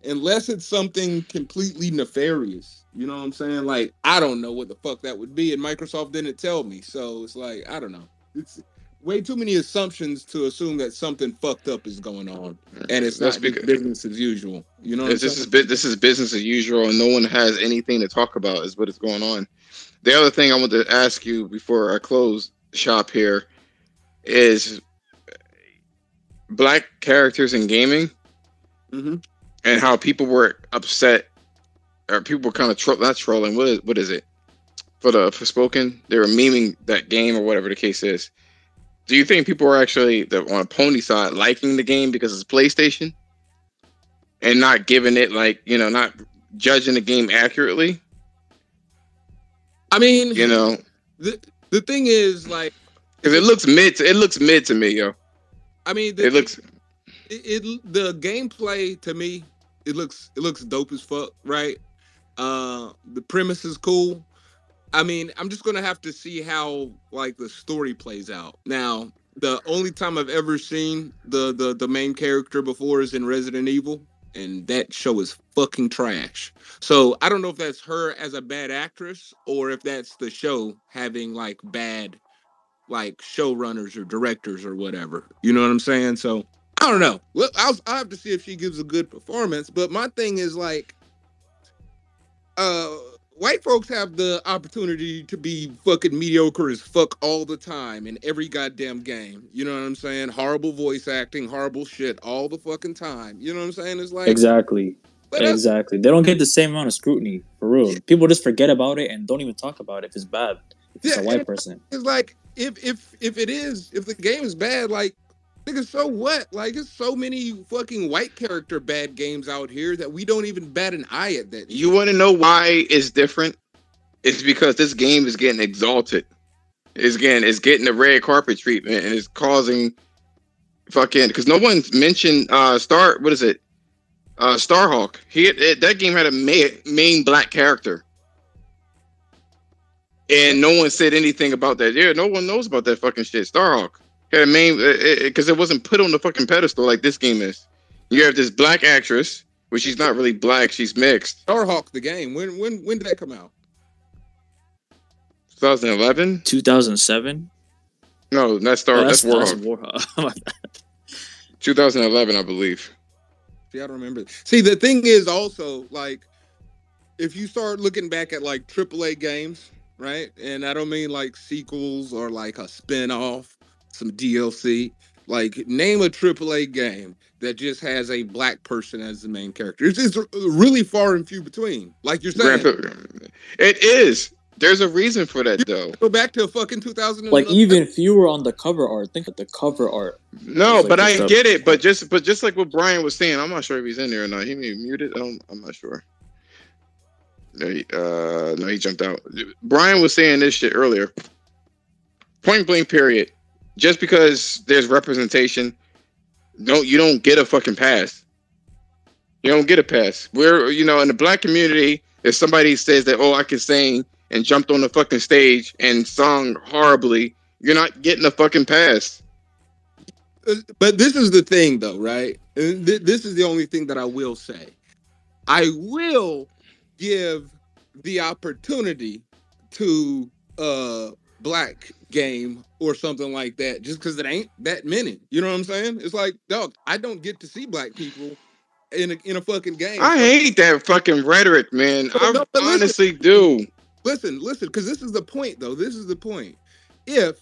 [SPEAKER 15] unless it's something completely nefarious, you know what I'm saying? Like, I don't know what the fuck that would be, and Microsoft didn't tell me. So it's like, I don't know. It's way too many assumptions to assume that something fucked up is going on, and it's not business as usual. You know,
[SPEAKER 14] this is business as usual, and no one has anything to talk about. Is what is going on. The other thing I want to ask you before I close shop here is black characters in gaming,
[SPEAKER 15] mm-hmm.
[SPEAKER 14] and how people were upset, or people were kind of not trolling. What is it? For Forspoken, they were memeing that game or whatever the case is. Do you think people are actually on a pony side liking the game because it's PlayStation and not giving it not judging the game accurately?
[SPEAKER 15] I mean,
[SPEAKER 14] the
[SPEAKER 15] thing is, like,
[SPEAKER 14] because it looks mid to me, yo.
[SPEAKER 15] I mean, the gameplay to me, it looks dope as fuck, right? The premise is cool. I mean, I'm just gonna have to see how like the story plays out. Now, the only time I've ever seen the main character before is in Resident Evil, and that show is fucking trash. So I don't know if that's her as a bad actress or if that's the show having like bad like showrunners or directors or whatever. You know what I'm saying? So I don't know. Well, I'll have to see if she gives a good performance. But my thing is like, white folks have the opportunity to be fucking mediocre as fuck all the time in every goddamn game. You know what I'm saying? Horrible voice acting, horrible shit all the fucking time. You know what I'm saying? It's like,
[SPEAKER 8] exactly. Exactly. They don't get the same amount of scrutiny, for real. Yeah. People just forget about it and don't even talk about it if it's bad. If it's a white person.
[SPEAKER 15] It's like, if the game is bad, like, nigga, so what? Like, there's so many fucking white character bad games out here that we don't even bat an eye at that.
[SPEAKER 14] You want to know why it's different? It's because this game is getting exalted. It's getting the red carpet treatment, and it's causing fucking, because no one's mentioned Starhawk. That game had a main black character, and no one said anything about that. Yeah, no one knows about that fucking shit. Starhawk had a main, because it wasn't put on the fucking pedestal like this game is. You have this black actress, but she's not really black. She's mixed.
[SPEAKER 15] Starhawk the game. When did that come out?
[SPEAKER 14] 2011?
[SPEAKER 8] 2007?
[SPEAKER 14] No, that's Warhawk. 2011, I believe.
[SPEAKER 15] See, I don't remember. See, the thing is also, like, if you start looking back at, like, AAA games, right? And I don't mean, like, sequels or, like, a spin-off, some DLC. Like, name a AAA game that just has a black person as the main character. It's just really far and few between. Like you're saying.
[SPEAKER 14] It is. There's a reason for that, though.
[SPEAKER 15] Go back to fucking 2000.
[SPEAKER 8] Like, even fewer on the cover art. Think of the cover art.
[SPEAKER 14] No, like, but I get it. But just like what Brian was saying, I'm not sure if he's in there or not. He may be muted. I'm not sure. No, he jumped out. Brian was saying this shit earlier. Point blank, period. Just because there's representation, you don't get a fucking pass. You don't get a pass. We're, in the black community, if somebody says that, I can sing, and jumped on the fucking stage and sung horribly, you're not getting a fucking pass.
[SPEAKER 15] But this is the thing, though, right? This is the only thing that I will say. I will give the opportunity to a black game or something like that, just because it ain't that many. You know what I'm saying? It's like, dog, I don't get to see black people in a fucking game.
[SPEAKER 14] I hate that fucking rhetoric, man. I honestly do.
[SPEAKER 15] Listen, because this is the point, though. This is the point. If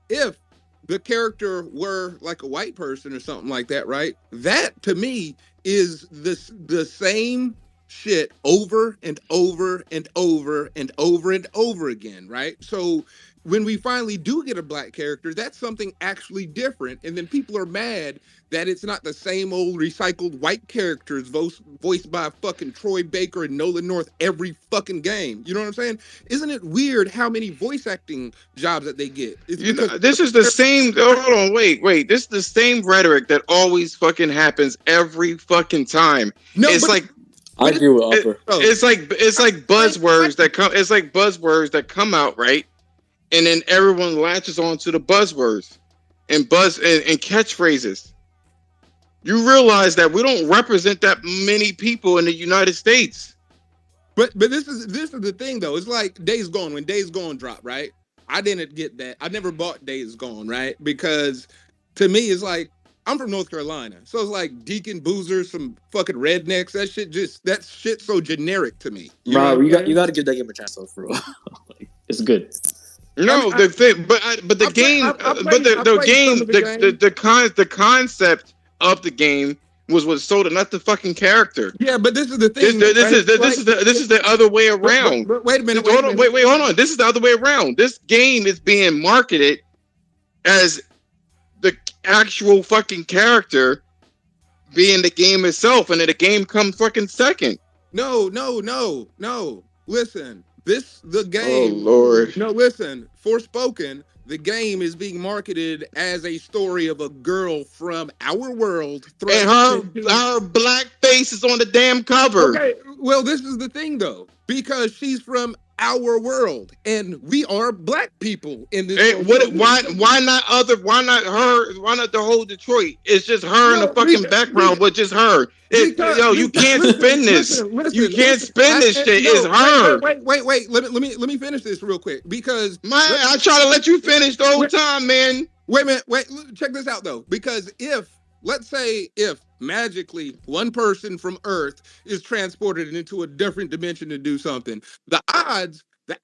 [SPEAKER 15] the character were like a white person or something like that, right? That, to me, is the same shit over and over and over and over and over again, right? So when we finally do get a black character, that's something actually different. And then people are mad that it's not the same old recycled white characters voiced by fucking Troy Baker and Nolan North every fucking game. You know what I'm saying? Isn't it weird how many voice acting jobs that they get?
[SPEAKER 14] This is the same. Hold on, wait. This is the same rhetoric that always fucking happens every fucking time.
[SPEAKER 15] No,
[SPEAKER 14] it's like.
[SPEAKER 8] I agree with Upper.
[SPEAKER 14] It's like buzzwords that come. It's like buzzwords that come out, right? And then everyone latches on to the buzzwords and catchphrases. You realize that we don't represent that many people in the United States.
[SPEAKER 15] But this is the thing, though. It's like Days Gone. When Days Gone dropped, right? I didn't get that. I never bought Days Gone, right? Because to me, it's like, I'm from North Carolina, so it's like Deacon Boozer, some fucking rednecks. That shit's so generic to me.
[SPEAKER 8] You got to give that game a chance, though, for real. It's good.
[SPEAKER 14] No, the concept of the game was what sold it, not the fucking character.
[SPEAKER 15] Yeah, but this is the thing.
[SPEAKER 14] This is the other way around.
[SPEAKER 15] But wait a minute.
[SPEAKER 14] Hold on. This is the other way around. This game is being marketed as the actual fucking character being the game itself, and then the game comes fucking second.
[SPEAKER 15] No. Listen, the game.
[SPEAKER 14] Oh Lord.
[SPEAKER 15] No, listen. Forspoken, the game is being marketed as a story of a girl from our world.
[SPEAKER 14] And her black face is on the damn cover.
[SPEAKER 15] Okay, well, this is the thing, though, because she's from our world, and we are black people in this.
[SPEAKER 14] Why not the whole Detroit? It's just her in the fucking background, but just her. You can't spin this. You can't spin this shit. It's her.
[SPEAKER 15] Wait. Let me finish this real quick, because
[SPEAKER 14] I try to let you finish the whole time, man.
[SPEAKER 15] Wait a minute. Wait. Check this out, though, because let's say magically one person from Earth is transported into a different dimension to do something, the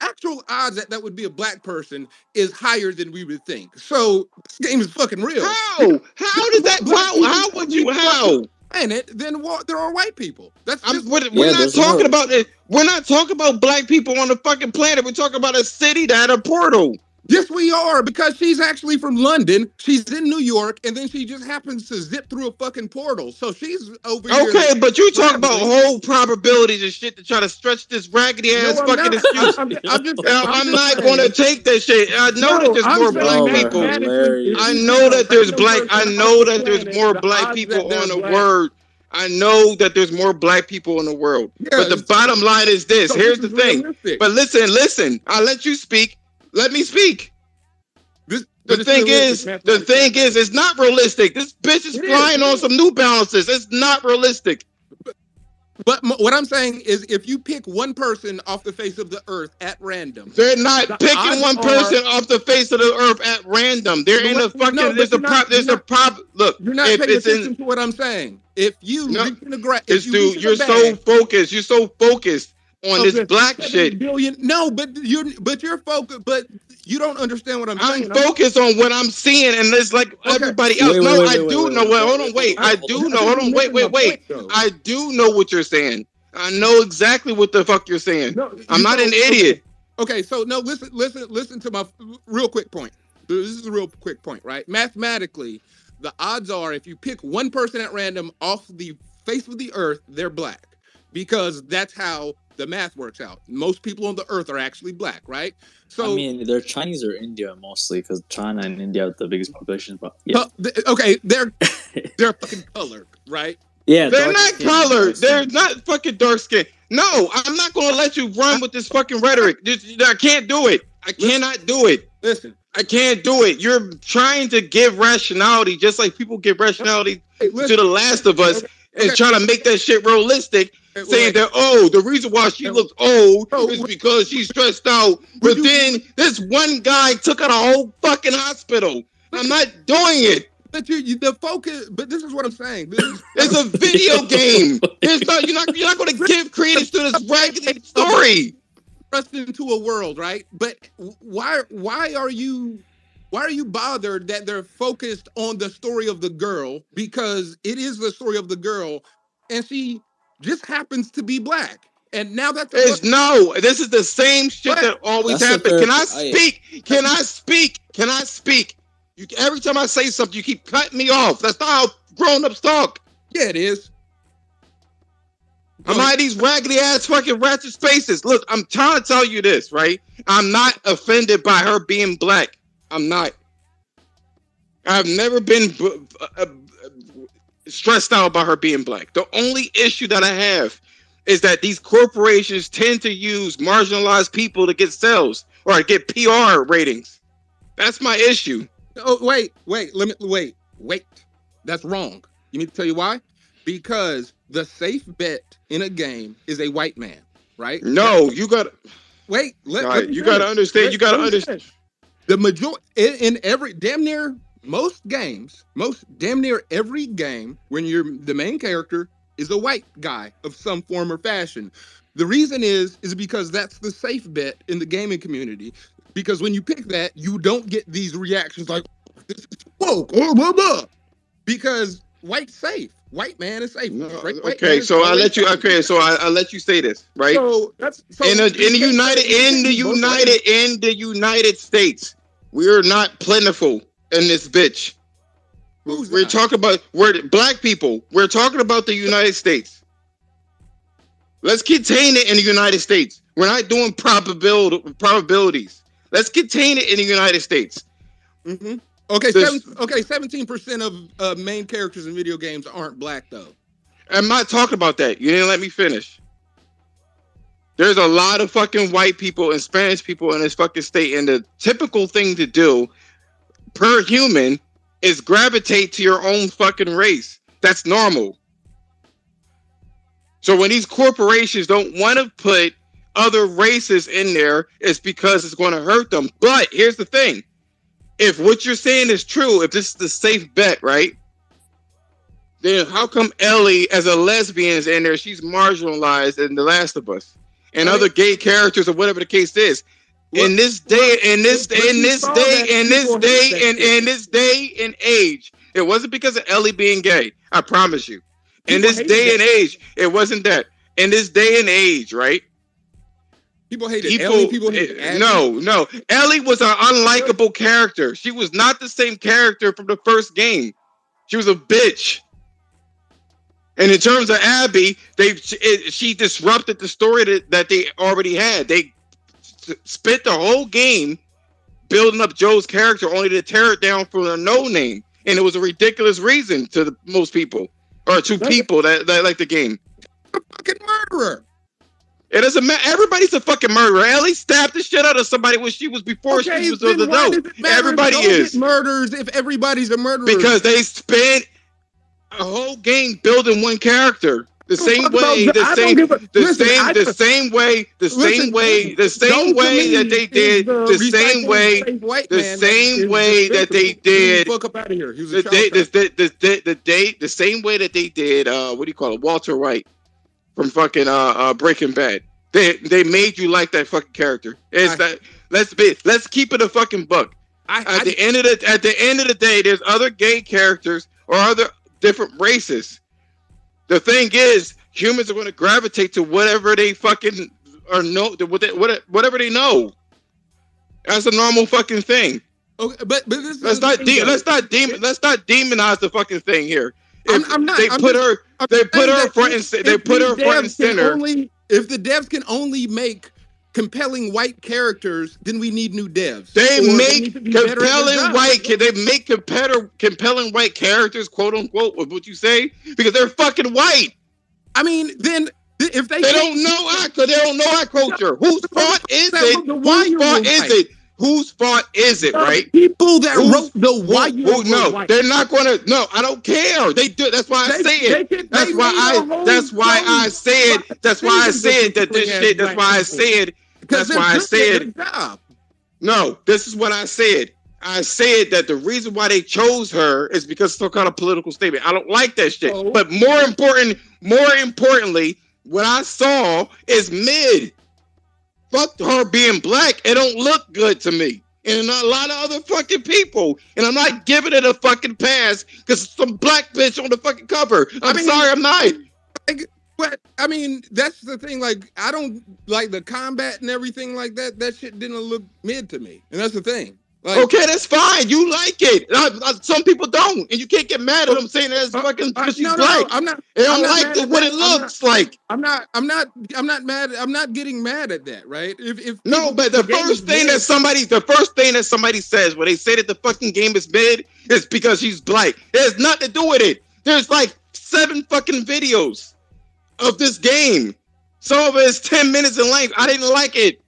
[SPEAKER 15] actual odds that would be a black person is higher than we would think. So this game is fucking real.
[SPEAKER 14] How does that? How would you? How?
[SPEAKER 15] planet, then there are white people. That's just
[SPEAKER 14] we're not talking about it. We're not talking about black people on the fucking planet. We're talking about a city that had a portal.
[SPEAKER 15] Yes, we are, because she's actually from London. She's in New York, and then she just happens to zip through a fucking portal. So she's over here.
[SPEAKER 14] Okay, but you talk about whole probabilities and shit to try to stretch this raggedy ass fucking excuse. I'm not going to take that shit. I know that there's more black people. I know that there's black. I know that there's more black people on the world. I know that there's more black people in the world. But the bottom line is this. Here's the thing. But listen. I'll let you speak. Let me speak. The thing is, it's not realistic. This bitch is flying on some New Balances. It's not realistic.
[SPEAKER 15] But what I'm saying is, if you pick one person off the face of the earth at random,
[SPEAKER 14] they're not picking one person off the face of the earth at random. They're in a fucking. There's a problem. Look,
[SPEAKER 15] you're not paying attention to what I'm saying. If you reach in the grass,
[SPEAKER 14] you're so focused. You're so focused on this black shit.
[SPEAKER 15] No, but you're focused. But you don't understand what I'm saying.
[SPEAKER 14] I'm focused on what I'm seeing, and it's like everybody else. I do know. Hold on, wait. I do know. Hold on, wait. I do know what you're saying. I know exactly what the fuck you're saying. I'm not an idiot.
[SPEAKER 15] Okay, so no, listen to my real quick point. This is a real quick point, right? Mathematically, the odds are if you pick one person at random off the face of the earth, they're black, because that's how the math works out. Most people on the earth are actually black, right? So
[SPEAKER 8] I mean, they're Chinese or India mostly, because China and India are the biggest populations. But yeah,
[SPEAKER 15] okay, they're fucking colored, right?
[SPEAKER 8] Yeah,
[SPEAKER 14] they're not colored. They're not fucking dark skin. No, I'm not gonna let you run with this fucking rhetoric. I can't do it. I cannot do it.
[SPEAKER 15] Listen,
[SPEAKER 14] I can't do it. You're trying to give rationality, just like people give rationality to The Last of Us, and trying to make that shit realistic. Saying that, the reason why she looks old is because she's stressed out. But then this one guy took out a whole fucking hospital. I'm not doing it.
[SPEAKER 15] But the focus. But this is what I'm saying.
[SPEAKER 14] It's a video game. You're not going to give credence to this raggedy story.
[SPEAKER 15] Thrust into a world, right? But why are you bothered that they're focused on the story of the girl? Because it is the story of the girl, and she just happens to be black. And now that's
[SPEAKER 14] this is the same shit that always happens. Can I speak? Can I speak? Can I speak? Every time I say something, you keep cutting me off. That's not how grown-ups talk.
[SPEAKER 15] Yeah, it is.
[SPEAKER 14] I'm out these raggedy ass fucking ratchet spaces. Look, I'm trying to tell you this, right? I'm not offended by her being black. I'm not. I've never been stressed out about her being black. The only issue that I have is that these corporations tend to use marginalized people to get sales or to get PR ratings. That's my issue.
[SPEAKER 15] Oh, wait. That's wrong. You need to tell you why? Because the safe bet in a game is a white man, right?
[SPEAKER 14] No, you got to
[SPEAKER 15] wait.
[SPEAKER 14] You got to understand. You got to understand.
[SPEAKER 15] The majority in every damn near every game, when you're the main character is a white guy of some form or fashion. The reason is because that's the safe bet in the gaming community. Because when you pick that, you don't get these reactions like, this is woke, blah, blah. Because white man is safe.
[SPEAKER 14] No, okay, so I'll let you. Okay, so I'll let you say this, right?
[SPEAKER 15] So
[SPEAKER 14] in the United States, we are not plentiful in this bitch. We're talking about black people. We're talking about the United States. Let's contain it in the United States. We're not doing probabilities. Let's contain it in the United States.
[SPEAKER 15] Mm-hmm. Okay, 17% of main characters in video games aren't black, though.
[SPEAKER 14] I'm not talking about that. You didn't let me finish. There's a lot of fucking white people and Spanish people in this fucking state, and the typical thing to do per human is gravitate to your own fucking race. That's normal. So when these corporations don't want to put other races in there, it's because it's going to hurt them. But here's the thing. If what you're saying is true, if this is the safe bet, right? Then how come Ellie as a lesbian is in there? She's marginalized in The Last of Us. And other gay characters or whatever the case is. In this day and age, it wasn't because of Ellie being gay. I promise you. In this day and age, it wasn't that. In this day and age, right?
[SPEAKER 15] People hated Ellie. People hated Abby.
[SPEAKER 14] No. Ellie was an unlikable character. She was not the same character from the first game. She was a bitch. And in terms of Abby, she disrupted the story that they already had. They spent the whole game building up Joe's character only to tear it down for a no name. And it was a ridiculous reason to most people. Or to people that like the game.
[SPEAKER 15] A fucking murderer.
[SPEAKER 14] It doesn't matter. Everybody's a fucking murderer. Ellie stabbed the shit out of somebody when she was before she was an adult. Everybody is.
[SPEAKER 15] Murders if everybody's a murderer.
[SPEAKER 14] Because they spent a whole game building one character. The same way that they did, the same way that they did, what do you call it? Walter White from fucking Breaking Bad. They made you like that fucking character. Let's keep it a fucking buck. At the end of the day, there's other gay characters or other different races. The thing is, humans are going to gravitate to whatever they fucking or know, whatever they know. That's a normal fucking thing.
[SPEAKER 15] Okay, but this
[SPEAKER 14] let's not demonize the fucking thing here. They put her front and center.
[SPEAKER 15] If the devs can only make compelling white characters, then we need new devs.
[SPEAKER 14] They make compelling white characters, quote unquote, with what you say, because they're fucking white.
[SPEAKER 15] I mean, then if they
[SPEAKER 14] don't know our culture. Whose fault is it? Whose fault is it, right?
[SPEAKER 15] People that wrote the white.
[SPEAKER 14] They're not gonna. No, I don't care. They do. That's why I say it. That's why I said that this shit. That's why I said. That's why I said. No, this is what I said. I said that the reason why they chose her is because it's some kind of political statement. I don't like that shit. Oh. But more importantly, what I saw is mid. Fuck her being black. It don't look good to me. And a lot of other fucking people. And I'm not giving it a fucking pass because some black bitch on the fucking cover. I'm sorry, I'm not.
[SPEAKER 15] But I mean, that's the thing. Like, I don't like the combat and everything like that. That shit didn't look mid to me. And that's the thing. Like,
[SPEAKER 14] okay, that's fine. You like it. Some people don't, and you can't get mad at them saying that's fucking because she's black.
[SPEAKER 15] I'm not.
[SPEAKER 14] They don't like what it looks like.
[SPEAKER 15] I'm not mad. I'm not getting mad at that, right? If
[SPEAKER 14] but the first thing that somebody says when they say that the fucking game is mid is because she's black. It has nothing to do with it. There's like 7 fucking videos of this game. Some of it is 10 minutes in length. I didn't like it.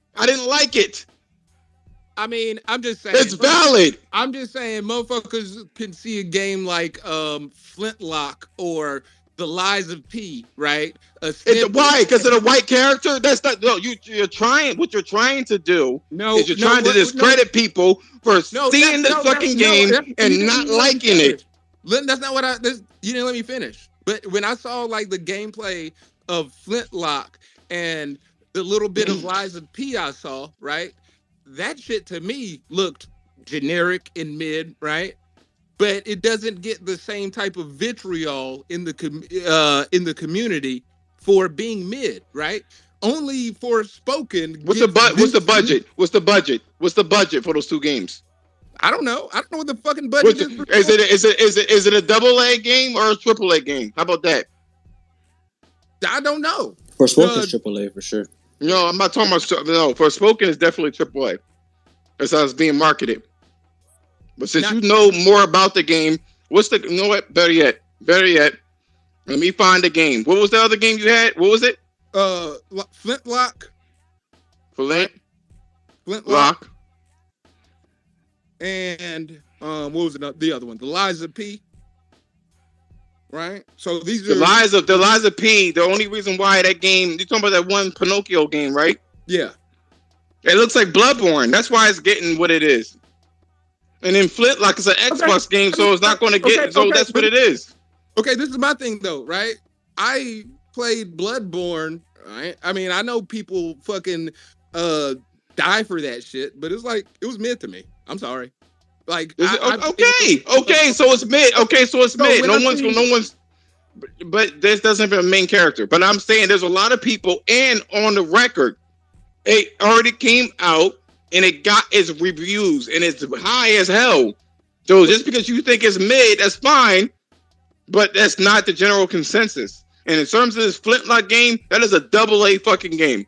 [SPEAKER 15] I mean, I'm just saying.
[SPEAKER 14] It's valid.
[SPEAKER 15] I'm just saying motherfuckers can see a game like Flintlock or The Lies of P, right?
[SPEAKER 14] Why? Because of the white character? That's not. No, you're trying. What you're trying to do is you're trying to discredit people for seeing the fucking game and not liking it.
[SPEAKER 15] That's not what you didn't let me finish. But when I saw like the gameplay of Flintlock and the little bit of Lies of P I saw, right? That shit to me looked generic and mid, right? But it doesn't get the same type of vitriol in the community for being mid, right? Only Forspoken.
[SPEAKER 14] What's the budget? What's the budget for those 2 games?
[SPEAKER 15] I don't know. I don't know what the fucking budget is.
[SPEAKER 14] Is it a double-A game or a triple-A game? How about that?
[SPEAKER 15] I don't know.
[SPEAKER 8] Forspoken's AAA for sure.
[SPEAKER 14] No, I'm not talking about. No, Forspoken is definitely AAA. That's how it's being marketed. But since you know more about the game, you know what? Better yet. Let me find the game. What was the other game you had? What was it?
[SPEAKER 15] Flintlock.
[SPEAKER 14] Flintlock.
[SPEAKER 15] And what was it? The other one? The Lies of P. Right. So these
[SPEAKER 14] are the Lies of P. The only reason why that game, you're talking about that one Pinocchio game, right?
[SPEAKER 15] Yeah.
[SPEAKER 14] It looks like Bloodborne. That's why it's getting what it is. And then Flintlock is an Xbox game, so it's not going to get. That's what it is.
[SPEAKER 15] Okay, this is my thing though, right? I played Bloodborne. Right. I mean, I know people fucking die for that shit, but it's like it was mid to me. I'm sorry. Like
[SPEAKER 14] so it's mid. Okay, so it's mid. but this doesn't have a main character. But I'm saying there's a lot of people, and on the record, it already came out and it got its reviews and it's high as hell. So just because you think it's mid, that's fine, but that's not the general consensus. And in terms of this Flintlock game, that is a AA fucking game.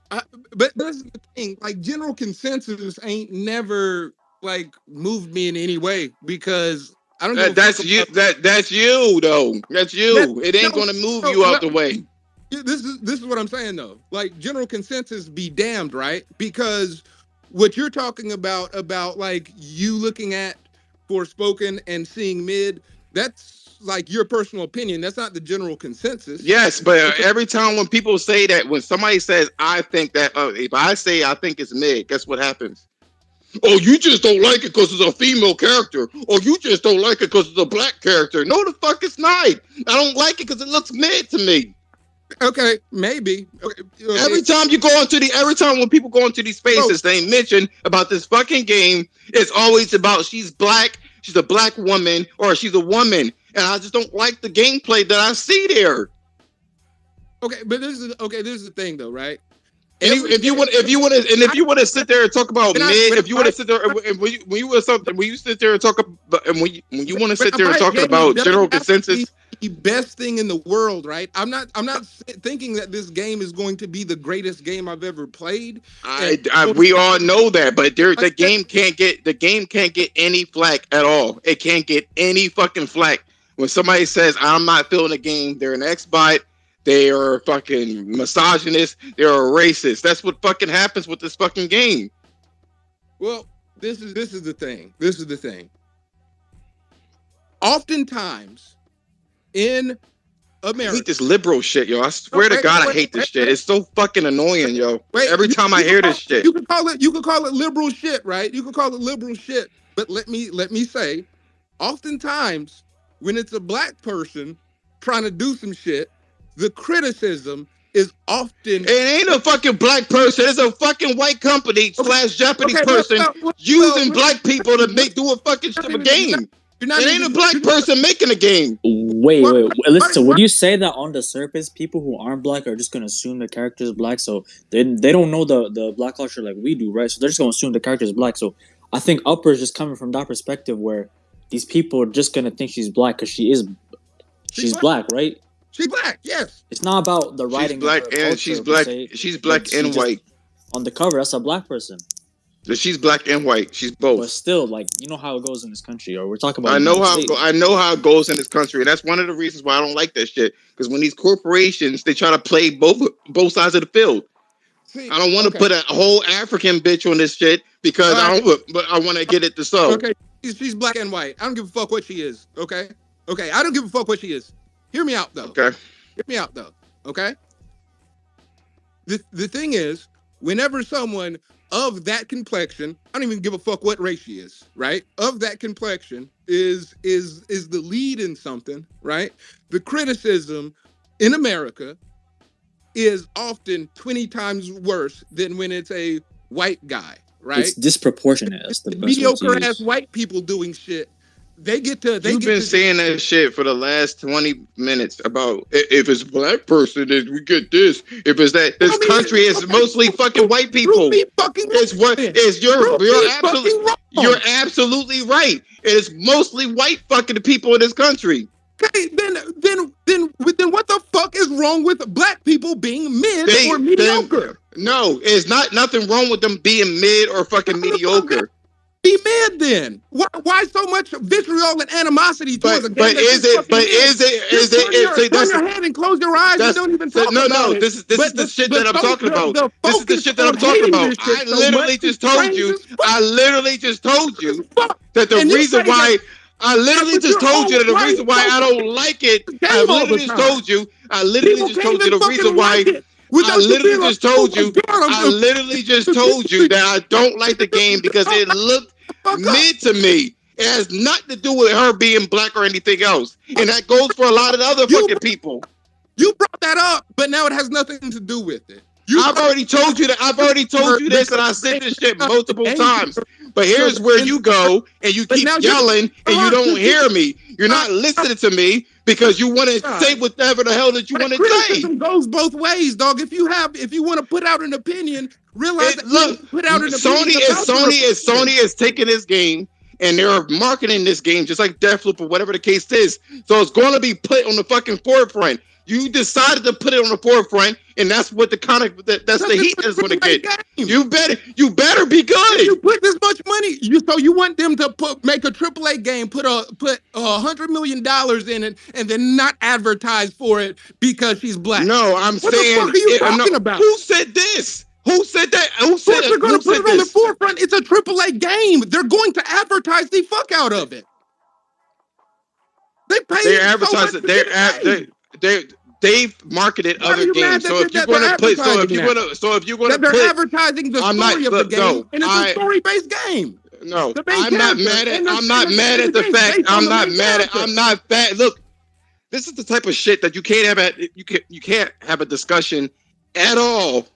[SPEAKER 15] But that's the thing. Like, general consensus ain't never like moved me in any way, because I don't know.
[SPEAKER 14] That's you. That's you though. That's you. It ain't gonna move you out the way.
[SPEAKER 15] This is what I'm saying though. Like, general consensus be damned, right? Because what you're talking about like you looking at Forspoken and seeing mid, that's like your personal opinion. That's not the general consensus.
[SPEAKER 14] Yes, but every time when people say that, when somebody says, I think that, if I say I think it's mid, guess what happens? Oh, you just don't like it because it's a female character. Or you just don't like it because it's a black character. No, the fuck it's not. I don't like it because it looks mid to me.
[SPEAKER 15] Okay, maybe. Okay.
[SPEAKER 14] Every time when people go into these spaces, they mention about this fucking game, it's always about she's black, she's a black woman, or she's a woman. And I just don't like the gameplay that I see there.
[SPEAKER 15] Okay, but this is the thing though, right?
[SPEAKER 14] And if you want to sit there and talk about mid, if you want to sit there and when you sit there and talk about, and when you want to sit there and talk about general consensus,
[SPEAKER 15] the best thing in the world, right? I'm not thinking that this game is going to be the greatest game I've ever played.
[SPEAKER 14] We all know that, but the game can't get any flack at all. It can't get any fucking flack. When somebody says I'm not feeling the game, they're an X-bot. They are fucking misogynist. They're a racist. That's what fucking happens with this fucking game.
[SPEAKER 15] Well, this is the thing. This is the thing. Oftentimes, in America,
[SPEAKER 14] I hate this liberal shit, yo. I swear to God, I hate this shit. It's so fucking annoying, yo. Every time I hear this shit,
[SPEAKER 15] you can call it liberal shit, right? You can call it liberal shit. But let me say, oftentimes, when it's a black person trying to do some shit, the criticism is often...
[SPEAKER 14] It ain't a fucking black person. It's a fucking white company / Japanese person using black people to do a fucking game. It ain't a black person making a game.
[SPEAKER 8] Wait. Listen, so would you say that on the surface, people who aren't black are just going to assume the character is black? So they don't know the black culture like we do, right? So they're just going to assume the character is black. So I think Upper is just coming from that perspective where these people are just going to think she's black because she's black, right?
[SPEAKER 15] She's black, yes.
[SPEAKER 8] It's not about the writing.
[SPEAKER 14] She's black and she's black. She's black and white.
[SPEAKER 8] On the cover, that's a black person.
[SPEAKER 14] She's black and white. She's both.
[SPEAKER 8] But still, like, you know how it goes in this country, or we're talking about.
[SPEAKER 14] I know how it goes in this country, and that's one of the reasons why I don't like that shit. Because when these corporations, they try to play both sides of the field. See, I don't want to put a whole African bitch on this shit because but I want to get it to so.
[SPEAKER 15] Okay, she's black and white. I don't give a fuck what she is. Okay, I don't give a fuck what she is. Hear me out, though.
[SPEAKER 14] Okay.
[SPEAKER 15] Hear me out, though. Okay? The thing is, whenever someone of that complexion, I don't even give a fuck what race she is, right? Of that complexion is the lead in something, right? The criticism in America is often 20 times worse than when it's a white guy, right?
[SPEAKER 8] It's disproportionate. That's the best
[SPEAKER 15] mediocre ass white people doing shit. You've
[SPEAKER 14] been saying that shit for the last 20 minutes about if it's a black person, then we get this. If it's that, this country is mostly fucking white people. You're absolutely right. It's mostly white fucking people in this country.
[SPEAKER 15] Okay, then what the fuck is wrong with black people being mid or mediocre?
[SPEAKER 14] No, it's nothing wrong with them being mid or fucking mediocre.
[SPEAKER 15] Be mad then. Why so much vitriol and animosity towards a game?
[SPEAKER 14] Turn
[SPEAKER 15] your head and close your eyes and don't even talk about it.
[SPEAKER 14] No, this is the shit that I'm talking about. This is the shit that I'm talking about. I literally just told you that the reason why I literally just told you that the reason why I don't like it. I literally just told you the reason why. I literally just told you that I don't like the game because it looked mid to me. It has nothing to do with her being black or anything else. And that goes for a lot of other fucking people.
[SPEAKER 15] You brought that up, but now it has nothing to do with it.
[SPEAKER 14] I've already told you this, and I said this shit multiple times. But here's where you go, and you keep yelling, and you don't hear me. You're not listening to me because you want to say whatever the hell that you want to say.
[SPEAKER 15] Criticism goes both ways, dog. If you want to put out an opinion, realize that you put out an opinion.
[SPEAKER 14] Sony is taking this game and they're marketing this game just like Deathloop or whatever the case is. So it's going to be put on the fucking forefront. You decided to put it on the forefront, and that's what that's the heat that's going to get. You better be good.
[SPEAKER 15] If you put this much money, you want them to make a AAA game, put $100 million in it, and then not advertise for it because she's black.
[SPEAKER 14] No, I'm saying.
[SPEAKER 15] What the fuck are you talking about?
[SPEAKER 14] Who said this? Who said that? Who said
[SPEAKER 15] they're going to put it on the forefront? It's a AAA game. They're going to advertise the fuck out of it.
[SPEAKER 14] They're advertising. They've marketed other games. So if you're going to put, if you're going to put,
[SPEAKER 15] they're advertising the story of the game, and it's a story-based game.
[SPEAKER 14] No, I'm not mad at the fact. I'm not bad. Look, this is the type of shit that you can't have you can't have a discussion at all.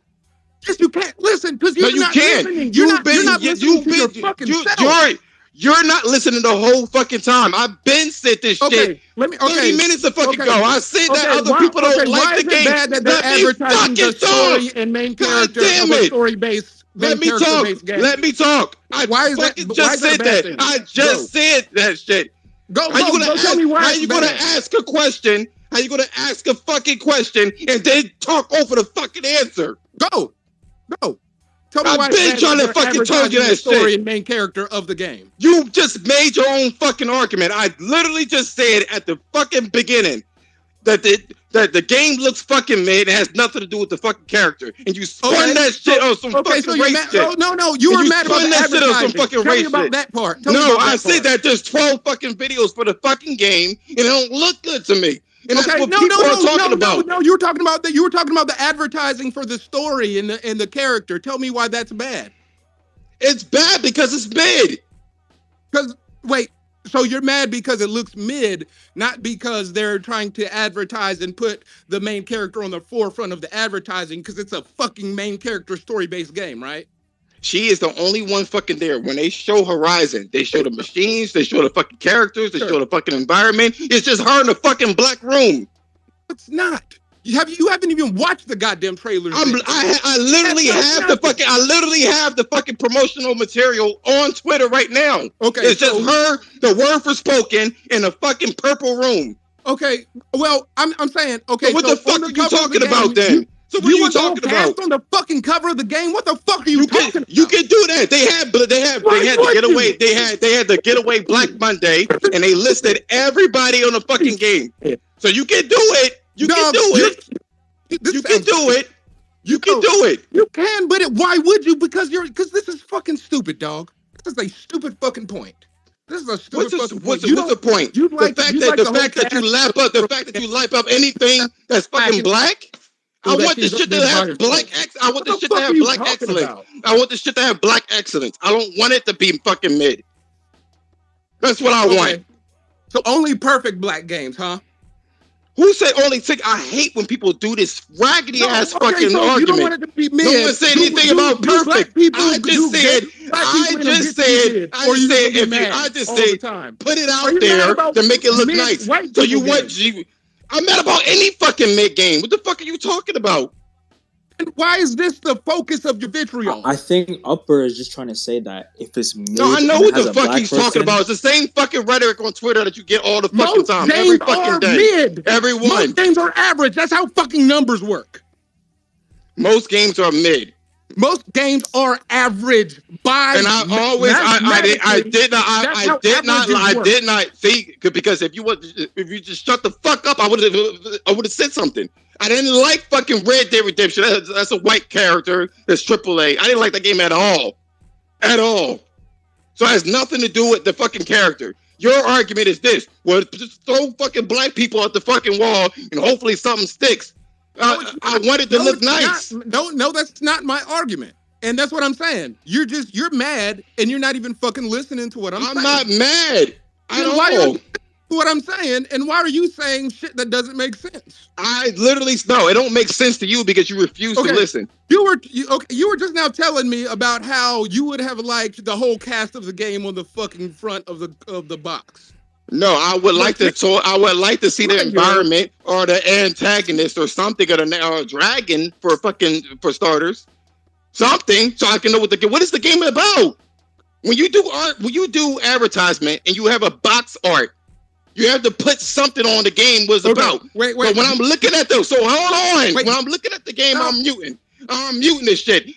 [SPEAKER 15] Yes, you can't listen because you're not listening. You're not listening to your fucking self.
[SPEAKER 14] You're not listening the whole fucking time. I've been said this shit 30 minutes to fucking go. I said that other people don't like the game.
[SPEAKER 15] Bad that they're advertising the story and main character of a story-based
[SPEAKER 14] Let me talk. Let me talk. I just said that. I just said that shit.
[SPEAKER 15] Go tell me why.
[SPEAKER 14] How you gonna ask a question? How you gonna ask a fucking question and then talk over the fucking answer?
[SPEAKER 15] Go. Tell me why.
[SPEAKER 14] I've been trying to fucking tell you that
[SPEAKER 15] story
[SPEAKER 14] shit.
[SPEAKER 15] And main character of the game.
[SPEAKER 14] You just made your own fucking argument. I literally just said at the fucking beginning that the game looks fucking mid. It has nothing to do with the fucking character, and you spun that shit on some fucking race shit.
[SPEAKER 15] No, you were mad about that shit on some
[SPEAKER 14] fucking
[SPEAKER 15] race
[SPEAKER 14] shit.
[SPEAKER 15] about that part.
[SPEAKER 14] I said that there's 12 fucking videos for the fucking game, and it don't look good to me. And that's what people are talking about.
[SPEAKER 15] No, you were talking about that. You were talking about the advertising for the story and the character. Tell me why that's bad.
[SPEAKER 14] It's bad because it's mid.
[SPEAKER 15] So you're mad because it looks mid, not because they're trying to advertise and put the main character on the forefront of the advertising because it's a fucking main character story-based game, right?
[SPEAKER 14] She is the only one fucking there. When they show Horizon, they show the machines, they show the fucking characters, they show the fucking environment. It's just her in the fucking black room.
[SPEAKER 15] It's not. You haven't even watched the goddamn trailers.
[SPEAKER 14] I literally have the fucking promotional material on Twitter right now.
[SPEAKER 15] Okay,
[SPEAKER 14] it's just her, the word for spoken, in a fucking purple room.
[SPEAKER 15] Okay, well, I'm saying, okay.
[SPEAKER 14] So what the fuck are you talking about then? So what are you talking about?
[SPEAKER 15] On the fucking cover of the game? What the fuck are you talking about?
[SPEAKER 14] You can do that. They had the getaway. They had the getaway Black Monday, and they listed everybody on the fucking game. So you can do it. You can do it. You can do it. You can do it.
[SPEAKER 15] You can, but why would you? Because this is fucking stupid, dog. This is a stupid fucking point. This is a stupid fucking point.
[SPEAKER 14] What's the point? The fact that you lap up anything that's fucking black. I want this shit to have black excellence. I want this shit to have black excellence. I want this shit to have black excellence. I don't want it to be fucking mid. That's what I want.
[SPEAKER 15] So only perfect black games, huh?
[SPEAKER 14] Who said only six? I hate when people do this raggedy ass fucking argument. You don't want it to be mid. No one said anything about perfect. I just said put it out there to make it look nice. So you want I'm mad about any fucking mid game. What the fuck are you talking about?
[SPEAKER 15] And why is this the focus of your vitriol?
[SPEAKER 8] I think Upper is just trying to say that if it's mid,
[SPEAKER 14] no, I know what the fuck he's talking about. It's the same fucking rhetoric on Twitter that you get all the fucking time. Every fucking day.
[SPEAKER 15] Mid.
[SPEAKER 14] Everyone.
[SPEAKER 15] Most games are average. That's how fucking numbers work.
[SPEAKER 14] Most games are mid.
[SPEAKER 15] Most games are average by.
[SPEAKER 14] And I did not see, because if you just shut the fuck up, I would have said something. I didn't like fucking Red Dead Redemption. That's a white character. That's AAA. I didn't like that game at all. At all. So it has nothing to do with the fucking character. Your argument is this. Well, just throw fucking black people at the fucking wall and hopefully something sticks. I want it to look nice.
[SPEAKER 15] No, that's not my argument. And that's what I'm saying. You're mad and you're not even fucking listening to what I'm saying.
[SPEAKER 14] I'm not mad. I don't know
[SPEAKER 15] what I'm saying, and why are you saying shit that doesn't make sense?
[SPEAKER 14] I literally it don't make sense to you because you refuse to listen.
[SPEAKER 15] You were just now telling me about how you would have liked the whole cast of the game on the fucking front of the box.
[SPEAKER 14] No, I would like to. So I would like to see the environment or the antagonist or something, or a dragon for starters. Something, so I can know what is the game about. When you do art, when you do advertisement, and you have a box art, you have to put something on the game was about.
[SPEAKER 15] Wait.
[SPEAKER 14] So when I'm looking at those, so hold on. When I'm looking at the game, I'm muting this shit.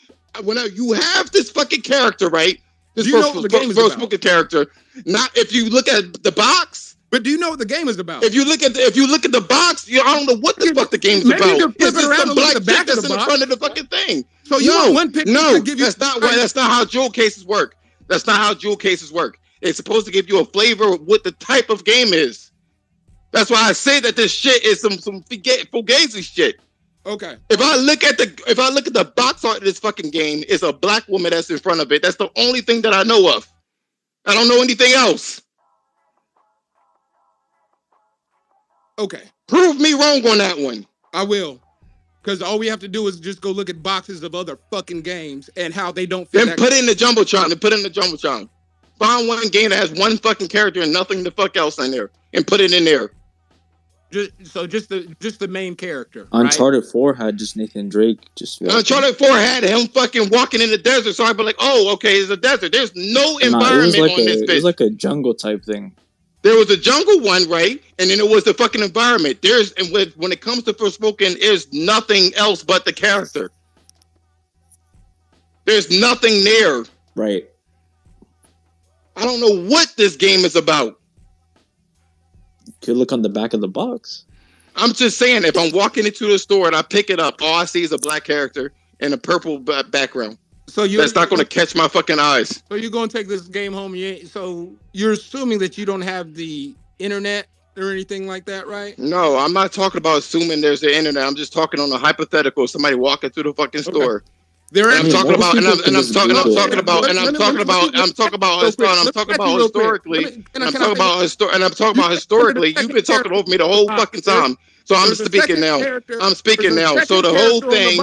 [SPEAKER 14] When you have this fucking character, right? This first character. Not if you look at the box.
[SPEAKER 15] But do you know what the game is about?
[SPEAKER 14] If you look at the box, I don't know what the fuck the game's about.
[SPEAKER 15] Maybe you can flip it around and look at the back of the box.
[SPEAKER 14] In front of the fucking thing.
[SPEAKER 15] So you want one picture to give you?
[SPEAKER 14] That's not how jewel cases work. That's not how jewel cases work. It's supposed to give you a flavor of what the type of game is. That's why I say that this shit is some fugazi shit.
[SPEAKER 15] Okay.
[SPEAKER 14] If I look at the box art of this fucking game, it's a black woman that's in front of it. That's the only thing that I know of. I don't know anything else.
[SPEAKER 15] Okay.
[SPEAKER 14] Prove me wrong on that one.
[SPEAKER 15] I will. Because all we have to do is just go look at boxes of other fucking games and how they don't fit.
[SPEAKER 14] Then put it in the Jumbotron. Find one game that has one fucking character and nothing the fuck else in there. And put it in there.
[SPEAKER 15] Just the main character.
[SPEAKER 8] Uncharted 4 had just Nathan Drake.
[SPEAKER 14] Uncharted 4 had him fucking walking in the desert. So I'd be like, oh, okay, it's a desert. There's no environment on this bitch.
[SPEAKER 8] It was like a jungle type thing.
[SPEAKER 14] There was a jungle one, right? And then it was the fucking environment. When it comes to Forspoken, there's nothing else but the character. There's nothing there.
[SPEAKER 8] Right.
[SPEAKER 14] I don't know what this game is about.
[SPEAKER 8] You could look on the back of the box.
[SPEAKER 14] I'm just saying, if I'm walking into the store and I pick it up, all I see is a black character and a purple background.
[SPEAKER 15] So
[SPEAKER 14] that's not going to catch my fucking eyes.
[SPEAKER 15] So you're going to take this game home. So you're assuming that you don't have the internet or anything like that, right?
[SPEAKER 14] No, I'm not talking about assuming there's the internet. I'm just talking on a hypothetical. Somebody walking through the fucking store. I'm talking about historically. You've been talking over me the whole fucking time. So I'm speaking now. So the whole thing.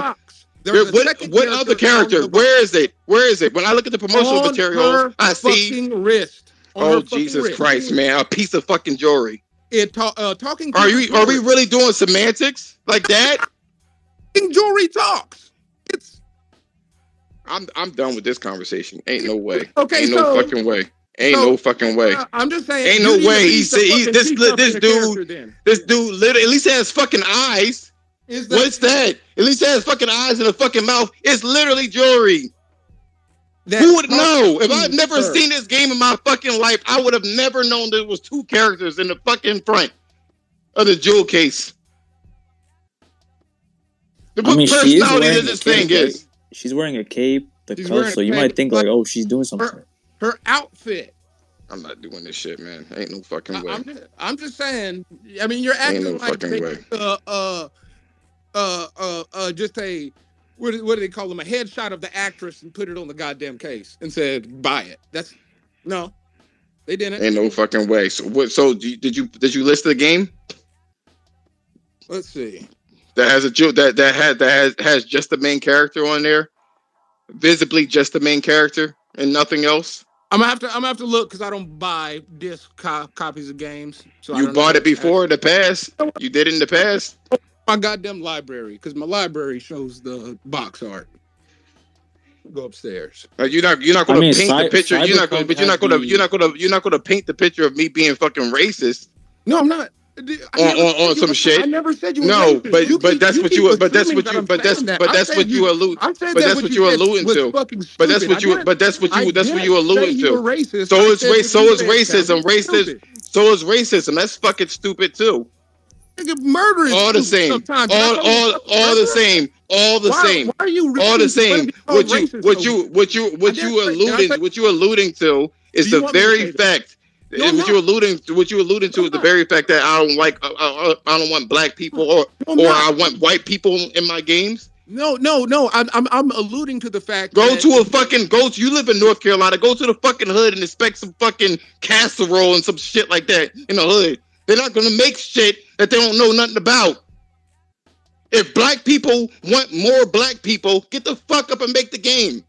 [SPEAKER 14] What other character? Where is it? When I look at the promotional material, I see. Oh Jesus Christ, man! A piece of fucking jewelry.
[SPEAKER 15] Talking.
[SPEAKER 14] Are we really doing semantics like that?
[SPEAKER 15] Jewelry talks.
[SPEAKER 14] I'm done with this conversation. Ain't no way.
[SPEAKER 15] Okay,
[SPEAKER 14] ain't no fucking way. No fucking way.
[SPEAKER 15] I'm just saying.
[SPEAKER 14] Ain't no way. This dude literally at least has fucking eyes. What's that? At least has fucking eyes and a fucking mouth. It's literally jewelry. Who would know? If I've never seen this game in my fucking life, I would have never known there was two characters in the fucking front of the jewel case. What personality does this thing is?
[SPEAKER 8] She's wearing a cape, so you might think like, oh, she's doing something.
[SPEAKER 15] Her outfit.
[SPEAKER 14] I'm not doing this shit, man. Ain't no fucking way.
[SPEAKER 15] I'm just saying. I mean, you're acting like just a what do they call them? A headshot of the actress and put it on the goddamn case and said, "Buy it." No, they didn't.
[SPEAKER 14] Ain't no fucking way. So what? So did you list the game?
[SPEAKER 15] Let's see.
[SPEAKER 14] That has that has just the main character on there, visibly just the main character and nothing else.
[SPEAKER 15] I'm gonna have to look because I don't buy disc copies of games. So
[SPEAKER 14] you bought it before in the past. You did it in the past.
[SPEAKER 15] My goddamn library, because my library shows the box art. Go upstairs.
[SPEAKER 14] You're not going to paint the picture. You're not going to paint the picture of me being fucking racist.
[SPEAKER 15] No, I'm not.
[SPEAKER 14] On some shit.
[SPEAKER 15] I never said you were
[SPEAKER 14] no,
[SPEAKER 15] racist.
[SPEAKER 14] But that's what you alluding to. But that's what you alluding to. So is racism. So is racism. That's fucking stupid too.
[SPEAKER 15] Murder is
[SPEAKER 14] all the same. All the same.
[SPEAKER 15] Why are you
[SPEAKER 14] all the same? What you alluding to is the very fact. What you alluding to is the very fact that I don't want black people or I want white people in my games.
[SPEAKER 15] No. I'm alluding to the fact.
[SPEAKER 14] You live in North Carolina. Go to the fucking hood and expect some fucking casserole and some shit like that in the hood. They're not gonna make shit that they don't know nothing about. If black people want more black people, get the fuck up and make the game.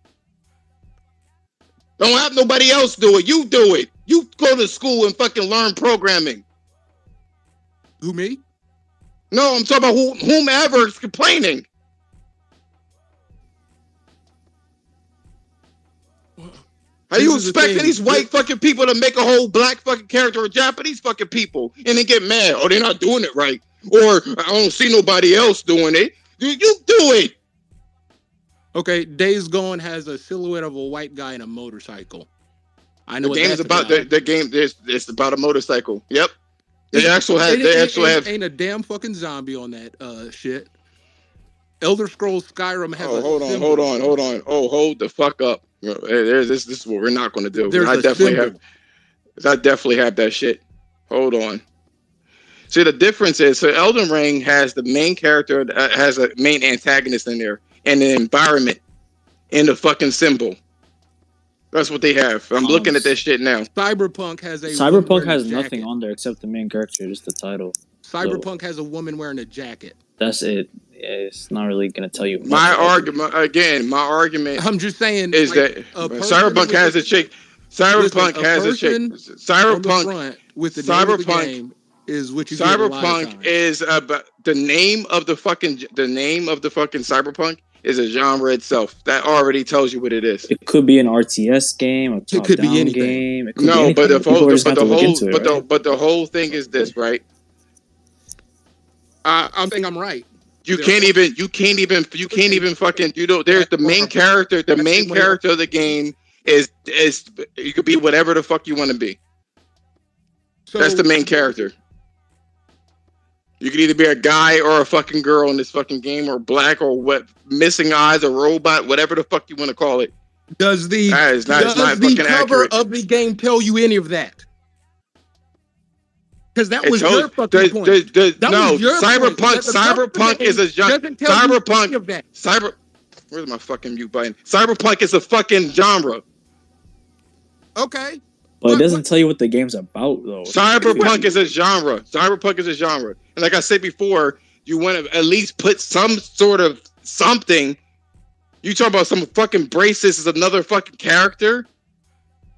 [SPEAKER 14] Don't have nobody else do it. You do it. You go to school and fucking learn programming.
[SPEAKER 15] Who, me?
[SPEAKER 14] No, I'm talking about whomever is complaining. How you expecting these white fucking people to make a whole black fucking character or Japanese fucking people and then get mad? Oh, they're not doing it right. Or I don't see nobody else doing it. You do it.
[SPEAKER 15] Okay, Days Gone has a silhouette of a white guy in a motorcycle. I know
[SPEAKER 14] the game is about. The game it's about a motorcycle. Yep. They actually have
[SPEAKER 15] ain't a damn fucking zombie on that shit. Elder Scrolls Skyrim has
[SPEAKER 14] hold on. Oh, hold the fuck up. This is what we're not going to do. I definitely have that shit. Hold on. See, the difference is, so Elden Ring has the main character, has a main antagonist in there, and the environment, and the fucking symbol. That's what they have. I'm looking at this shit now.
[SPEAKER 15] Cyberpunk has
[SPEAKER 8] nothing on there except the main character, just the title.
[SPEAKER 15] Cyberpunk has a woman wearing a jacket.
[SPEAKER 8] That's it. It's not really going to tell you.
[SPEAKER 14] My argument.
[SPEAKER 15] I'm just saying
[SPEAKER 14] is that Cyberpunk has a chick. Cyberpunk has a chick. Cyberpunk
[SPEAKER 15] with the name of the game is what you.
[SPEAKER 14] Cyberpunk is about the name of the fucking Cyberpunk is a genre itself. That already tells you what it is.
[SPEAKER 8] It could be an RTS game, a top-down game. It could be anything.
[SPEAKER 14] But the whole thing is this, right?
[SPEAKER 15] I think I'm right.
[SPEAKER 14] You can't even fucking, there's the main character. The main character of the game is you could be whatever the fuck you want to be. That's the main character. You can either be a guy or a fucking girl in this fucking game, or black, or what, missing eyes, a robot, whatever the fuck you want to call it.
[SPEAKER 15] Does the cover of the game tell you any of that? Because that was your fucking point.
[SPEAKER 14] Cyberpunk is a genre. Where's my fucking mute button? Cyberpunk is a fucking genre.
[SPEAKER 15] Okay.
[SPEAKER 8] But it doesn't tell you what the game's about, though.
[SPEAKER 14] Cyberpunk is a genre. And like I said before, you want to at least put some sort of something. You talk about some fucking racist is another fucking character.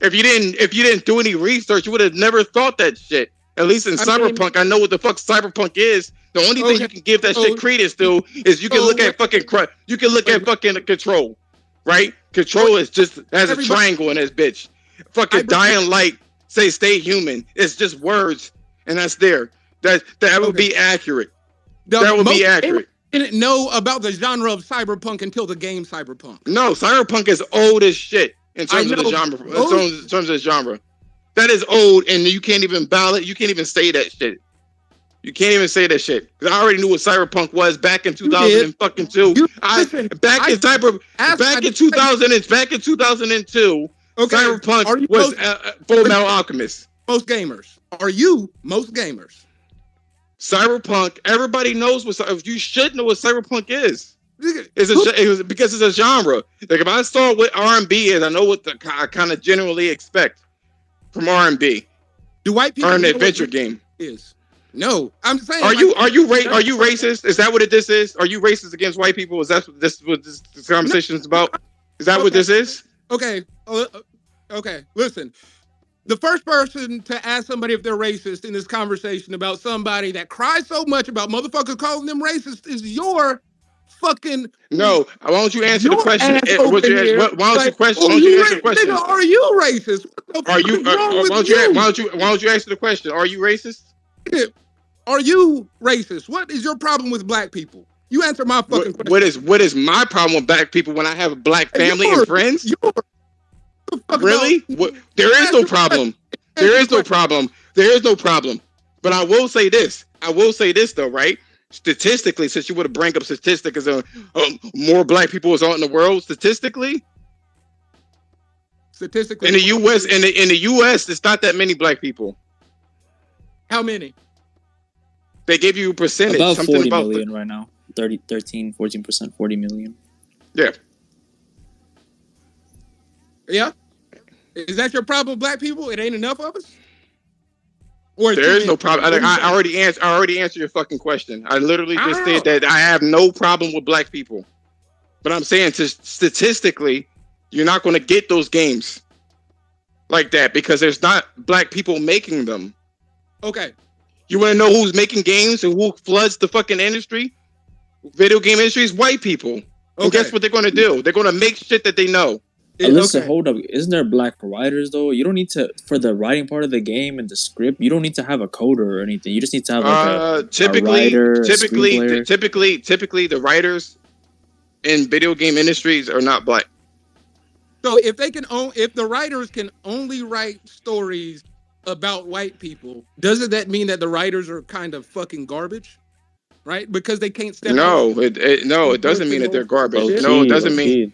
[SPEAKER 14] If you didn't do any research, you would have never thought that shit. At least in Cyberpunk, I know what the fuck Cyberpunk is. The only thing you can give that shit credence to is you can look at fucking Control, right? Control is just has a triangle in this bitch. Fucking dying light, stay human. It's just words, and that's there. That would be accurate. That would be accurate.
[SPEAKER 15] Didn't know about the genre of Cyberpunk until the game Cyberpunk.
[SPEAKER 14] No, Cyberpunk is old as shit in terms of the genre. In terms of the genre. That is old, and you can't even ballot. You can't even say that shit. You can't even say that shit. Because I already knew what Cyberpunk was back in 2002. Back in 2002, Cyberpunk was Full Metal Alchemist.
[SPEAKER 15] Most gamers. Are you most gamers?
[SPEAKER 14] Cyberpunk. Everybody knows what. You should know what Cyberpunk is. Because it's a genre. Like if I saw what R&B is, I know what I kind of generally expect from R&B.
[SPEAKER 15] Do white people
[SPEAKER 14] or an adventure game
[SPEAKER 15] is? No, I'm saying.
[SPEAKER 14] Are you racist? Is that what this is? Are you racist against white people? Is that what this conversation is about? Is that what this is?
[SPEAKER 15] Okay. Okay. Listen, the first person to ask somebody if they're racist in this conversation about somebody that cries so much about motherfuckers calling them racist is your fucking.
[SPEAKER 14] No, why don't you answer the question? Why don't you answer the question?
[SPEAKER 15] Nigga, are you racist?
[SPEAKER 14] Are you? Why don't you answer the question? Are you racist?
[SPEAKER 15] Are you racist? What is your problem with black people? You answer my fucking question.
[SPEAKER 14] What is my problem with black people when I have a black family and friends? Really? There is no problem. There is no problem. But I will say this. Though, right? Statistically, since you would have bring up statistics as more black people is out in the world, statistically in the U.S. in the U.S. it's not that many black people.
[SPEAKER 15] How many?
[SPEAKER 14] They give you a percentage.
[SPEAKER 8] About 40 million right now. 14%, 40 million.
[SPEAKER 14] Yeah.
[SPEAKER 15] Yeah. Is that your problem with black people? It ain't enough of us? Or
[SPEAKER 14] there is no problem. I already answered your fucking question. I literally just said that I have no problem with black people. But I'm saying statistically, you're not going to get those games. like that because there's not black people making them.
[SPEAKER 15] Okay.
[SPEAKER 14] You want to know who's making games and who floods the fucking industry? Video game industry is white people. Okay. And guess what they're going to do? They're going to make shit that they know.
[SPEAKER 8] Listen, hold up. Isn't there black writers though? You don't need to for the writing part of the game and the script. You don't need to have a coder or anything. You just need to have like a writer,
[SPEAKER 14] typically, the writers in video game industries are not black.
[SPEAKER 15] So if the writers can only write stories about white people, doesn't that mean that the writers are kind of fucking garbage? Right? Because they can't step
[SPEAKER 14] No, it doesn't mean that they're garbage. No, it doesn't mean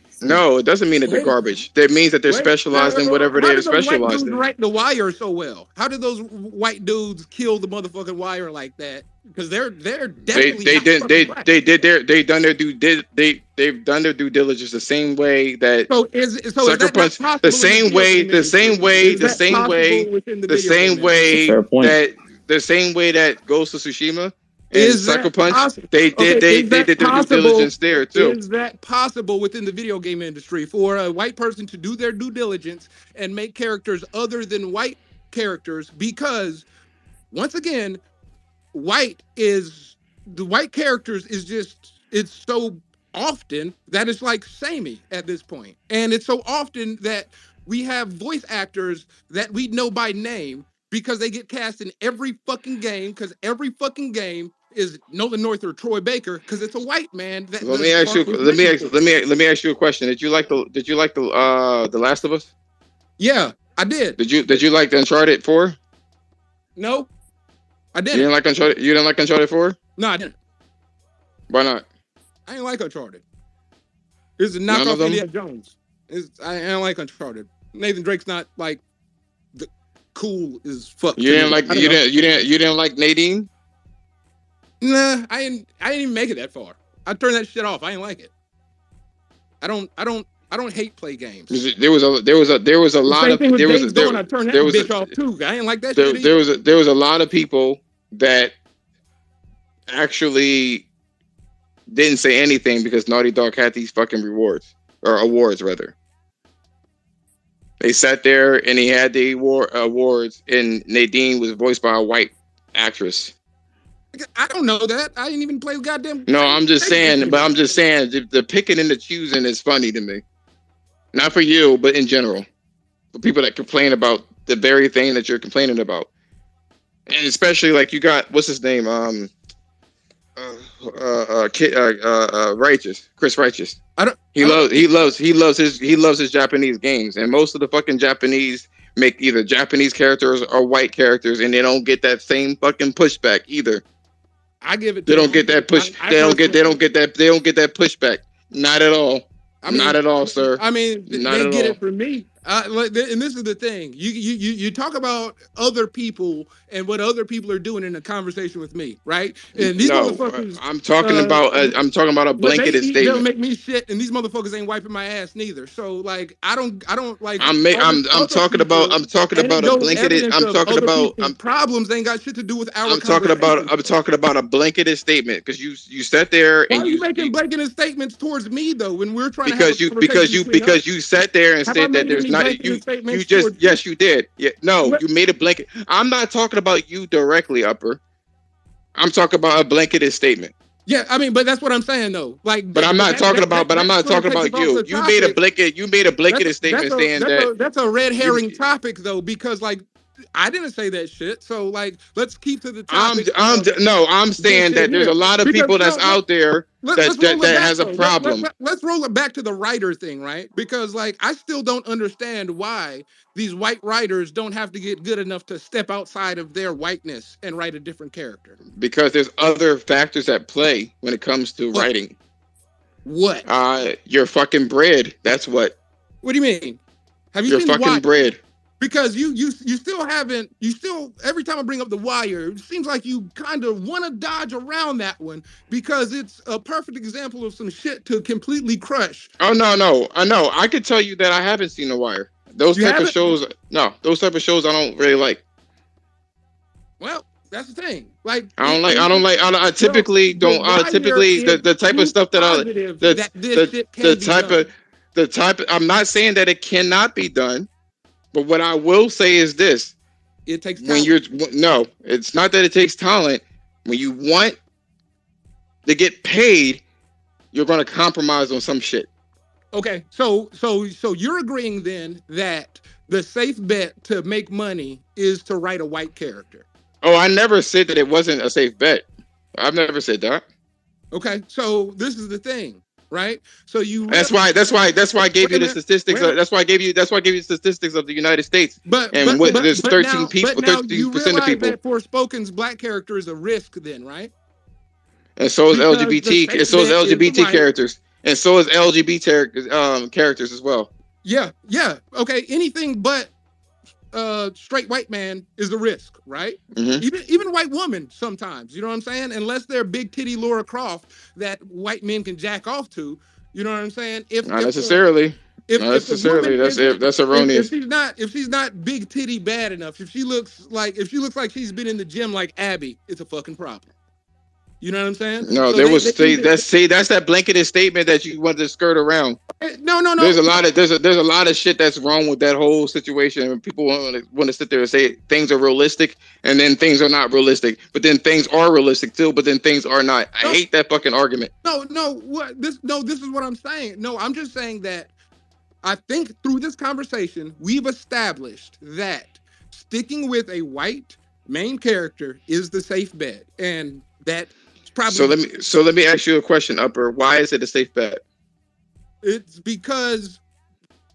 [SPEAKER 14] that they're garbage. That means that they're specialized in whatever they're specialized in.
[SPEAKER 15] Write The Wire so well. How did those white dudes kill the motherfucking Wire like that? Because they're definitely
[SPEAKER 14] they've done their due diligence the same way that Sucker Punch the same way that Ghost of Tsushima. And Sucker Punch, they did their due diligence there too.
[SPEAKER 15] Is that possible within the video game industry for a white person to do their due diligence and make characters other than white characters? Because once again, the white characters is just, it's so often that it's like samey at this point. And it's so often that we have voice actors that we know by name because they get cast in every fucking game, because every fucking game is Nolan North or Troy Baker because it's a white man.
[SPEAKER 14] Let me ask you a question. Did you like the Last of Us?
[SPEAKER 15] Yeah, I did.
[SPEAKER 14] Did you like the Uncharted 4?
[SPEAKER 15] No, I didn't.
[SPEAKER 14] You didn't like Uncharted 4?
[SPEAKER 15] No, I didn't.
[SPEAKER 14] Why not?
[SPEAKER 15] I didn't like Uncharted. It's a knockoff of Indiana Jones. I don't like Uncharted. Nathan Drake's not like the cool as fuck.
[SPEAKER 14] You didn't like Nadine?
[SPEAKER 15] Nah, I didn't even make it that far. I turned that shit off. I didn't like it. I don't hate play games.
[SPEAKER 14] There was a lot of
[SPEAKER 15] I turned that bitch off too. I didn't like that shit either.
[SPEAKER 14] There was a lot of people that actually didn't say anything because Naughty Dog had these fucking awards rather. They sat there and he had the awards, and Nadine was voiced by a white actress.
[SPEAKER 15] I don't know that. I didn't even play goddamn.
[SPEAKER 14] No, I'm just saying. The picking and the choosing is funny to me. Not for you, but in general, for people that complain about the very thing that you're complaining about, and especially like you got what's his name, Chris Righteous. He loves his Japanese games, and most of the fucking Japanese make either Japanese characters or white characters, and they don't get that same fucking pushback either.
[SPEAKER 15] I give it.
[SPEAKER 14] They don't get that push. They don't get that pushback. Not at all. Not at all, sir.
[SPEAKER 15] I mean, they get it from me. And this is the thing. You talk about other people and what other people are doing in a conversation with me, right? And these motherfuckers.
[SPEAKER 14] I'm talking about a blanketed statement.
[SPEAKER 15] They'll make me shit, and these motherfuckers ain't wiping my ass neither. So like, I don't like.
[SPEAKER 14] I'm talking about a blanketed.
[SPEAKER 15] Problems ain't got shit to do with our.
[SPEAKER 14] I'm talking about a blanketed statement because you sat there and
[SPEAKER 15] why are you making blanketed statements towards me though when we're trying
[SPEAKER 14] because you sat there and said that there's not you just yes you did you made a blanket. I'm not talking about you directly, Upper. I'm talking about a blanketed statement.
[SPEAKER 15] Yeah, I mean, but that's what I'm saying though. Like,
[SPEAKER 14] but I'm not talking about you. You made a blanketed statement saying that
[SPEAKER 15] that's a red herring topic though, because like I didn't say that shit. So like, let's keep to the topic.
[SPEAKER 14] I'm saying that there's a lot of people that's out there that has a problem.
[SPEAKER 15] Let's roll it back to the writer thing, right? Because like, I still don't understand why these white writers don't have to get good enough to step outside of their whiteness and write a different character.
[SPEAKER 14] Because there's other factors at play when it comes to writing.
[SPEAKER 15] What?
[SPEAKER 14] You're fucking bread. That's what.
[SPEAKER 15] What do you mean? Have you
[SPEAKER 14] You're
[SPEAKER 15] seen
[SPEAKER 14] fucking bread?
[SPEAKER 15] Because you still haven't, every time I bring up The Wire, it seems like you kind of want to dodge around that one because it's a perfect example of some shit to completely crush.
[SPEAKER 14] Oh, no. I know. I could tell you that I haven't seen The Wire. Those type of shows I don't really like.
[SPEAKER 15] Well, that's the thing. Like
[SPEAKER 14] I typically don't the type of stuff that I'm not saying that it cannot be done. But what I will say is this:
[SPEAKER 15] it takes
[SPEAKER 14] when
[SPEAKER 15] talent.
[SPEAKER 14] no, it's not that it takes talent. When you want to get paid, you're going to compromise on some shit.
[SPEAKER 15] Okay, so you're agreeing then that the safe bet to make money is to write a white character.
[SPEAKER 14] Oh, I never said that it wasn't a safe bet. I've never said that.
[SPEAKER 15] Okay, so this is the thing, right? So you
[SPEAKER 14] that's why I gave you the statistics. That's why I gave you the statistics of the United States. There's 13 people, 13% of people.
[SPEAKER 15] That Forspoken's black character is a risk, then, right?
[SPEAKER 14] And so is LGBT. And so is LGBT characters. And so is LGBT characters as well.
[SPEAKER 15] Yeah. Okay. Anything but straight white man is a risk, right?
[SPEAKER 14] Mm-hmm.
[SPEAKER 15] Even white woman sometimes. You know what I'm saying? Unless they're big titty Laura Croft that white men can jack off to. You know what I'm saying?
[SPEAKER 14] Not necessarily. That's erroneous.
[SPEAKER 15] If she's not big titty bad enough, if she looks like she's been in the gym like Abby, it's a fucking problem. You know what I'm saying?
[SPEAKER 14] No, so that's that blanketed statement that you want to skirt around.
[SPEAKER 15] No.
[SPEAKER 14] There's a lot of shit that's wrong with that whole situation. And people want to sit there and say things are realistic, and then things are not realistic. But then things are realistic too. But then things are not. I hate that fucking argument.
[SPEAKER 15] This is what I'm saying. No, I'm just saying that I think through this conversation we've established that sticking with a white main character is the safe bet, and that. Probably.
[SPEAKER 14] So let me ask you a question, Upper. Why is it a safe bet?
[SPEAKER 15] It's because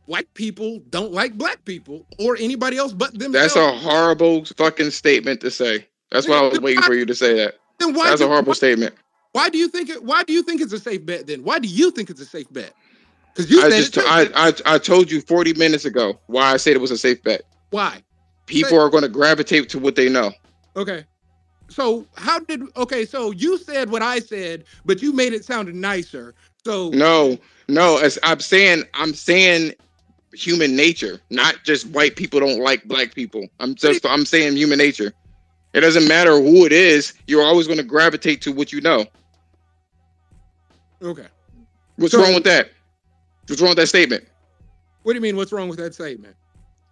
[SPEAKER 15] white people don't like black people or anybody else but themselves.
[SPEAKER 14] That's a horrible fucking statement to say. That's why I was waiting for you to say that. That's a horrible statement.
[SPEAKER 15] Why do you think it's a safe bet then? Why do you think it's a safe bet? Because you
[SPEAKER 14] I told you 40 minutes ago why I said it was a safe bet.
[SPEAKER 15] Why?
[SPEAKER 14] People are going to gravitate to what they know.
[SPEAKER 15] Okay. So so you said what I said, but you made it sound nicer. So
[SPEAKER 14] no, as I'm saying human nature, not just white people don't like black people. I'm saying human nature. It doesn't matter who it is, you're always going to gravitate to what you know.
[SPEAKER 15] Okay.
[SPEAKER 14] What's wrong with that? What's wrong with that statement?
[SPEAKER 15] What do you mean what's wrong with that statement?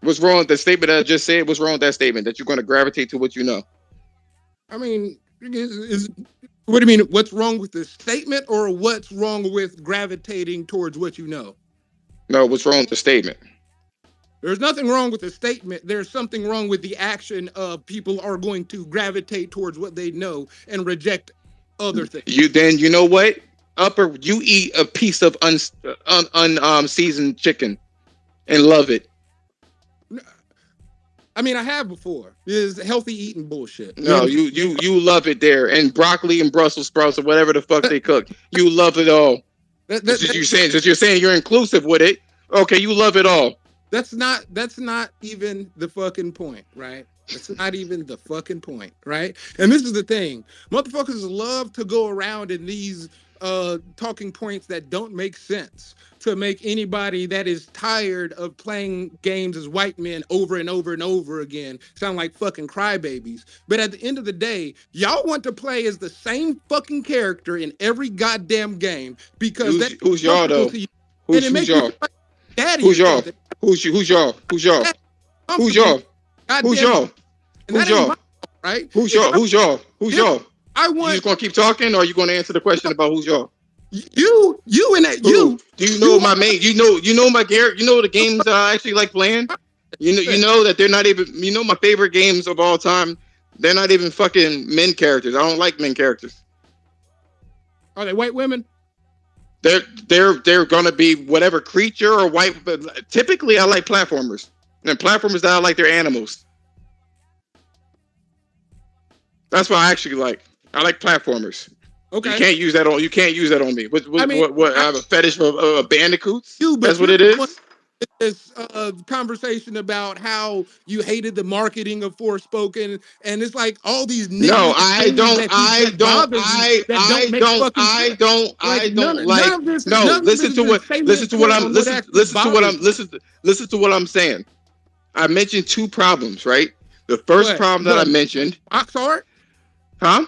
[SPEAKER 14] What's wrong with the statement that I just said? What's wrong with that statement that you're going to gravitate to what you know?
[SPEAKER 15] I mean, what do you mean? What's wrong with the statement, or what's wrong with gravitating towards what you know?
[SPEAKER 14] No, what's wrong with the statement?
[SPEAKER 15] There's nothing wrong with the statement. There's something wrong with the action of people are going to gravitate towards what they know and reject other things.
[SPEAKER 14] You know what? Upper, you eat a piece of seasoned chicken and love it.
[SPEAKER 15] I mean, I have before. It's healthy eating bullshit.
[SPEAKER 14] No, you love it there, and broccoli and Brussels sprouts or whatever the fuck they cook. You love it all. You're saying you're inclusive with it. Okay, you love it all.
[SPEAKER 15] That's not even the fucking point, right? That's not even the fucking point, right? And this is the thing. Motherfuckers love to go around in these talking points that don't make sense to make anybody that is tired of playing games as white men over and over and over again sound like fucking crybabies. But at the end of the day, y'all want to play as the same fucking character in every goddamn game because
[SPEAKER 14] who's y'all though? Who's y'all? Who's y'all? Who's y'all? Who's y'all? Who's y'all? Who's y'all? Who's y'all?
[SPEAKER 15] Right?
[SPEAKER 14] Who's y'all? Who's y'all? Who's y'all?
[SPEAKER 15] You
[SPEAKER 14] just gonna keep talking, or are you gonna answer the question about who's y'all?
[SPEAKER 15] You and that you.
[SPEAKER 14] Do you know my main? You know my Garrett. You know the games that I actually like playing. You know that they're not even. You know my favorite games of all time. They're not even fucking men characters. I don't like men characters.
[SPEAKER 15] Are they white women?
[SPEAKER 14] They're gonna be whatever creature or white. But typically, I like platformers, and platformers that I like they're animals. That's what I actually like. I like platformers.
[SPEAKER 15] Okay.
[SPEAKER 14] You can't use that on me. What I have a fetish for bandicoots? That's what it is.
[SPEAKER 15] This conversation about how you hated the marketing of Forspoken, and it's like all these.
[SPEAKER 14] No, I don't like. No, listen to what I'm saying. I mentioned two problems, right? The first problem that I mentioned.
[SPEAKER 15] Box art?
[SPEAKER 14] Huh?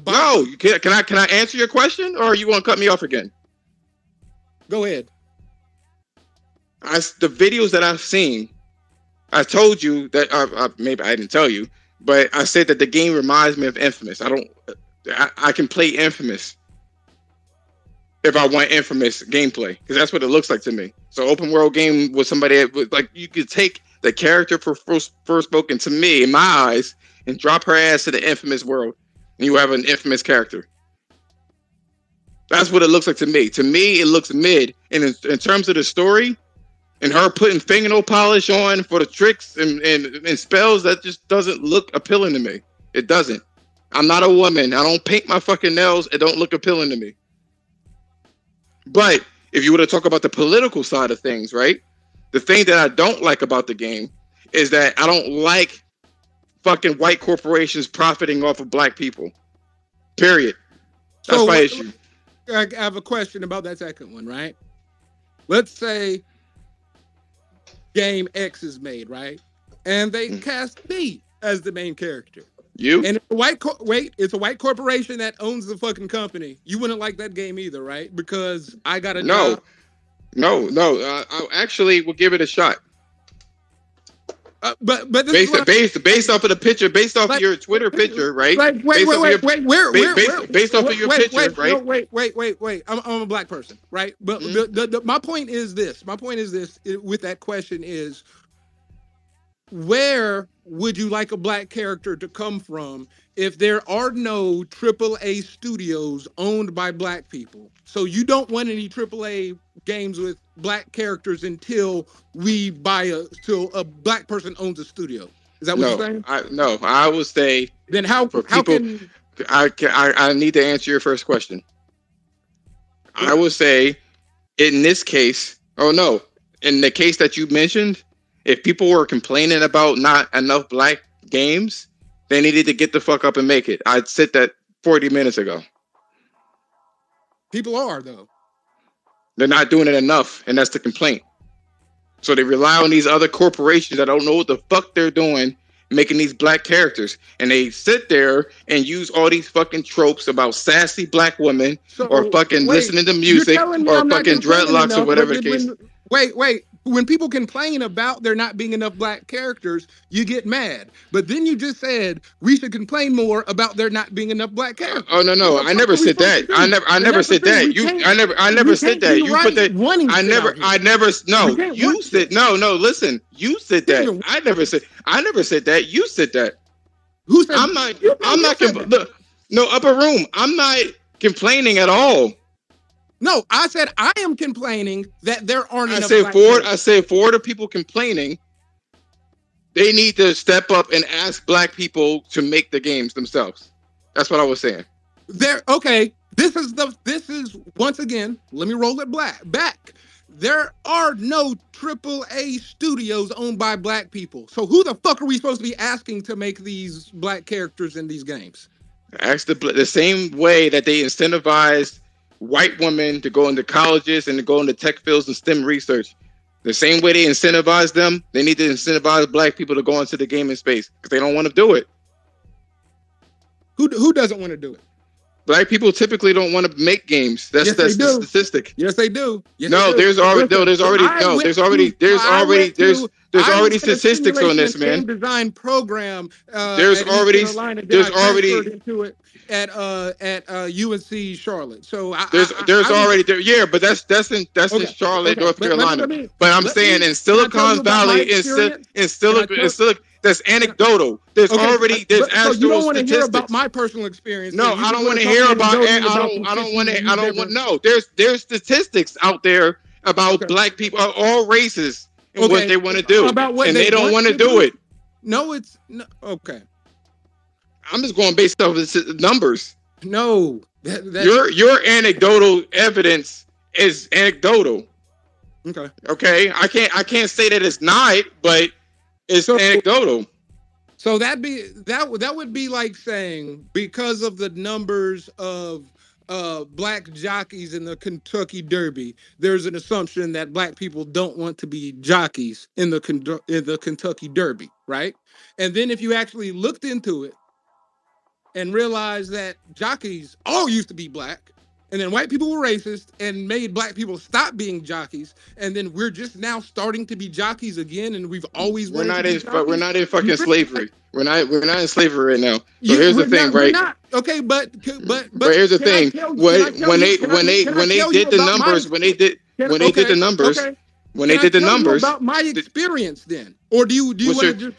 [SPEAKER 14] No, you can't. Can I answer your question, or you want to cut me off again?
[SPEAKER 15] Go ahead.
[SPEAKER 14] The videos that I've seen I told you that maybe I didn't tell you, but I said that the game reminds me of Infamous. I can play Infamous if I want Infamous gameplay, because that's what it looks like to me. So open world game with somebody like you could take the character for Forspoken to me in my eyes and drop her ass to the Infamous world, and you have an Infamous character. That's what it looks like to me. To me, it looks mid. And in terms of the story, and her putting fingernail polish on for the tricks and spells, that just doesn't look appealing to me. It doesn't. I'm not a woman. I don't paint my fucking nails. It don't look appealing to me. But if you were to talk about the political side of things, right? The thing that I don't like about the game is that I don't like fucking white corporations profiting off of black people. Period. That's my issue.
[SPEAKER 15] I have a question about that second one, right? Let's say game X is made, right? And they cast me as the main character.
[SPEAKER 14] You?
[SPEAKER 15] And it's a white corporation that owns the fucking company. You wouldn't like that game either, right? Because I got a job.
[SPEAKER 14] No. I actually will give it a shot.
[SPEAKER 15] But
[SPEAKER 14] based off of the picture, based off of your Twitter picture, right?
[SPEAKER 15] Wait,
[SPEAKER 14] based off of your picture, right?
[SPEAKER 15] Wait. I'm a black person, right? But my point is this. With that question is, where would you like a black character to come from if there are no AAA studios owned by black people? So you don't want any AAA games with black characters until a black person owns a studio. Is that what you're saying?
[SPEAKER 14] I would say.
[SPEAKER 15] Then how can
[SPEAKER 14] I need to answer your first question. I would say, in this case, in the case that you mentioned, if people were complaining about not enough black games, they needed to get the fuck up and make it. I said that 40 minutes ago.
[SPEAKER 15] People are, though.
[SPEAKER 14] They're not doing it enough, and that's the complaint. So they rely on these other corporations that don't know what the fuck they're doing, making these black characters. And they sit there and use all these fucking tropes about sassy black women or fucking listening to music or fucking dreadlocks or whatever the case.
[SPEAKER 15] Wait. When people complain about there not being enough black characters, you get mad. But then you just said we should complain more about there not being enough black characters.
[SPEAKER 14] Oh no! I never said that. I never said that. I never said that. You put that. I never. No, you said no. Listen, you said that. I never said that. You said that.
[SPEAKER 15] Who said?
[SPEAKER 14] I'm not. Look, no, upper room. I'm not complaining at all.
[SPEAKER 15] No, I said I am complaining that there aren't enough.
[SPEAKER 14] I say for the people complaining, they need to step up and ask black people to make the games themselves. That's what I was saying.
[SPEAKER 15] Okay. This is once again. Let me roll it back. There are no AAA studios owned by black people. So who the fuck are we supposed to be asking to make these black characters in these games?
[SPEAKER 14] Ask the same way that they incentivized white women to go into colleges and to go into tech fields and STEM research. The same way they incentivize them, they need to incentivize black people to go into the gaming space because they don't want to do it.
[SPEAKER 15] Who doesn't want to do it?
[SPEAKER 14] Black people typically don't want to make games. That's the statistic.
[SPEAKER 15] Yes, they do.
[SPEAKER 14] There's already statistics on this, man.
[SPEAKER 15] Game design program.
[SPEAKER 14] There's already
[SPEAKER 15] at UNC Charlotte. So
[SPEAKER 14] but that's in Charlotte, North Carolina. But I'm saying in Silicon Valley, that's anecdotal. There's actual
[SPEAKER 15] so you don't want to hear
[SPEAKER 14] statistics.
[SPEAKER 15] about my personal experience.
[SPEAKER 14] No, I don't want to hear about. I don't want. No, there's statistics out there about black people, all races, and what they want to do, and they don't want to do it.
[SPEAKER 15] No, it's no. Okay.
[SPEAKER 14] I'm just going based off the numbers.
[SPEAKER 15] No,
[SPEAKER 14] your anecdotal evidence is anecdotal. Okay. I can't say that it's not, but it's anecdotal.
[SPEAKER 15] So that would be like saying because of the numbers of black jockeys in the Kentucky Derby, there's an assumption that black people don't want to be jockeys in the Kentucky Derby, right? And then if you actually looked into it and realized that jockeys all used to be black, And then white people were racist and made black people stop being jockeys. And then we're just now starting to be jockeys again. And we've always
[SPEAKER 14] We're
[SPEAKER 15] wanted to
[SPEAKER 14] not
[SPEAKER 15] be
[SPEAKER 14] in, but we're
[SPEAKER 15] jockeys.
[SPEAKER 14] not in fucking slavery. We're not in slavery right now. So here's
[SPEAKER 15] We're
[SPEAKER 14] the thing,
[SPEAKER 15] not,
[SPEAKER 14] right?
[SPEAKER 15] We're not. Okay, but
[SPEAKER 14] here's the
[SPEAKER 15] can I
[SPEAKER 14] thing.
[SPEAKER 15] tell you?
[SPEAKER 14] When
[SPEAKER 15] Can I
[SPEAKER 14] they
[SPEAKER 15] tell you
[SPEAKER 14] did the
[SPEAKER 15] about my?
[SPEAKER 14] numbers, when they did the numbers,
[SPEAKER 15] Okay.
[SPEAKER 14] when
[SPEAKER 15] Can
[SPEAKER 14] they
[SPEAKER 15] I
[SPEAKER 14] did the
[SPEAKER 15] tell you
[SPEAKER 14] numbers,
[SPEAKER 15] about my experience then, or do you want to just?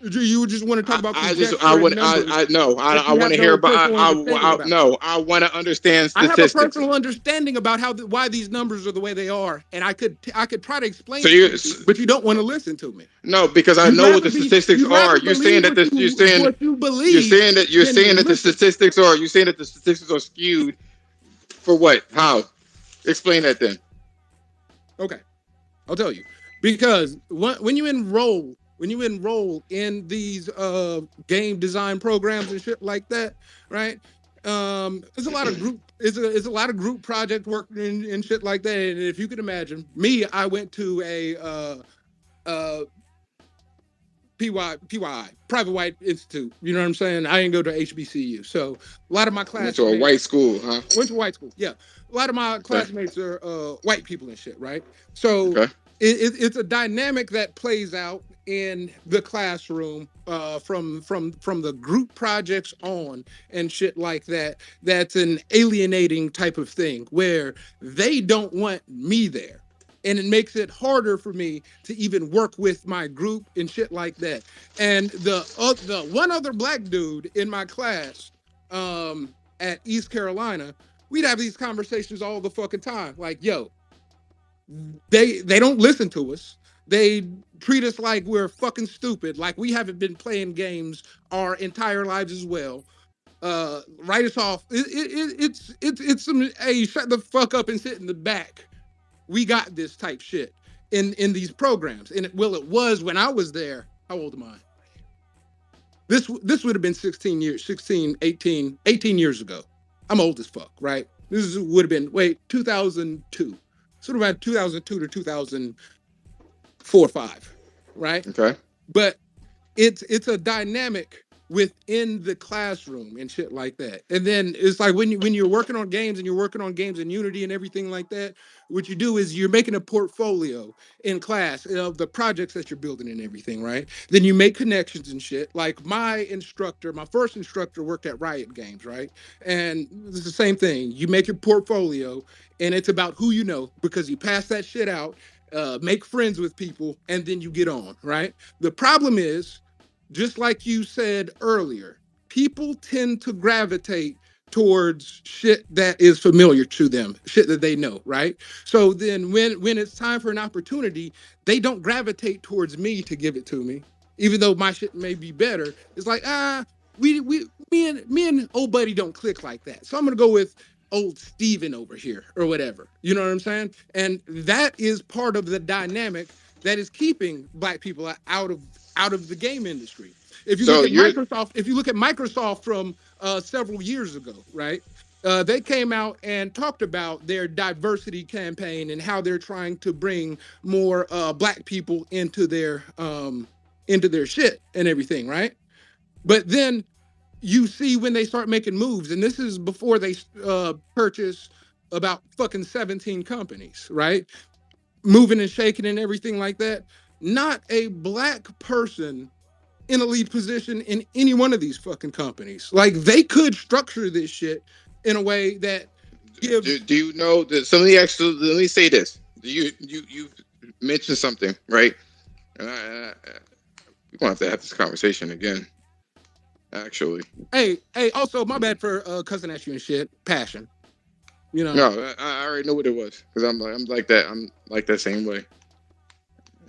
[SPEAKER 15] Do you just want to talk about conjecture and numbers?
[SPEAKER 14] I want to hear
[SPEAKER 15] no
[SPEAKER 14] about.
[SPEAKER 15] personal understanding about?
[SPEAKER 14] No, I want to understand
[SPEAKER 15] I have a
[SPEAKER 14] statistics.
[SPEAKER 15] personal understanding about why these numbers are the way they are, and I could try to explain
[SPEAKER 14] So
[SPEAKER 15] it to you, but you don't want to listen to me.
[SPEAKER 14] No, because I know what the statistics are. You're saying that
[SPEAKER 15] what you believe.
[SPEAKER 14] you're saying that the statistics are. You're saying that the statistics are skewed. For what? How? Explain that then.
[SPEAKER 15] Okay, I'll tell you. Because when you enroll in these game design programs and shit like that, right? There's a lot of group project work and shit like that. And if you could imagine, I went to a PYI, Private White Institute. You know what I'm saying? I didn't go to HBCU. So a lot of my classmates
[SPEAKER 14] went to a white school, huh?
[SPEAKER 15] Went to white school, yeah. A lot of my classmates are white people and shit, right? So it's a dynamic that plays out in the classroom from the group projects on and shit like that. That's an alienating type of thing where they don't want me there. And it makes it harder for me to even work with my group and shit like that. And the one other black dude in my class at East Carolina, we'd have these conversations all the fucking time. Like, yo, they don't listen to us. They treat us like we're fucking stupid. Like we haven't been playing games our entire lives as well. Write us off. It's some, hey, shut the fuck up and sit in the back. We got this type shit in these programs. And it was when I was there. How old am I? This would have been 18 years ago. I'm old as fuck, right? This would have been, 2002. Sort of around 2002 to 2004 or 5, right?
[SPEAKER 14] Okay.
[SPEAKER 15] But it's a dynamic within the classroom and shit like that. And then it's like when you're working on games and you're working on games in Unity and everything like that, what you do is you're making a portfolio in class of the projects that you're building and everything, right? Then you make connections and shit. Like my first instructor worked at Riot Games, right? And it's the same thing. You make your portfolio and it's about who you know because you pass that shit out, make friends with people, and then you get on, right? The problem is, just like you said earlier, people tend to gravitate towards shit that is familiar to them, shit that they know, right? So then when it's time for an opportunity, they don't gravitate towards me to give it to me, even though my shit may be better. It's like, me and old buddy don't click like that. So I'm gonna go with old Steven over here or whatever. You know what I'm saying? And that is part of the dynamic that is keeping black people out of the game industry. If you look at Microsoft from several years ago, right? They came out and talked about their diversity campaign and how they're trying to bring more black people into their shit and everything, right? But then you see when they start making moves, and this is before they purchase about fucking 17 companies, right? Moving and shaking and everything like that. Not a black person in a lead position in any one of these fucking companies. Like they could structure this shit in a way that gives.
[SPEAKER 14] Do you know that some of the actual? Let me say this. You mentioned something, right? And we're gonna have to have this conversation again. Actually.
[SPEAKER 15] Hey. Also, my bad for cussing at you and shit. Passion. You know.
[SPEAKER 14] No, I already know what it was because I'm like that. I'm like that same way.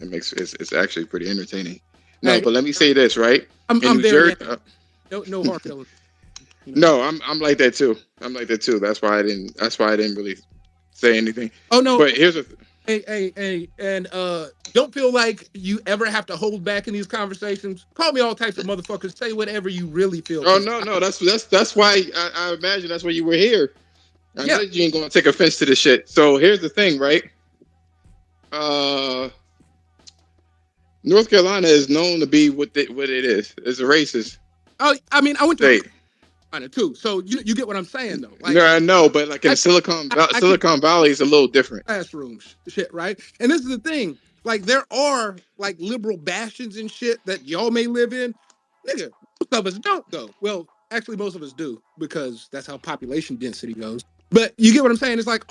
[SPEAKER 14] It's actually pretty entertaining. No, but let me say this, right?
[SPEAKER 15] I'm there. No hard feelings.
[SPEAKER 14] No, I'm like that too. I'm like that too. That's why I didn't really say anything.
[SPEAKER 15] Oh no.
[SPEAKER 14] But here's a
[SPEAKER 15] Hey, and don't feel like you ever have to hold back in these conversations. Call me all types of motherfuckers. Say whatever you really feel.
[SPEAKER 14] Oh no, that's why I imagine that's why you were here. I know you ain't gonna take offense to this shit. So here's the thing, right? North Carolina is known to be what it is. It's a racist.
[SPEAKER 15] Oh, I mean, I went to too. So you get what I'm saying though. Like,
[SPEAKER 14] no, I know, but like in Silicon Valley is a little different.
[SPEAKER 15] Classroom shit, right? And this is the thing. Like, there are like liberal bastions and shit that y'all may live in. Nigga, most of us don't though. Well, actually, most of us do because that's how population density goes. But you get what I'm saying? It's like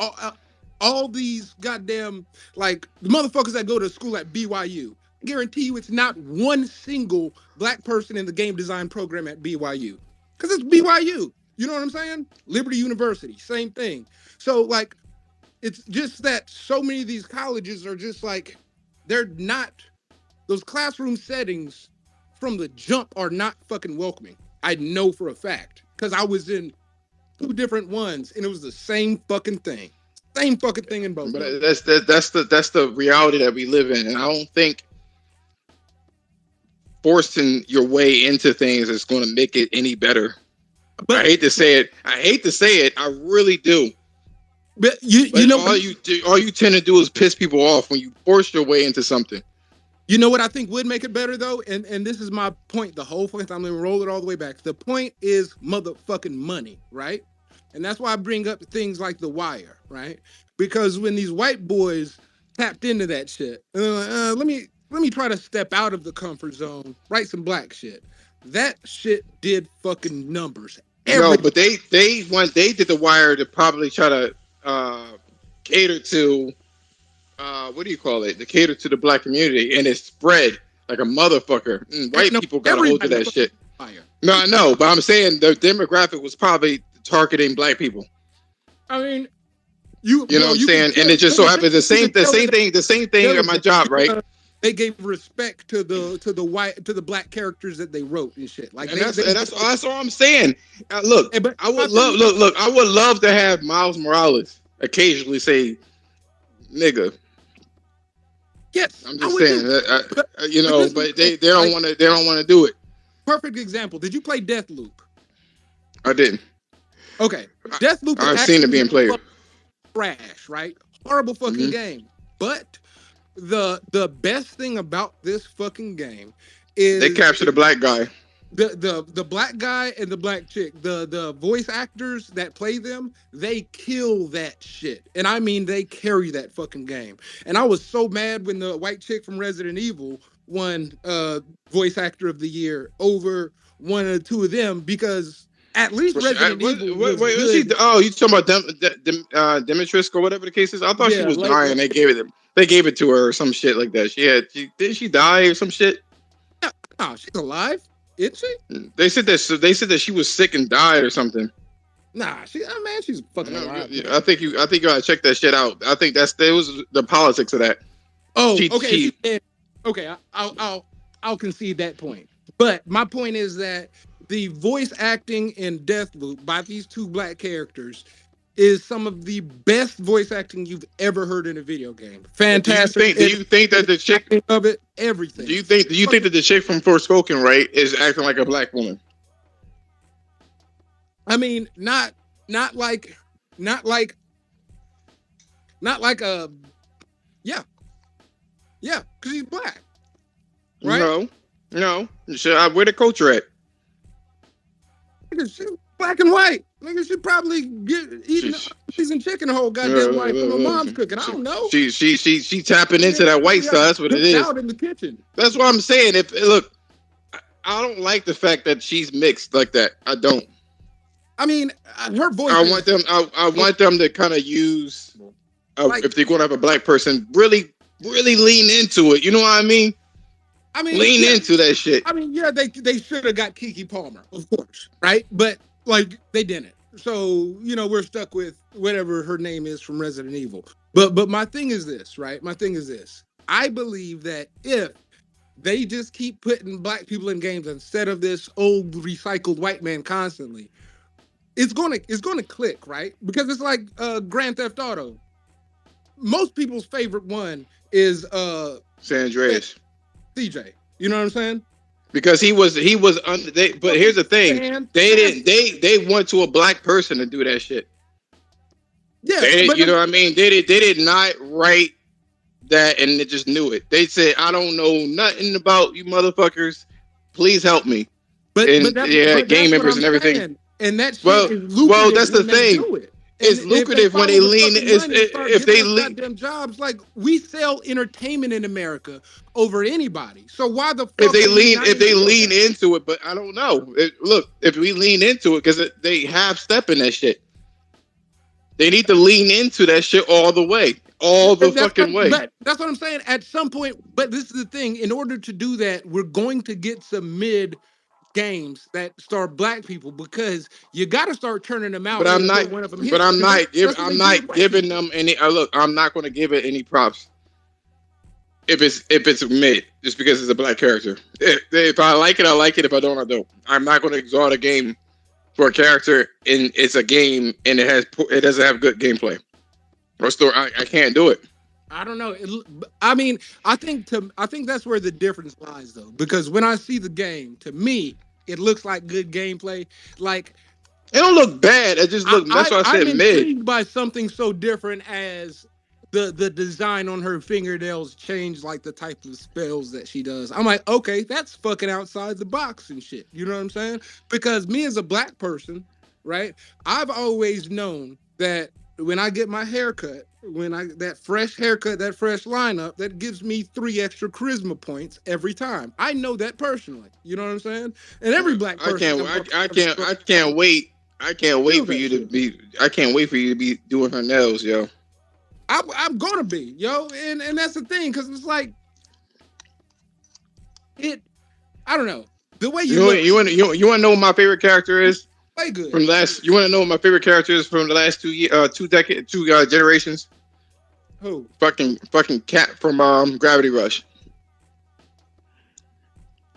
[SPEAKER 15] all these goddamn like the motherfuckers that go to school at BYU. I guarantee you, it's not one single black person in the game design program at BYU. Because it's BYU. You know what I'm saying? Liberty University, same thing. So, like, it's just that so many of these colleges are just like, they're not, those classroom settings from the jump are not fucking welcoming. I know for a fact. Because I was in 2 different ones and it was the same fucking thing. Same fucking thing in both.
[SPEAKER 14] But that's the reality that we live in. And I don't think forcing your way into things is going to make it any better. But I hate to say it. I really do.
[SPEAKER 15] But you know,
[SPEAKER 14] all you tend to do is piss people off when you force your way into something.
[SPEAKER 15] You know what I think would make it better though, and this is my point. The whole fucking time, I'm gonna roll it all the way back. The point is motherfucking money, right? And that's why I bring up things like The Wire, right? Because when these white boys tapped into that shit, and they're like, let me try to step out of the comfort zone, write some black shit. That shit did fucking numbers.
[SPEAKER 14] No, but they did The Wire to probably try to cater to what do you call it? To cater to the black community, and it spread like a motherfucker. White people got a hold of that shit. No, I know, but I'm saying the demographic was probably targeting black people.
[SPEAKER 15] I mean,
[SPEAKER 14] you know what I'm saying, and it just so happens the same thing at my job, right?
[SPEAKER 15] They gave respect to the black characters that they wrote and shit. Like,
[SPEAKER 14] and that's all I'm saying. Look, I would love to have Miles Morales occasionally say, "Nigga."
[SPEAKER 15] Yes,
[SPEAKER 14] I'm just saying. But they don't want to. They don't want to do it.
[SPEAKER 15] Perfect example. Did you play Deathloop?
[SPEAKER 14] I didn't.
[SPEAKER 15] Okay, Deathloop.
[SPEAKER 14] I've seen it being played.
[SPEAKER 15] Trash, right? Horrible fucking game. But the best thing about this fucking game is
[SPEAKER 14] they capture the black guy.
[SPEAKER 15] The black guy and the black chick, the voice actors that play them, they kill that shit. And I mean, they carry that fucking game. And I was so mad when the white chick from Resident Evil won voice actor of the year over one or two of them, because at least Resident Evil was good.
[SPEAKER 14] You talking about Demetrius or whatever the case is? I thought she was dying. They gave it to her or some shit like that. Did she die or some shit?
[SPEAKER 15] No, she's alive. Is she?
[SPEAKER 14] They said that she was sick and died or something.
[SPEAKER 15] Nah, she's fucking alive.
[SPEAKER 14] I think you gotta check that shit out. I think it was the politics of that.
[SPEAKER 15] Oh, okay. Okay, I'll concede that point. But my point is that the voice acting in Deathloop by these 2 black characters is some of the best voice acting you've ever heard in a video game. Fantastic.
[SPEAKER 14] Do you think that the chick
[SPEAKER 15] of it, everything?
[SPEAKER 14] Do you think that the chick from Forspoken, right, is acting like a black woman?
[SPEAKER 15] I mean, not like a because she's black, right?
[SPEAKER 14] No. Where the culture at?
[SPEAKER 15] She's black and white. Nigga should probably get eating cheese and chicken a whole goddamn life from her mom's cooking. I don't know.
[SPEAKER 14] She tapping into that white stuff. That's what it is.
[SPEAKER 15] Out in the kitchen.
[SPEAKER 14] That's what I'm saying. Look, I don't like the fact that she's mixed like that. I don't.
[SPEAKER 15] I mean, her voice.
[SPEAKER 14] I want them to kind of use if they're going to have a black person, really, really lean into it. You know what I mean? Lean into that shit.
[SPEAKER 15] I mean, they should have got Keke Palmer, of course, right? But like, they didn't. So, we're stuck with whatever her name is from Resident Evil. But my thing is this, right? My thing is this. I believe that if they just keep putting black people in games instead of this old recycled white man constantly, it's gonna click, right? Because it's like Grand Theft Auto. Most people's favorite one is
[SPEAKER 14] San Andreas.
[SPEAKER 15] CJ. You know what I'm saying?
[SPEAKER 14] Because he was but here's the thing. They went to a black person to do that shit.
[SPEAKER 15] Yeah.
[SPEAKER 14] You know what I mean? They did not write that and they just knew it. They said, I don't know nothing about you motherfuckers. Please help me.
[SPEAKER 15] But
[SPEAKER 14] game members and everything.
[SPEAKER 15] Saying. and that shit is lucrative.
[SPEAKER 14] That's the thing.
[SPEAKER 15] Do it.
[SPEAKER 14] It's lucrative when they lean.
[SPEAKER 15] If they lean goddamn jobs, like we sell entertainment in America over anybody. So why the fuck?
[SPEAKER 14] If they lean into it, but I don't know. Look, if we lean into it, because they half stepping that shit. They need to lean into that shit all the way, way.
[SPEAKER 15] But that's what I'm saying. At some point, but this is the thing. In order to do that, we're going to get some mid games that start black people, because you got to start turning them out.
[SPEAKER 14] But I'm not giving them any. Look, I'm not going to give it any props if it's mid, just because it's a black character. If I like it, I like it. If I don't, I don't. I'm not going to exalt a game for a character and it's a game and it doesn't have good gameplay or story. I can't do it.
[SPEAKER 15] I don't know. I mean, I think that's where the difference lies, though, because when I see the game, to me, it looks like good gameplay. Like,
[SPEAKER 14] it don't look bad. It just look. That's why I said
[SPEAKER 15] I'm
[SPEAKER 14] mid.
[SPEAKER 15] intrigued by something so different as the design on her fingernails change, like the type of spells that she does. I'm like, okay, that's fucking outside the box and shit. You know what I'm saying? Because me as a black person, right? I've always known that when I get my haircut, that fresh haircut, that fresh lineup, that gives me 3 extra charisma points every time. I know that personally. You know what I'm saying? And every black person.
[SPEAKER 14] I can't wait. I can't wait for you to be. I can't wait for you to be doing her nails, yo.
[SPEAKER 15] I'm gonna be, yo, and that's the thing, because it's like it. I don't know the way you want
[SPEAKER 14] to know what my favorite character is.
[SPEAKER 15] Way good.
[SPEAKER 14] From last, you want to know what my favorite character is from the last 2 generations?
[SPEAKER 15] Who?
[SPEAKER 14] Fucking Cat from Gravity Rush.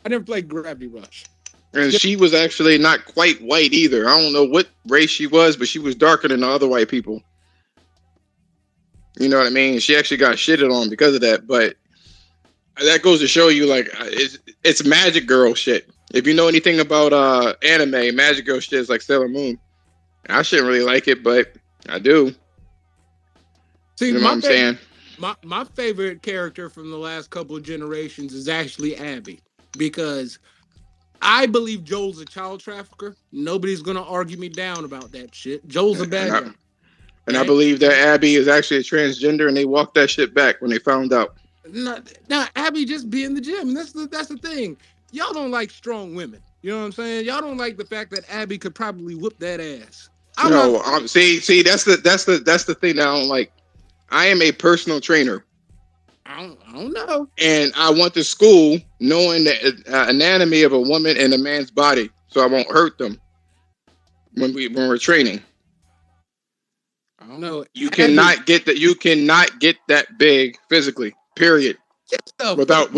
[SPEAKER 15] I never played Gravity Rush.
[SPEAKER 14] And she was actually not quite white either. I don't know what race she was, but she was darker than the other white people. You know what I mean? She actually got shitted on because of that. But that goes to show you, like, it's Magic Girl shit. If you know anything about anime, Magic Girl shit is like Sailor Moon. I shouldn't really like it, but I do.
[SPEAKER 15] See,
[SPEAKER 14] you know what I'm saying?
[SPEAKER 15] My favorite character from the last couple of generations is actually Abby, because I believe Joel's a child trafficker. Nobody's gonna argue me down about that shit. Joel's a bad guy.
[SPEAKER 14] And I believe that Abby is actually a transgender, and they walked that shit back when they found out.
[SPEAKER 15] Now Abby just be in the gym. That's the thing. Y'all don't like strong women. You know what I'm saying? Y'all don't like the fact that Abby could probably whoop that ass.
[SPEAKER 14] See, that's the thing that I don't like. I am a personal trainer.
[SPEAKER 15] I don't know.
[SPEAKER 14] And I went to school knowing the anatomy of a woman and a man's body, so I won't hurt them when we're training.
[SPEAKER 15] I don't know.
[SPEAKER 14] You cannot get that. You cannot get that big physically. Period. Without.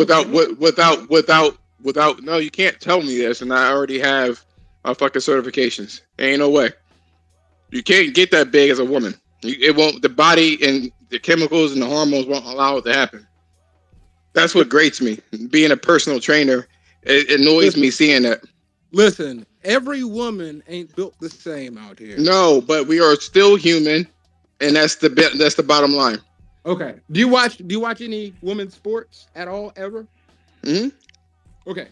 [SPEAKER 14] No, you can't tell me this, and I already have fucking certifications. Ain't no way. You can't get that big as a woman. It won't. The body and the chemicals and the hormones won't allow it to happen. That's what grates me. Being a personal trainer, it annoys me seeing that.
[SPEAKER 15] Listen, every woman ain't built the same out here.
[SPEAKER 14] No, but we are still human, and that's the bottom line.
[SPEAKER 15] Okay. Do you watch any women's sports at all ever?
[SPEAKER 14] Hmm.
[SPEAKER 15] Okay.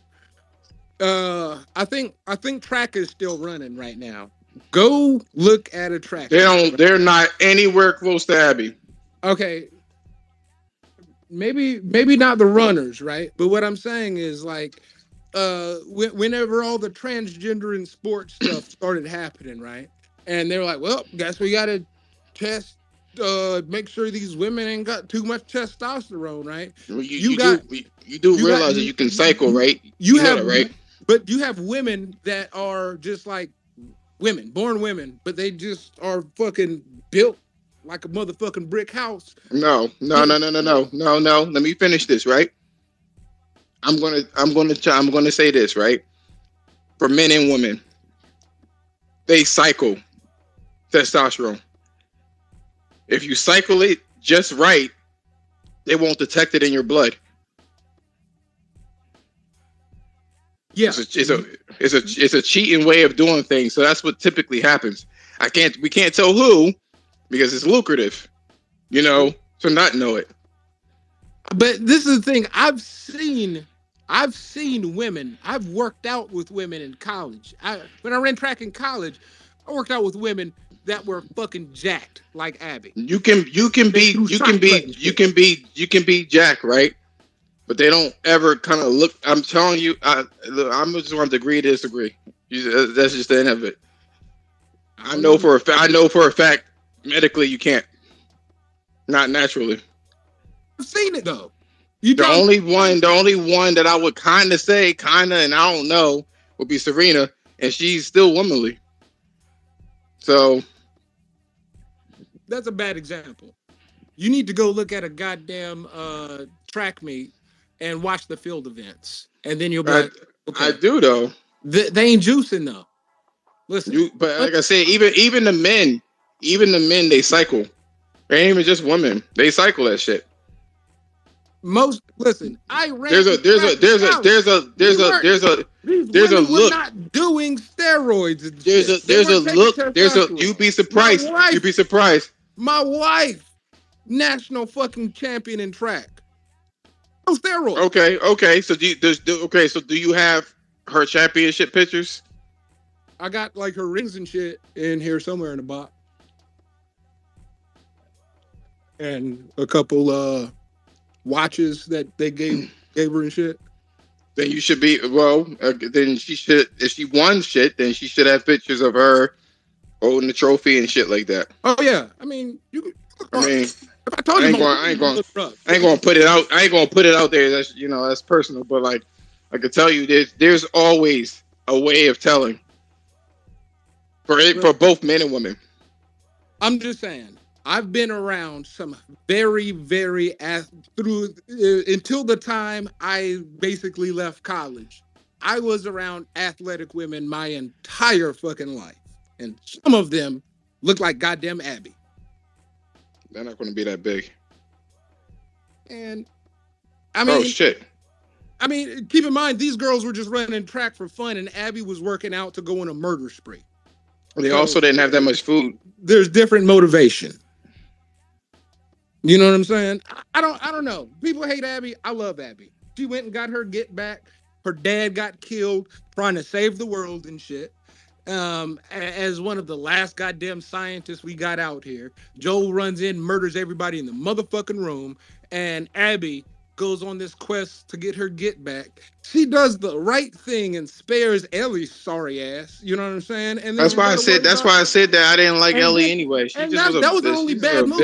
[SPEAKER 15] I think track is still running right now. Go look at a track.
[SPEAKER 14] They're not anywhere close to Abby.
[SPEAKER 15] Okay. Maybe not the runners, right? But what I'm saying is, like, whenever all the transgender in sports stuff started happening, right? And they're like, well, guess we got to test, make sure these women ain't got too much testosterone, right?
[SPEAKER 14] You do realize that you can cycle, right?
[SPEAKER 15] You have
[SPEAKER 14] that, right?
[SPEAKER 15] But you have women that are just like women, born women, but they just are fucking built like a motherfucking brick house.
[SPEAKER 14] No. Let me finish this, right? I'm gonna say this, right? For men and women, they cycle testosterone. If you cycle it just right, they won't detect it in your blood.
[SPEAKER 15] Yeah,
[SPEAKER 14] it's a cheating way of doing things. So that's what typically happens. We can't tell who, because it's lucrative, to not know it.
[SPEAKER 15] But this is the thing. I've seen I've seen women. I've worked out with women in college. When I ran track in college, I worked out with women that were fucking jacked like Abby.
[SPEAKER 14] You can be Jack, right? But they don't ever kind of look. I'm telling you, I'm just going to agree to disagree. That's just the end of it. I know for a fact, medically you can't. Not naturally.
[SPEAKER 15] I've seen it though.
[SPEAKER 14] The only one that I would kind of say, and I don't know, would be Serena, and she's still womanly. So
[SPEAKER 15] that's a bad example. You need to go look at a goddamn track meet and watch the field events, and then you'll be like, okay.
[SPEAKER 14] I do though.
[SPEAKER 15] They ain't juicing though. Listen,
[SPEAKER 14] but like I said, even the men, they cycle. They ain't even just women. They cycle that shit.
[SPEAKER 15] Listen, I ran.
[SPEAKER 14] There's a look.
[SPEAKER 15] Not doing steroids. And
[SPEAKER 14] there's a look. You'd be surprised. You'd be surprised.
[SPEAKER 15] My wife, national fucking champion in track. No steroids.
[SPEAKER 14] Okay. So do you have her championship pictures?
[SPEAKER 15] I got like her rings and shit in here somewhere in the box, and a couple watches that they gave her and shit.
[SPEAKER 14] Then you should be then she should. If she won shit, then she should have pictures of her holding the trophy and shit like that.
[SPEAKER 15] Oh yeah, I mean
[SPEAKER 14] if I told you, I ain't going to put it out. I ain't going to put it out there. That's personal. But like I could tell you, there's always a way of telling for both men and women.
[SPEAKER 15] I'm just saying. I've been around some very, very until the time I basically left college. I was around athletic women my entire fucking life, and some of them look like goddamn Abby.
[SPEAKER 14] They're not going to be that big.
[SPEAKER 15] And I mean,
[SPEAKER 14] oh shit.
[SPEAKER 15] I mean, keep in mind these girls were just running track for fun, and Abby was working out to go on a murder spree.
[SPEAKER 14] They also didn't have that much food.
[SPEAKER 15] There's different motivation. You know what I'm saying? I don't know. People hate Abby. I love Abby. She went and got her get back. Her dad got killed trying to save the world and shit. As one of the last goddamn scientists we got out here, Joel runs in, murders everybody in the motherfucking room, and Abby goes on this quest to get her get back. She does the right thing and spares Ellie's sorry ass. You know what I'm saying? And
[SPEAKER 14] that's why I said that I didn't like Ellie anyway.
[SPEAKER 15] That was the only bad move.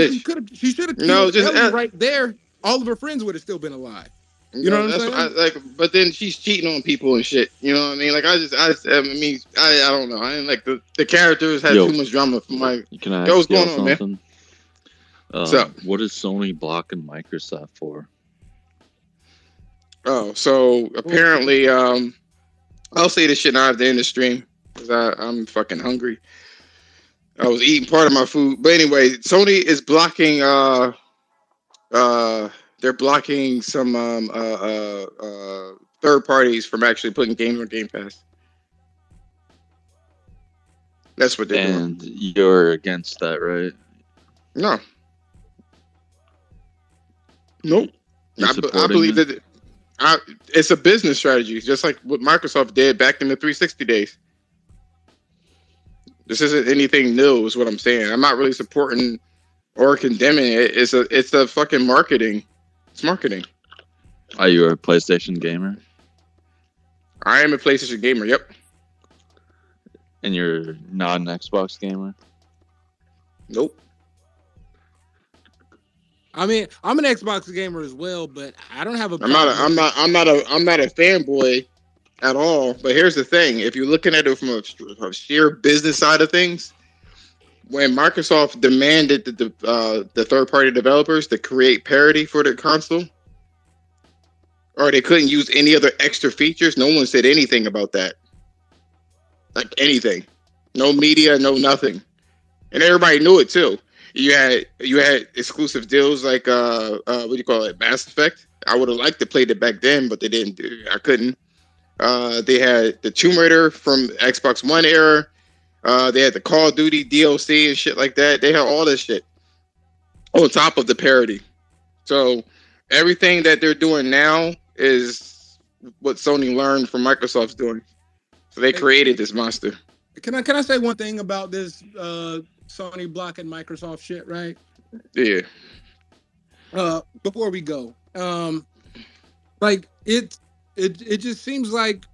[SPEAKER 15] She should have killed Ellie right there. All of her friends would have still been alive. You know what I'm saying?
[SPEAKER 14] But then she's cheating on people and shit. You know what I mean? Like I don't know. I didn't like the characters had too much drama for my.
[SPEAKER 16] Can I ask
[SPEAKER 14] what's going
[SPEAKER 16] on,
[SPEAKER 14] something?
[SPEAKER 16] Man? What is Sony blocking Microsoft for?
[SPEAKER 14] Oh, so apparently, I'll say this shit now at the end of the stream because I'm fucking hungry. I was eating part of my food, but anyway, Sony is blocking. They're blocking some third parties from actually putting games on Game Pass. That's what they're doing.
[SPEAKER 16] And you're against that, right?
[SPEAKER 14] No. Nope. I believe that. It's a business strategy, just like what Microsoft did back in the 360 days. This isn't anything new, is what I'm saying. I'm not really supporting or condemning it. It's a fucking marketing. It's marketing.
[SPEAKER 16] Are you a PlayStation gamer?
[SPEAKER 14] I am a PlayStation gamer. Yep.
[SPEAKER 16] And you're not an Xbox gamer?
[SPEAKER 14] Nope.
[SPEAKER 15] I mean, I'm an Xbox gamer as well, but I don't have a.
[SPEAKER 14] I'm not a fanboy at all. But here's the thing: if you're looking at it from a sheer business side of things, when Microsoft demanded the third-party developers to create parity for their console, or they couldn't use any other extra features, no one said anything about that. Like anything, no media, no nothing, and everybody knew it too. You had exclusive deals like what do you call it, Mass Effect. I would have liked to play it back then, but they didn't do. I couldn't. They had the Tomb Raider from Xbox One era. They had the Call of Duty DLC and shit like that. They had all this shit on top of the parody. So everything that they're doing now is what Sony learned from Microsoft's doing. So they created this monster.
[SPEAKER 15] Can I say one thing about this Sony blocking Microsoft shit, right?
[SPEAKER 14] Yeah.
[SPEAKER 15] Before we go, like it just seems like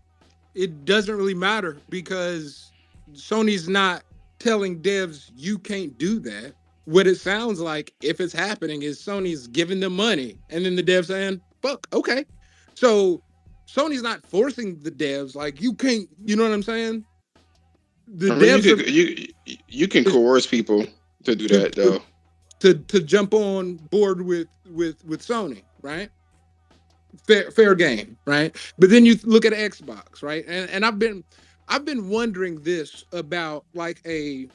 [SPEAKER 15] it doesn't really matter because Sony's not telling devs you can't do that. What it sounds like, if it's happening, is Sony's giving them money, and then the devs saying, "Fuck, okay." So Sony's not forcing the devs, like you can't. You know what I'm saying? The devs
[SPEAKER 14] you can coerce people to do that though.
[SPEAKER 15] To jump on board with Sony, right? Fair game, right? But then you look at Xbox, right? And I've been wondering this about like a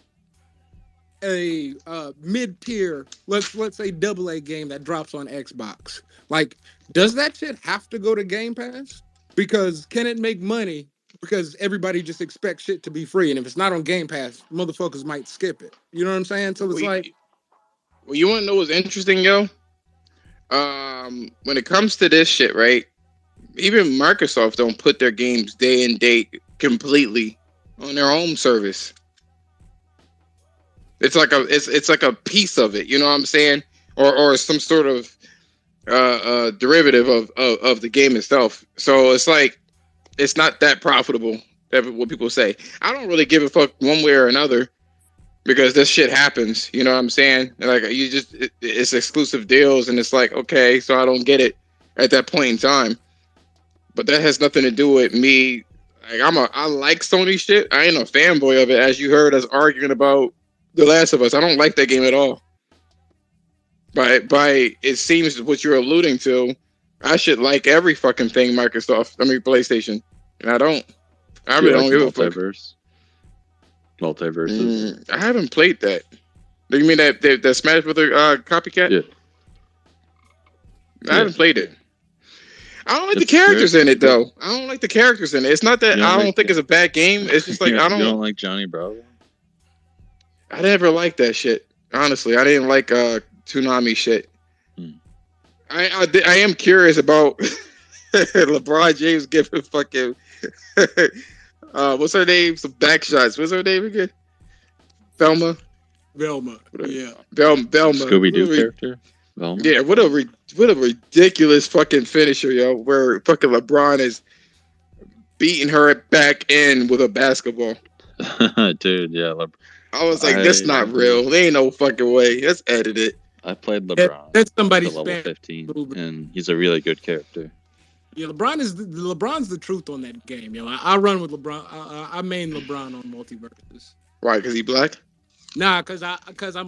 [SPEAKER 15] mid-tier, let's say AA game that drops on Xbox. Like, does that shit have to go to Game Pass? Because can it make money? Because everybody just expects shit to be free, and if it's not on Game Pass, motherfuckers might skip it. You know what I'm saying? So it's like,
[SPEAKER 14] well, you want to know what's interesting, yo? When it comes to this shit, right? Even Microsoft don't put their games day and date completely on their own service. It's like a piece of it, you know what I'm saying, or some sort of derivative of the game itself. So it's like it's not that profitable. What people say. I don't really give a fuck one way or another because this shit happens. You know what I'm saying? Like it's exclusive deals, and it's like okay, so I don't get it at that point in time. But that has nothing to do with me. Like I like Sony shit. I ain't a fanboy of it, as you heard us arguing about The Last of Us. I don't like that game at all. By it seems what you're alluding to, I should like every fucking thing PlayStation, and I don't. I really don't give a fuck.
[SPEAKER 16] Multiverses.
[SPEAKER 14] I haven't played that. Do you mean that Smash Brothers copycat?
[SPEAKER 16] Yeah.
[SPEAKER 14] I haven't played it. I don't like the characters in it though. I don't like the characters in it. It's not that I don't think it's a bad game. It's just like I don't.
[SPEAKER 16] You don't like Johnny Bravo?
[SPEAKER 14] I never liked that shit. Honestly, I didn't like Toonami shit. I am curious about LeBron James giving fucking what's her name? Some back shots. What's her name again? Velma.
[SPEAKER 15] Yeah.
[SPEAKER 14] Velma.
[SPEAKER 16] Scooby-Doo character. Velma.
[SPEAKER 14] Yeah. What a ridiculous fucking finisher, yo. Where fucking LeBron is beating her back in with a basketball.
[SPEAKER 16] Dude, yeah.
[SPEAKER 14] I was like, that's not real. There ain't no fucking way. That's edited.
[SPEAKER 16] I played LeBron.
[SPEAKER 15] That's somebody's
[SPEAKER 16] level 15, and he's a really good character.
[SPEAKER 15] Yeah, LeBron's the truth on that game, yo. I run with LeBron. I main LeBron on multiverses.
[SPEAKER 14] Why? Because he black?
[SPEAKER 15] Nah, because I'm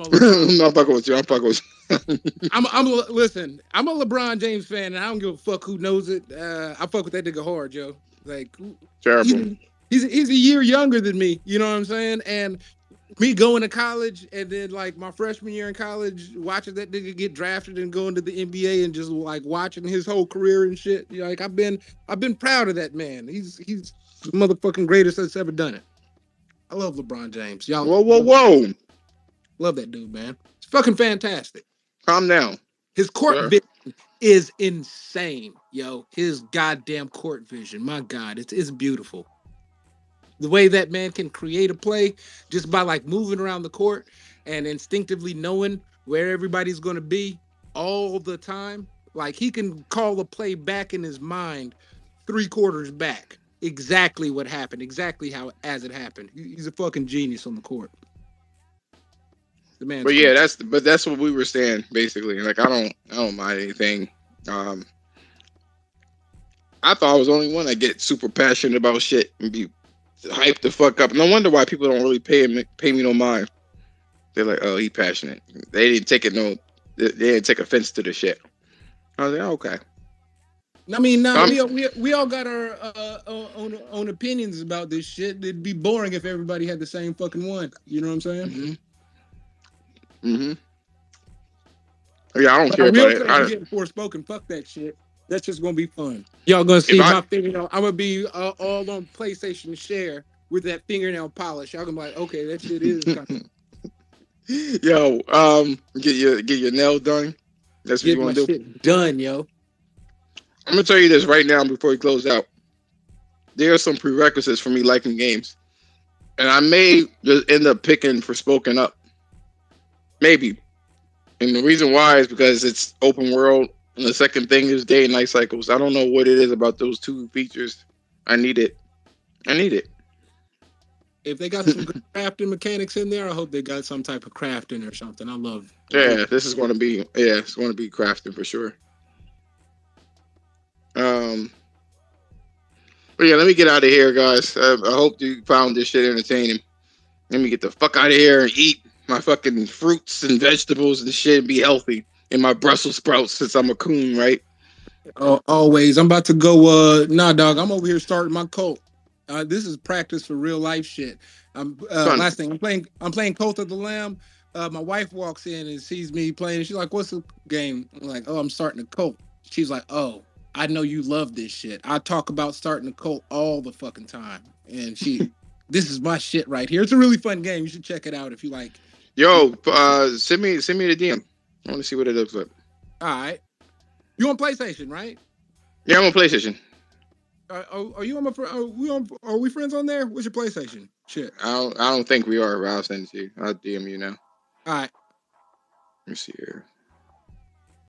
[SPEAKER 15] a.
[SPEAKER 14] I'm fucking with you.
[SPEAKER 15] Listen. I'm a LeBron James fan, and I don't give a fuck who knows it. I fuck with that nigga hard, yo. Like,
[SPEAKER 14] terrible.
[SPEAKER 15] He's a year younger than me. You know what I'm saying? And me going to college, and then like my freshman year in college, watching that nigga get drafted and going to the NBA, and just like watching his whole career and shit. You know, like I've been proud of that man. He's the motherfucking greatest that's ever done it. I love LeBron James. Y'all.
[SPEAKER 14] Whoa.
[SPEAKER 15] Love that dude, man. It's fucking fantastic.
[SPEAKER 14] Calm down.
[SPEAKER 15] His court vision is insane, yo. His goddamn court vision. My God, it's beautiful. The way that man can create a play just by like moving around the court and instinctively knowing where everybody's going to be all the time. Like he can call a play back in his mind 3 quarters back. Exactly what happened. Exactly as it happened. He's a fucking genius on the court. The man's
[SPEAKER 14] but yeah, that's what we were saying basically. Like I don't mind anything. I thought I was the only one that get super passionate about shit and be hyped the fuck up. No wonder why people don't really pay me no mind. They're like, oh, he passionate. They didn't take they didn't take offense to the shit. I was like, oh, okay.
[SPEAKER 15] I mean, we all got our own opinions about this shit. It'd be boring if everybody had the same fucking one. You know what I'm saying?
[SPEAKER 14] Mm-hmm. Yeah, I don't care about it.
[SPEAKER 15] I'm getting Forspoken. Fuck that shit. That's just gonna be fun. Y'all gonna see my fingernail. I'm gonna be all on PlayStation Share with that fingernail polish. Y'all gonna be like, okay, that shit is.
[SPEAKER 14] Yo, get your nail done. That's what you want to do.
[SPEAKER 15] Shit done, yo.
[SPEAKER 14] I'm gonna tell you this right now before we close out. There are some prerequisites for me liking games, and I may just end up picking for Spoken Up. Maybe, and the reason why is because it's open world, and the second thing is day and night cycles. I don't know what it is about those two features. I need it.
[SPEAKER 15] If they got some good crafting mechanics in there, I hope they got some type of crafting or something. I love.
[SPEAKER 14] Yeah, this is going to be. Yeah, it's going to be crafting for sure. But yeah, let me get out of here, guys. I hope you found this shit entertaining. Let me get the fuck out of here and eat my fucking fruits and vegetables and shit and be healthy. And my Brussels sprouts since I'm a coon, right?
[SPEAKER 15] Oh, always. I'm about to go. Nah, dog. I'm over here starting my cult. This is practice for real life shit. Last thing, I'm playing Cult of the Lamb. My wife walks in and sees me playing. She's like, "What's the game?" I'm like, "Oh, I'm starting a cult." She's like, "Oh, I know you love this shit. I talk about starting a cult all the fucking time." And this is my shit right here. It's a really fun game. You should check it out if you like.
[SPEAKER 14] Yo, send me the DM. I want to see what it looks like.
[SPEAKER 15] All right. You on PlayStation, right?
[SPEAKER 14] Yeah, I'm on PlayStation.
[SPEAKER 15] Are you on my? Are we friends on there? What's your PlayStation? Shit.
[SPEAKER 14] I don't think we are. But I'll send it to you. I'll DM you now.
[SPEAKER 15] All right.
[SPEAKER 14] Let me see here.